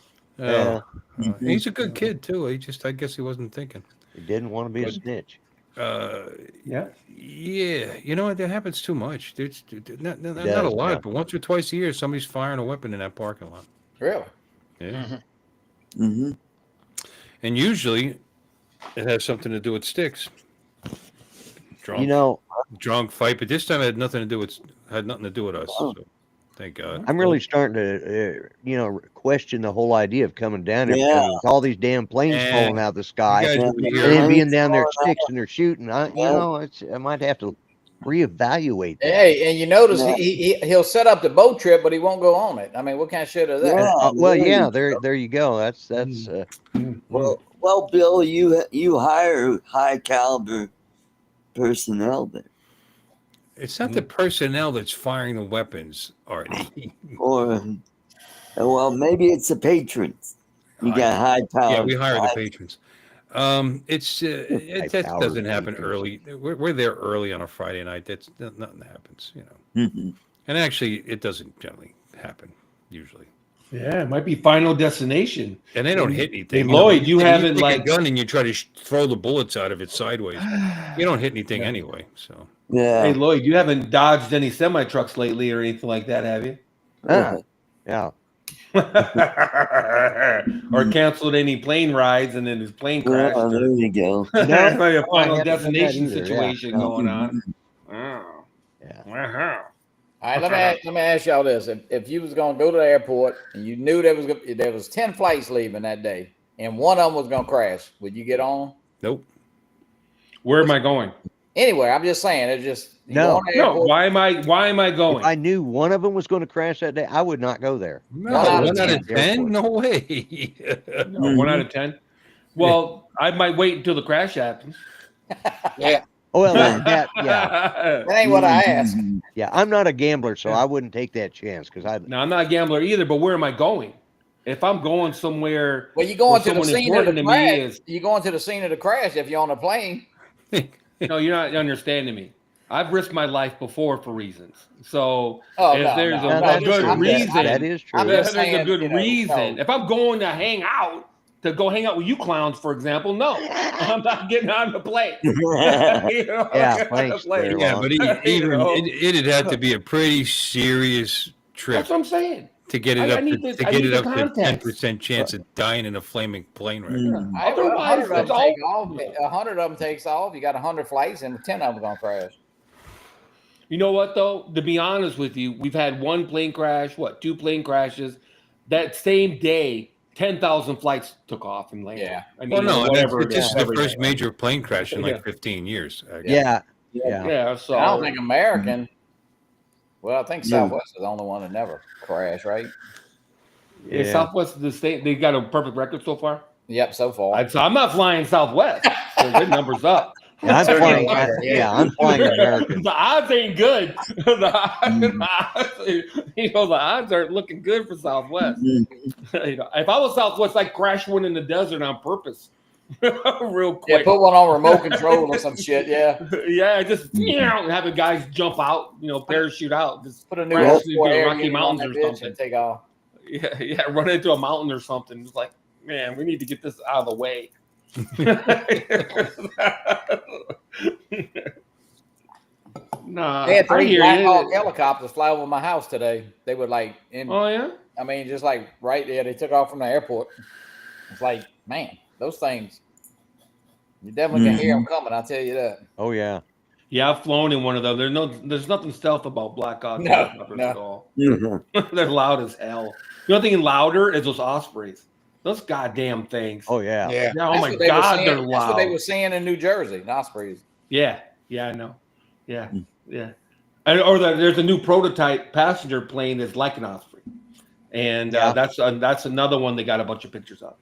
He's a good kid, too. I guess he wasn't thinking. He didn't want to be a snitch. Yeah. That happens too much. Not a lot, but once or twice a year, somebody's firing a weapon in that parking lot. Really? Yeah. Mm-hmm. And usually, it has something to do with sticks. Drunk fight, but this time it had nothing to do with us. So, thank God. I'm really starting to, question the whole idea of coming down there because with all these damn planes falling out of the sky and then being down there at 6 and they're shooting. I might have to reevaluate that. Hey, and you notice he'll set up the boat trip, but he won't go on it. I mean, what kind of shit is that? There you go. That's well, Bill, you hire high caliber personnel there. It's not the personnel that's firing the weapons, Artie. Well, maybe it's the patrons. You got high power. Yeah, we hire the patrons. That doesn't happen early. We're there early on a Friday night. Nothing happens, Mm-hmm. And actually, it doesn't generally happen usually. Yeah, it might be Final Destination, and they don't hit anything. Hey, Lloyd, you haven't take a gun and you try to throw the bullets out of it sideways. You don't hit anything anyway. So Hey, Lloyd, you haven't dodged any semi trucks lately or anything like that, have you? Yeah. Or canceled any plane rides and then his plane crashed. Oh, there you go. That's probably a Final Destination situation going on. Oh. Yeah. Wow. All right, let me ask y'all this: if you was gonna go to the airport and you knew there was 10 flights leaving that day, and one of them was gonna crash, would you get on? Nope. Where am I going? Anyway, I'm just saying. It's just no. Why am I going? If I knew one of them was going to crash that day, I would not go there. No, 1 out of 10? No way. No, 1 out of 10. Well, I might wait until the crash happens. Yeah. Well, that ain't what I asked. Yeah, I'm not a gambler, so I wouldn't take that chance No, I'm not a gambler either. But where am I going? If I'm going somewhere, well, you're going to the scene of the crash. You're going to the scene of the crash if you're on a plane. No, you're not understanding me. I've risked my life before for reasons. So there's a good reason, that is true. There's a good reason. If I'm going to hang out, to go hang out with you clowns, for example. No, I'm not getting on the plane. You know, Yeah, thanks, plane. Yeah, but even know? it'd have to be a pretty serious trip That's what I'm saying. to get it I up need to, the- to I get need it the up to context. 10% chance of dying in a flaming plane wreck. Mm. Hey, well, Otherwise, 100 of it's them all. take off. 100 of them takes off. You got 100 flights, and 10 of them gonna crash. You know what though? To be honest with you, we've had one plane crash. What? 2 plane crashes. That same day, 10,000 flights took off and landed. Yeah. I mean, Well, no, whatever it this is. is the every first day. major plane crash in like Yeah. 15 years. Yeah. Yeah. So I don't think American. Well, I think No. Southwest is the only one that never crashed, right? is Southwest the state. They got a perfect record so far. Yep, so far. So I'm not flying Southwest. So their numbers up. Yeah, I'm So flying. yeah. I'm flying American. The odds ain't good. The odds aren't looking good for Southwest. If I was Southwest, I'd crash one in the desert on purpose, real Yeah, quick. put one on remote control or some shit. Yeah, Yeah, just have the guys jump out, parachute out, just put a new crash into the air Rocky unit on Mountains that or bitch something. and take off. Yeah, run into a mountain or something. It's like, man, we need to get this out of the way. Nah, They had I 3 hear Black you. Hawk helicopters fly over my house today. They were like Oh yeah. I mean, just like right there, they took off from the airport. It's like, man, those things. You definitely can hear them coming. I'll tell you that. Oh yeah. Yeah, I've flown in one of those. There's nothing stealth about Black Hawk No, helicopters no. at all. Mhm. They're loud as hell. The only thing louder is those Ospreys. Those goddamn things. Oh yeah. Yeah. Yeah, oh That's my what they were God, saying- they're That's what they loud. were saying in New Jersey, the Ospreys. Yeah, I know. Yeah. Or there's a new prototype passenger plane that's like an Osprey, and Yeah. that's another one they got a bunch of pictures of.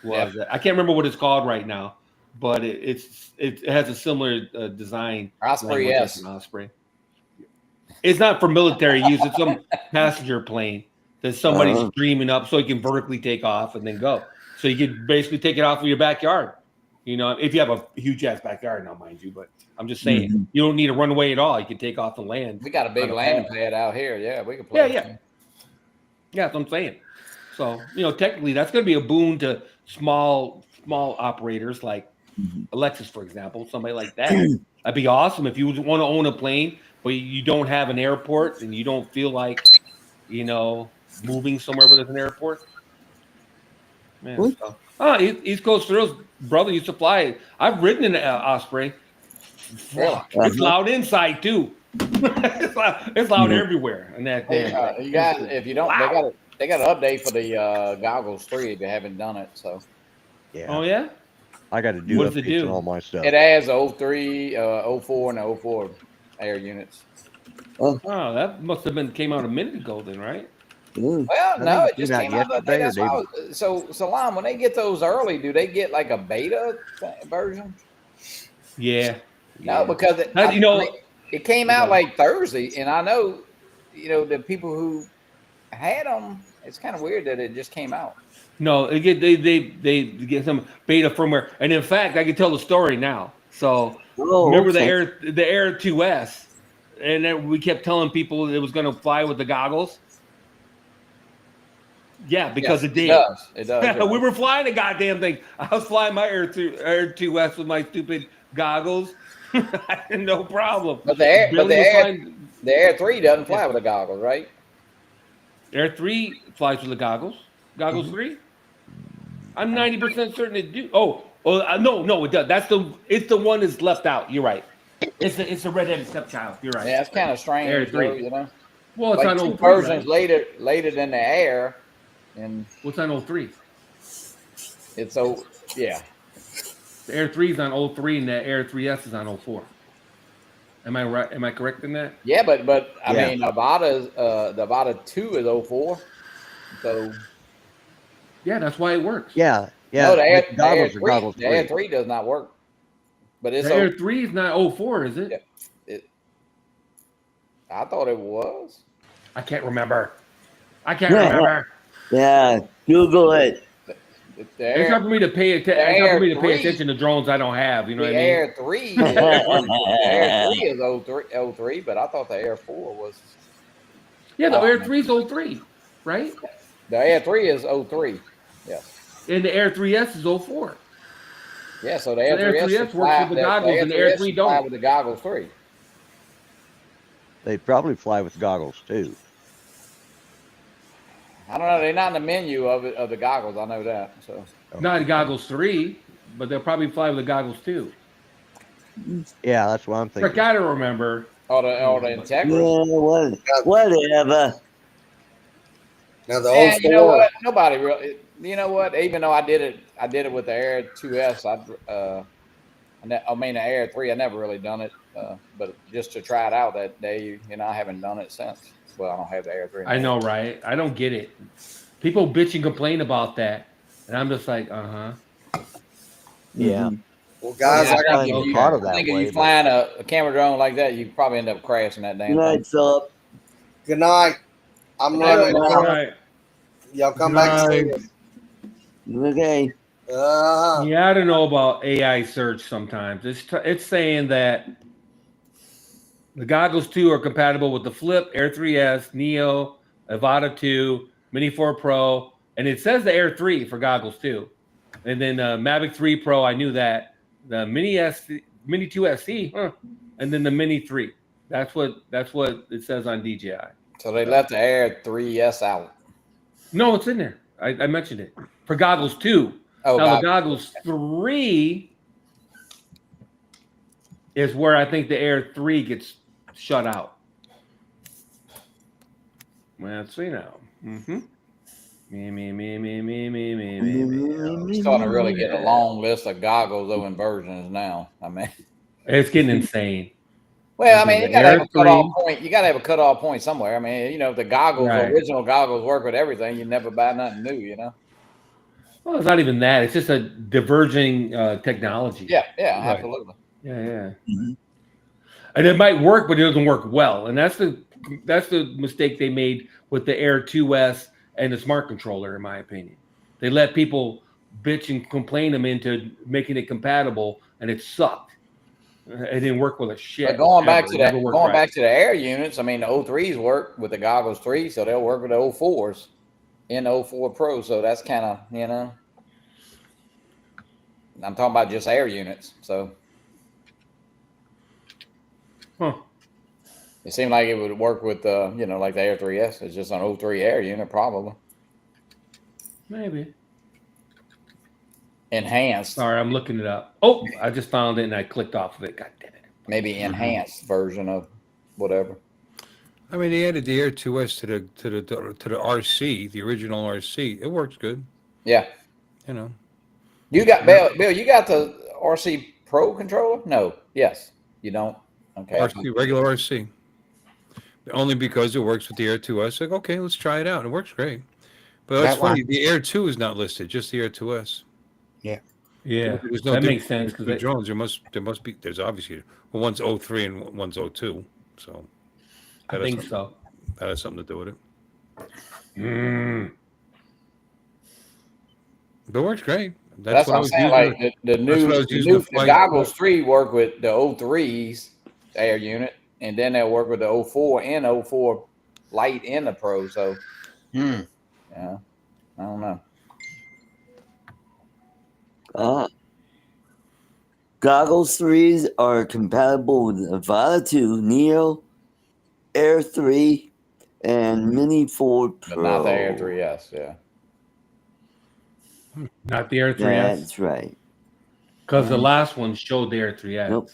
I can't remember what it's called right now, but it has a similar design. Osprey language S. as an Osprey. It's not for military use. It's some passenger plane that somebody's dreaming up so you can vertically take off and then go. So you can basically take it off of your backyard. If you have a huge ass backyard now, mind you, but I'm just saying you don't need a runway at all. You can take off and land. We got a big on landing pad. pad out here. Yeah, we can play. Yeah. That's what I'm saying. So, technically that's going to be a boon to small operators like Alexis, for example, somebody like that. That'd be awesome if you want to own a plane, but you don't have an airport and you don't feel like, moving somewhere where there's an airport. Man, East Coast Thrills, brother used to fly. I've ridden in an Osprey. Fuck. It's loud inside too. it's loud everywhere. And that You guys, if you don't, they got an update for the Goggles 3 if you haven't done it. So Yeah. Oh yeah. I got to do What does it updates do? on all my stuff. it has the 03, 04, and the 04 air units. Oh, that must have came out a minute ago then, right? Well, I no, think it just it came came out out the other day. yesterday or That's why so Salam, when they get those early, do they get like a beta version? Yeah. No, because it came out like Thursday, and I know, the people who had them. It's kind of weird that it just came out. No, they get some beta firmware, and in fact, I can tell the story now. So remember the Air 2S, and then we kept telling people it was going to fly with the goggles. Yeah, because it did. It does. We were flying the goddamn thing. I was flying my Air 2S with my stupid goggles. No problem. But the Air 3 doesn't fly with the goggles, right? Air 3 flies with the goggles. Goggles 3? I'm 90% certain it do. No, it does. It's the one that's left out. You're right. It's the redheaded stepchild. You're right. Yeah, it's kind of strange, Air 3. Well, it's like on 2 03, versions right? later than the Air, and what's on 03? It's yeah. The Air 3 is on 03, and the Air 3S is on 04. Am I right? Am I correct in that? Yeah, but I mean, the Avata 2 is 04, so yeah, that's why it works. Yeah. No, the Air goggles 3, are goggles. the Air 3 does not work. But it's The Air 3 is not 04, is it? Yeah. I thought it was. I can't remember. Yeah, Google it. It's hard for me to pay attention to drones I don't have. You know what I mean? Air 3 Air 3 is 03, but I thought the Air 4 was. Yeah, the Air 3 is 03, right? The Air 3 is 03. Yes. and the Air 3S is 04. Yeah, so the Air The Air 3S 3S should works fly, with the goggles, Air and the Air 3S 3 should fly don't. with the goggles 3. They'd probably fly with goggles too. I don't know. They're not in the menu of the goggles. I know that. So Not goggles 3, but they'll probably fly with the goggles 2. Yeah, that's what I'm I thinking. gotta remember. or the Yeah, Integras. whatever. Now the And you 04. know what? Nobody really. You know what? Even though I did it with the Air 2S. I mean the Air 3. I never really done it, but just to try it out that day. You know, I haven't done it since. Well, I don't have the Air 3. I know, right? I don't get it. People bitch and complain about that, and I'm just like, Yeah. Well, guys, Yeah, I got think to if thought of I that think if way, you but flying a camera drone like that, you probably end up crashing that damn Good thing. night, Philip. Good night. I'm Good night, running Philip. now. right. Y'all come back and see Night. us. Okay. Yeah, I don't know about AI search sometimes. It's saying that the goggles 2 are compatible with the Flip, Air 3S, Neo, Avata 2, Mini 4 Pro, and it says the Air 3 for goggles 2. And then Mavic 3 Pro, I knew that. The Mini 2 SC, and then the Mini 3. That's what it says on DJI. So they left the Air 3S out. No, it's in there. I mentioned it. For goggles 2. Oh, now the goggles. goggles 3 is where I think the Air 3 gets shut out. Let's see now. Mm-hmm. We're starting to really get a long list of goggles over in versions now. I mean, It's getting insane. well, I mean, you gotta Air have a cutoff 3. point. You gotta have a cutoff point somewhere. I mean, you know, if the goggles, Right. original goggles, work with everything, you never buy nothing new. You know. Well, it's not even that. It's just a diverging technology. Yeah, Right. absolutely. Yeah. And it might work, but it doesn't work well. And that's the mistake they made with the Air 2S and the smart controller, in my opinion. They let people bitch and complain them into making it compatible, and it sucked. It didn't work with a shit. But going back ever. to It never that, worked going right. back to the Air units, I mean, the O3s work with the goggles 3, so they'll work with the O4s in the O4 Pro. So that's kind of, you know, I'm talking about just Air units. So it seemed like it would work with, you know, like the Air 3S. It's just an O3 Air unit, probably. Maybe. Enhanced. Sorry, I'm looking it up. Oh, I just found it and I clicked off of it. God damn it. Maybe enhanced version of whatever. I mean, they added the Air 2S to the RC, the original RC. It works good. Yeah. You know. You got Bill. You got the RC Pro controller? No. Yes. You don't. Okay. RC, regular RC. Only because it works with the Air 2S. Like, okay, let's try it out. It works great. But that's funny. The Air 2 is not listed, just the Air 2S. Yeah. There's no that makes sense because drones. There must be. There's obviously one's 03 and one's 02. So I think so. That has something to do with it. But it works great. That's what I'm saying. Like the goggles 3 work with the O3s Air unit, and then they'll work with the O4 and O4 Lite in the Pro. So, yeah, I don't know. Goggles 3s are compatible with Avata 2, Neo, Air 3, and Mini 4 Pro. But not the Air 3S, yeah. Not the Air 3S. That's right. Because the last one showed the Air 3S. Nope.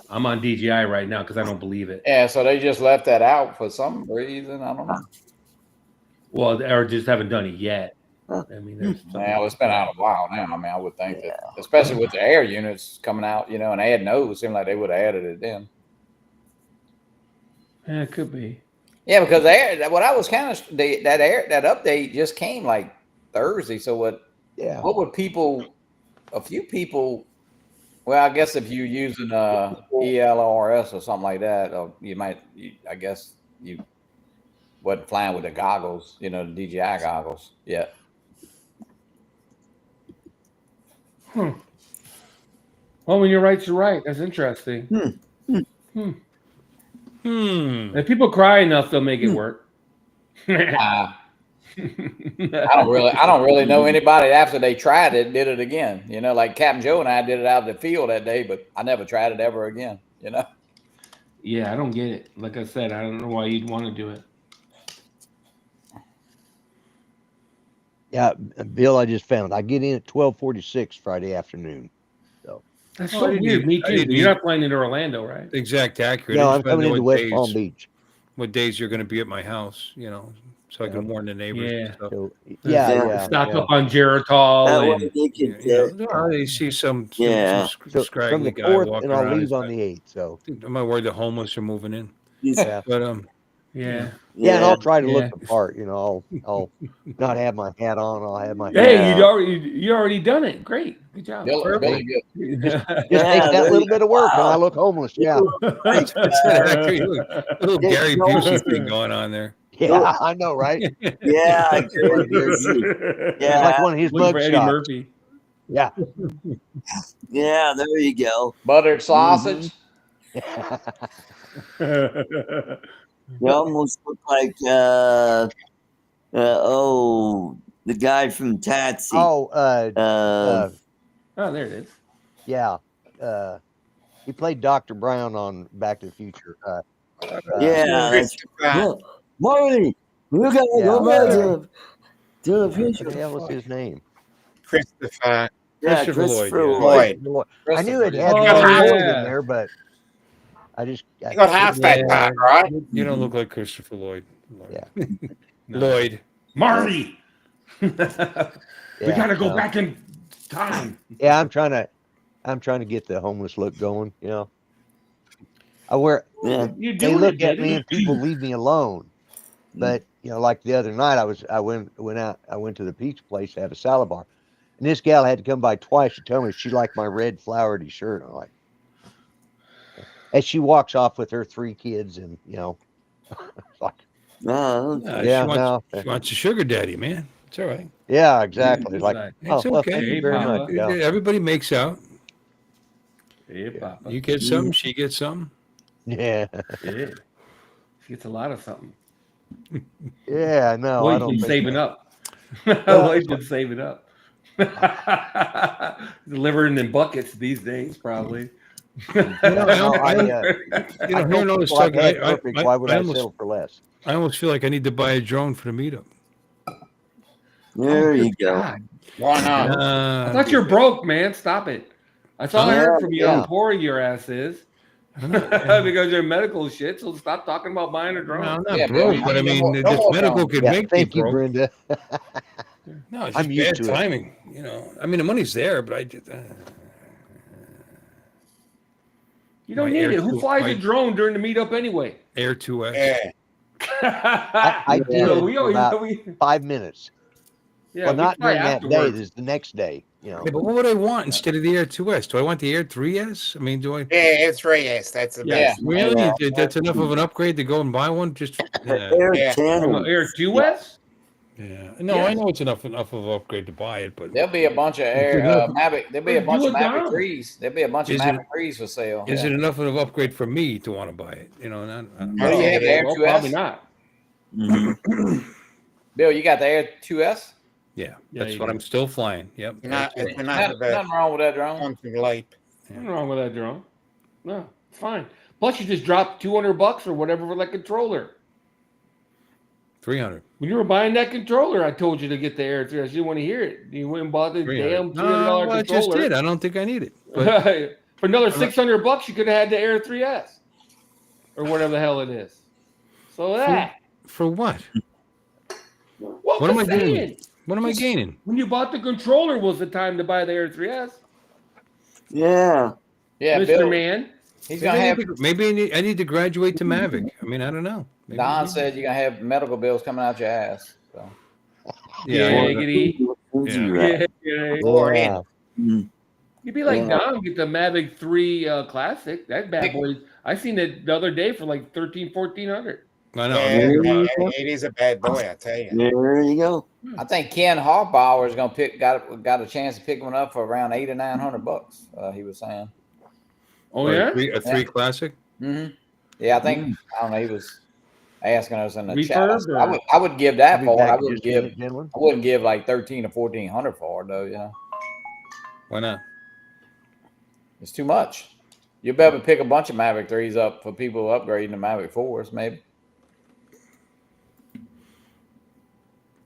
I'm on DJI right now because I don't believe it. Yeah, so they just left that out for some reason. I don't know. Well, or just haven't done it yet. I mean, it's been out a while now. I mean, I would think that, especially with the Air units coming out, you know, and they had it seemed like they would have added it then. Yeah, it could be. Yeah, because what I was kind of that update just came like Thursday. So what would people? A few people. Well, I guess if you're using ELRS or something like that, or I guess you wasn't flying with the goggles, you know, the DJI goggles yet. Well, when you're right, you're right. That's interesting. If people cry enough, they'll make it work. I don't really know anybody after they tried it did it again. You know, like Captain Joe and I did it out in the field that day, but I never tried it ever again. You know. Yeah, I don't get it. Like I said, I don't know why you'd want to do it. Yeah, Bill, I just found I get in at 12:46 Friday afternoon. So That's Oh, so I didn't weird. even- Me I too. didn't You're even- not flying into Orlando, right? Exact accurate. no, I I'm just wanna coming know into what West Palm days- Beach. What days you're going to be at my house, you know, so I can warn the neighbors Yeah. and stuff. So Yeah. Stock up on Geritol That way and they You could, know, well, they see some Yeah. So from scraggly the guy 4th, walking and I'll around. leave on the 8th. So I'm not worried the homeless are moving in, yeah, but yeah. yeah, and I'll try to Yeah. look the part. You know, I'll not have my hat on. I'll have my Hey, Yeah. you already done it. Great, good job. Billy good. just Yeah, takes there that little you bit of work, and I Wow. look homeless. Yeah, it's accurate. Little Yeah, Gary no, Busey thing going on there. yeah, I know, right? Yeah, Like Gary Busey. It's like one of his Look for Eddie mugshots. Murphy. Yeah. yeah, there you go. Buttered sausage. You almost look like the guy from Tatsy. Oh, Oh, there it is. yeah. He played Dr. Brown on Back to the Future. Yeah, that's Christopher. Marty. You gotta Yeah. go back to the What future. the hell was his name? Christopher. Yeah, Christopher Lloyd, Christopher yeah. Lloyd. I knew it had Oh, Lloyd in yeah. there, but I just You got half that part, right? You don't look like Christopher Lloyd. Yeah. Lloyd. Marty. We yeah, gotta go no. back in time. Yeah, I'm trying to get the homeless look going. You know, I wear. Yeah. You They doing look it, at me baby. and people leave me alone. But you know, like the other night, I went to the pizza place to have a salad bar, and this gal had to come by twice to tell me she liked my red flowery shirt. I'm like, as she walks off with her 3 kids, and you know, like, No, yeah, no, She wants a sugar daddy, man. It's all right. yeah, exactly. Like, It's oh, well, okay. thank you very Papa. much. Yeah. Everybody makes out. Yeah, Papa. You get something, she gets something. Yeah, Yeah. She gets a lot of something. yeah, no, I Lloyd's don't been think saving so. up. Lloyd's been saving up. Delivering in buckets these days, probably. No, I You know, told here people I've had I, perfect. Why would I almost, settle for less? I almost feel like I need to buy a drone for the meetup. there you go. God. Why not? I thought you're broke, man. Stop it. That's all I heard from you Yeah. how poor your ass is. Because you're medical shit, so stop talking about buying a No, drone. I'm not Yeah, broke, Bill, but I no mean, more- no this more medical drones. could Yeah, make me thank you, broke. Brenda. No, it's I'm just used bad to it. timing. You know, I mean, the money's there, but I did. You don't My need Air it. Who 2 flies a my- drone during the meetup anyway? Air 2X. Yeah. I did So it we for always, about we, 5 minutes. yeah, Well, we not fly during that day. afterwards. There's the next day. You know. Yeah, but what would I want instead of the Air 2S? Do I want the Air 3S? I mean, do I Yeah, it's 3S. That's the Yeah. best. really? Yeah. That's enough of an upgrade to go and buy one? Just Air Yeah. From 10. the Air 2S? yeah. No, Yes. I know it's enough of an upgrade to buy it, but There'll be a bunch of Mavic. There'll be a Do bunch of it Mavic down. 3s. There'll be a bunch of Is it- Mavic 3s for sale. is yeah. it enough of an upgrade for me to want to buy it? You know, Oh, Do you yeah. have the Air Well, 2S? probably not. Mhm. Bill, you got the Air 2S? yeah, Yeah, that's you what do. I'm still flying. Yep. You're not, Air 2S. it's not the best. Nothing wrong with that drone. Quantum leap. Nothing wrong with that drone. No, it's fine. Plus, you just dropped $200 or whatever for that controller. 300. When you were buying that controller, I told you to get the Air 3S. You didn't want to hear it. You went and bought the 300. damn $200 No, well, I just controller. did. I don't think I need it. But For another $600, you could have had the Air 3S or whatever the hell it is. So that. for what? What What am I saying? doing? What am I gaining? When you bought the controller was the time to buy the Air 3S, Yeah. Yeah, Mr. Bill. Man. He's Maybe, gonna have. I need to graduate to Mavic. I mean, I don't know. Maybe- Don said you're gonna have medical bills coming out your ass. So. Yeah, Giggity. Yeah. Yeah. Or Yeah. Mm. You'd be like Yeah. Don, get the Mavic 3 Classic. That bad boy. I seen it the other day for like $1,300-1,400. I know. Yeah, it is a bad boy, I tell you. There you go. I think Ken Hoffbauer is gonna got a chance to pick one up for around $800 or $900. He was saying. Oh yeah. A three classic. Mm-hmm. Yeah, I think I don't know. He was. asking us in the chat. Refurb or- I would give that I'll be for it. back I in wouldn't just a give. minute, gentlemen. I wouldn't give like 13 or 1400 for it though. You know, Why not? it's too much. You'll be able to pick a bunch of Mavic 3s up for people upgrading to Mavic 4s, maybe.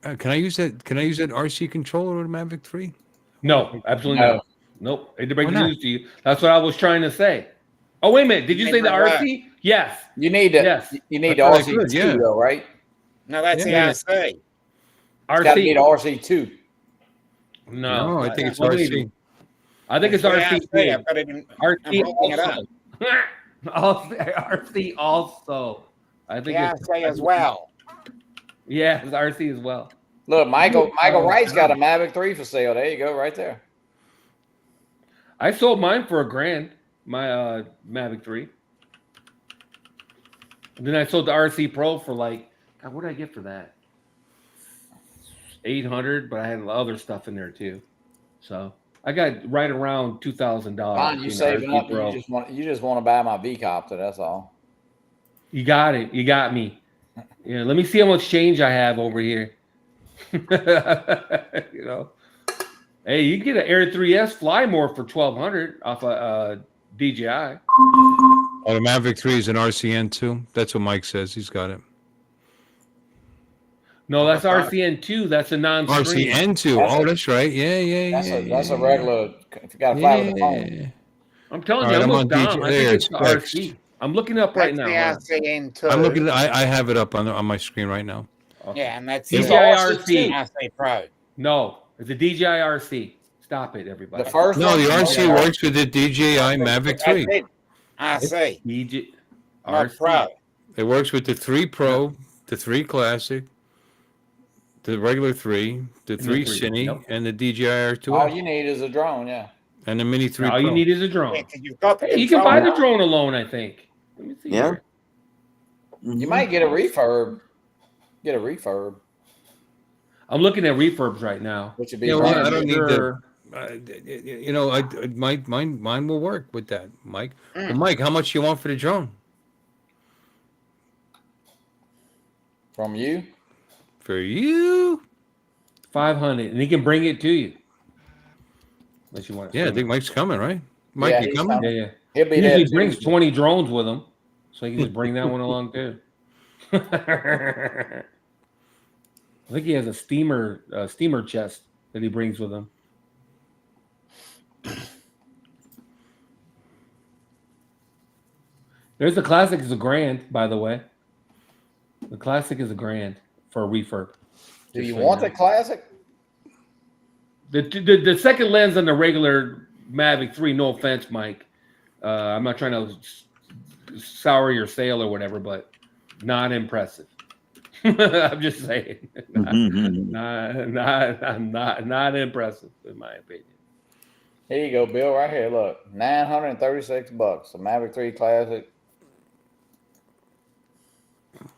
Can I use that? Can I use that RC controller with a Mavic 3? No, absolutely No. not. Nope. I hate to break Why the not? news to you. That's what I was trying to say. Oh, wait a minute. Did you say the RC? Yes. You need to. Yes. You need the I thought I RC2 could, yeah. though, right? No, that's the Yeah. RC. It's got to be the RC. RC2. No, I think it's Well, RC. maybe. I think it's the RC. I've got it in. RC I'm holding it up. also. RC also. I think The it's RC as well. Yeah, it's RC as well. Look, Michael Wright's got a Mavic 3 for sale. There you go, right there. I sold mine for $1,000. My Mavic 3. And then I sold the RC Pro for like, God, what did I get for that? 800, but I had other stuff in there too. So I got right around $2,000. Fine, you saving up. You just want to buy my V copter. That's all. You got it. You got me. Yeah. Let me see how much change I have over here. You know. Hey, you can get an Air 3S Fly More for $1,200 off a DJI. Oh, the Mavic 3 is an RCN too. That's what Mike says. He's got it. No, that's RCN2. That's a non-stream. RCN2. Oh, that's right. Yeah. That's a regular. If you got a fly with a phone. Yeah. I'm telling All you, right, I'm I'm looking on down. DJ. I There, think it's it's the fixed. RC. I'm looking up right now. That's the RCN2. I'm looking. I have it up on my screen right now. Yeah, and that's DJI the RC. RC Pro. No, it's a DJI RC. Stop it, everybody. The first No, one? the RC works with the DJI Mavic 3. That's it. RC. DJ Not RC. Pro. It works with the 3 Pro, the 3 Classic, the regular 3, the 3 3, Cine, yep. and the DJI R2. All you need is a drone, yeah. And the Mini 3 All Pro. you need is a drone. Yeah, 'cause you've got the Hey, you can buy controller. the drone alone, I think. Let me see. Yeah. Here. You might get a refurb. Get a refurb, I'm looking at refurbs right now. which would be Yeah, well, brand I don't new. need the. Sure. You know, mine will work with that, Mike. Well, Mike, how much you want for the drone? From you. For you? 500, and he can bring it to you. Unless you want it. Yeah, I think Mike's coming, right? Mike, Yeah, you he's coming? coming. Yeah. He'll be He there. usually brings Tuesday. 20 drones with him, so he can just bring that one along too. I think he has a steamer chest that he brings with him. There's the Classic is $1,000, by the way. The Classic is $1,000 for a refurb. Do Just you so want know. the classic? The second lens on the regular Mavic 3, no offense, Mike. I'm not trying to sour your sale or whatever, but not impressive. I'm just saying. Not impressive, in my opinion. Here you go, Bill. Right here. Look, $936. A Mavic 3 Classic,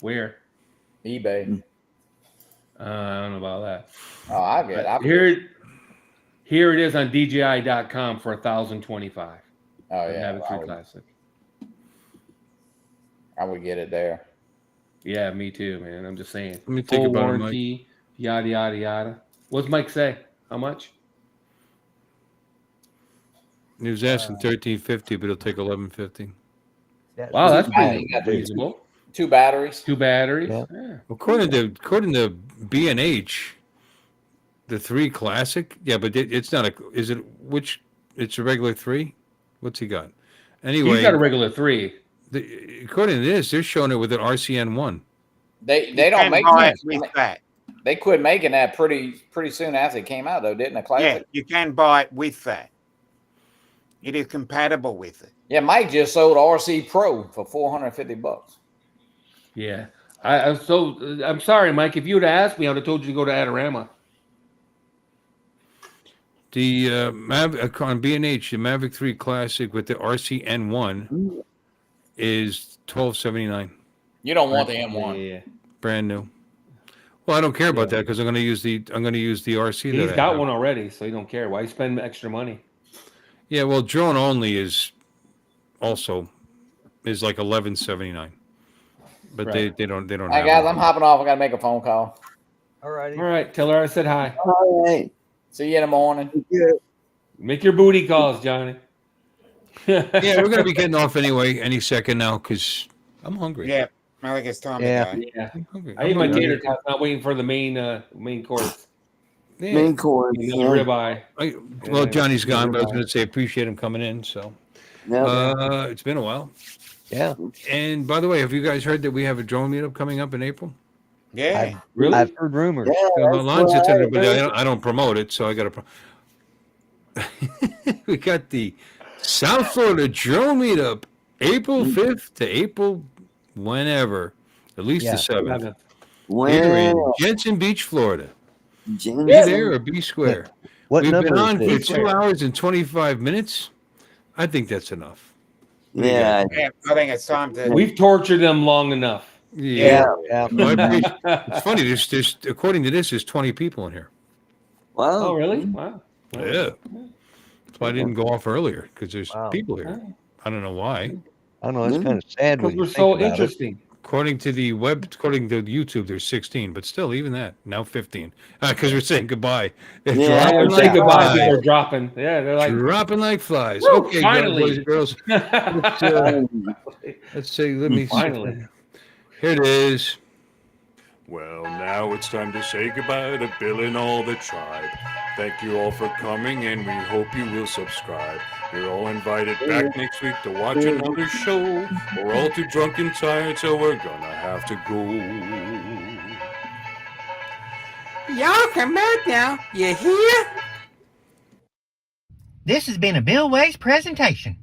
Where? eBay. I don't know about that. Oh, I get it. Here it is on DJI.com for $1,025. Oh yeah, Mavic 3 Classic. I would get it there. Yeah, me too, man. I'm just saying. Let me think Full about it, Mike. warranty, yada yada yada. What's Mike say? How much? He was asking $1,350, but it'll take $1,150. Wow, that's pretty You got reasonable. 2 batteries. 2 batteries. Yeah. Yeah. According to B&H, the 3 Classic, yeah, but it's not a. Is it which? It's a regular 3. What's he got? Anyway, He's got a regular 3. According to this, they're showing it with an RCN 1. They You don't can make buy that. it with that. They quit making that pretty soon after it came out, though, didn't it? Yeah, Classic. you can buy it with that. It is compatible with it. Yeah, Mike just sold RC Pro for $450. Yeah. I'm sorry, Mike. If you would have asked me, I would have told you to go to Adorama. The Mavic on B&H, the Mavic 3 Classic with the RCN 1 is $1,279, You don't want the M1. Yeah. brand new. Well, I don't care about that because I'm going to use the RC. He's that I got have. one already, so he don't care. Why spend extra money? Yeah, well, drone only is also like $1,179. but Right. they don't Hey have guys, it. I'm hopping off. I got to make a phone call. All righty. All right. Tell her I said hi. All right. See you in the morning. Make your booty calls, Johnny. Yeah, we're gonna be getting off anyway any second now because I'm hungry. Yeah, I think it's time Yeah. to go. Yeah. I'm hungry. I ate my I'm hungry. tater tots. Not waiting for the main course. Yeah. Main course. Another ribeye. Well, Johnny's Yeah, gone, but I was ribeye. going to say appreciate him coming in. So Yep. it's been a while. Yeah. And by the way, have you guys heard that we have a drone meetup coming up in April? Yeah. Really? I've heard rumors. Yeah, that's Lon's what into I it, but heard. I don't promote it, so I got to. We got the South Florida drone meetup, April 5th to April whenever, at least Yeah. the 7th. Here in Well, Jensen Beach, Florida. Jensen. Be there or be square. What We've number been on is for this? 2 hours and 25 minutes. I think that's enough. Yeah. Yeah, I think it's time to. We've tortured them long enough. Yeah. Yeah. Well, I appreciate- it's funny. There's according to this, there's 20 people in here. Wow. Oh, really? Wow. Yeah. That's why I didn't go off earlier because there's Wow. people here. I don't know why. I don't know. It's kind of sad Because when we're you so think about it. interesting. According to YouTube, there's 16, but still, even that now 15 because we're saying goodbye. They're Yeah, dropping Say like goodbye. flies. People are dropping. Yeah, they're like, Dropping like flies. Woo, Okay, finally. boys and girls. Let's say. Let me Finally. Here it is. Well, now it's time to say goodbye to Bill and all the tribe. Thank you all for coming, and we hope you will subscribe. You're all invited back next week to watch another show. We're all too drunk and tired, so we're gonna have to go. Y'all come back now. You hear? This has been a Bill Ways presentation.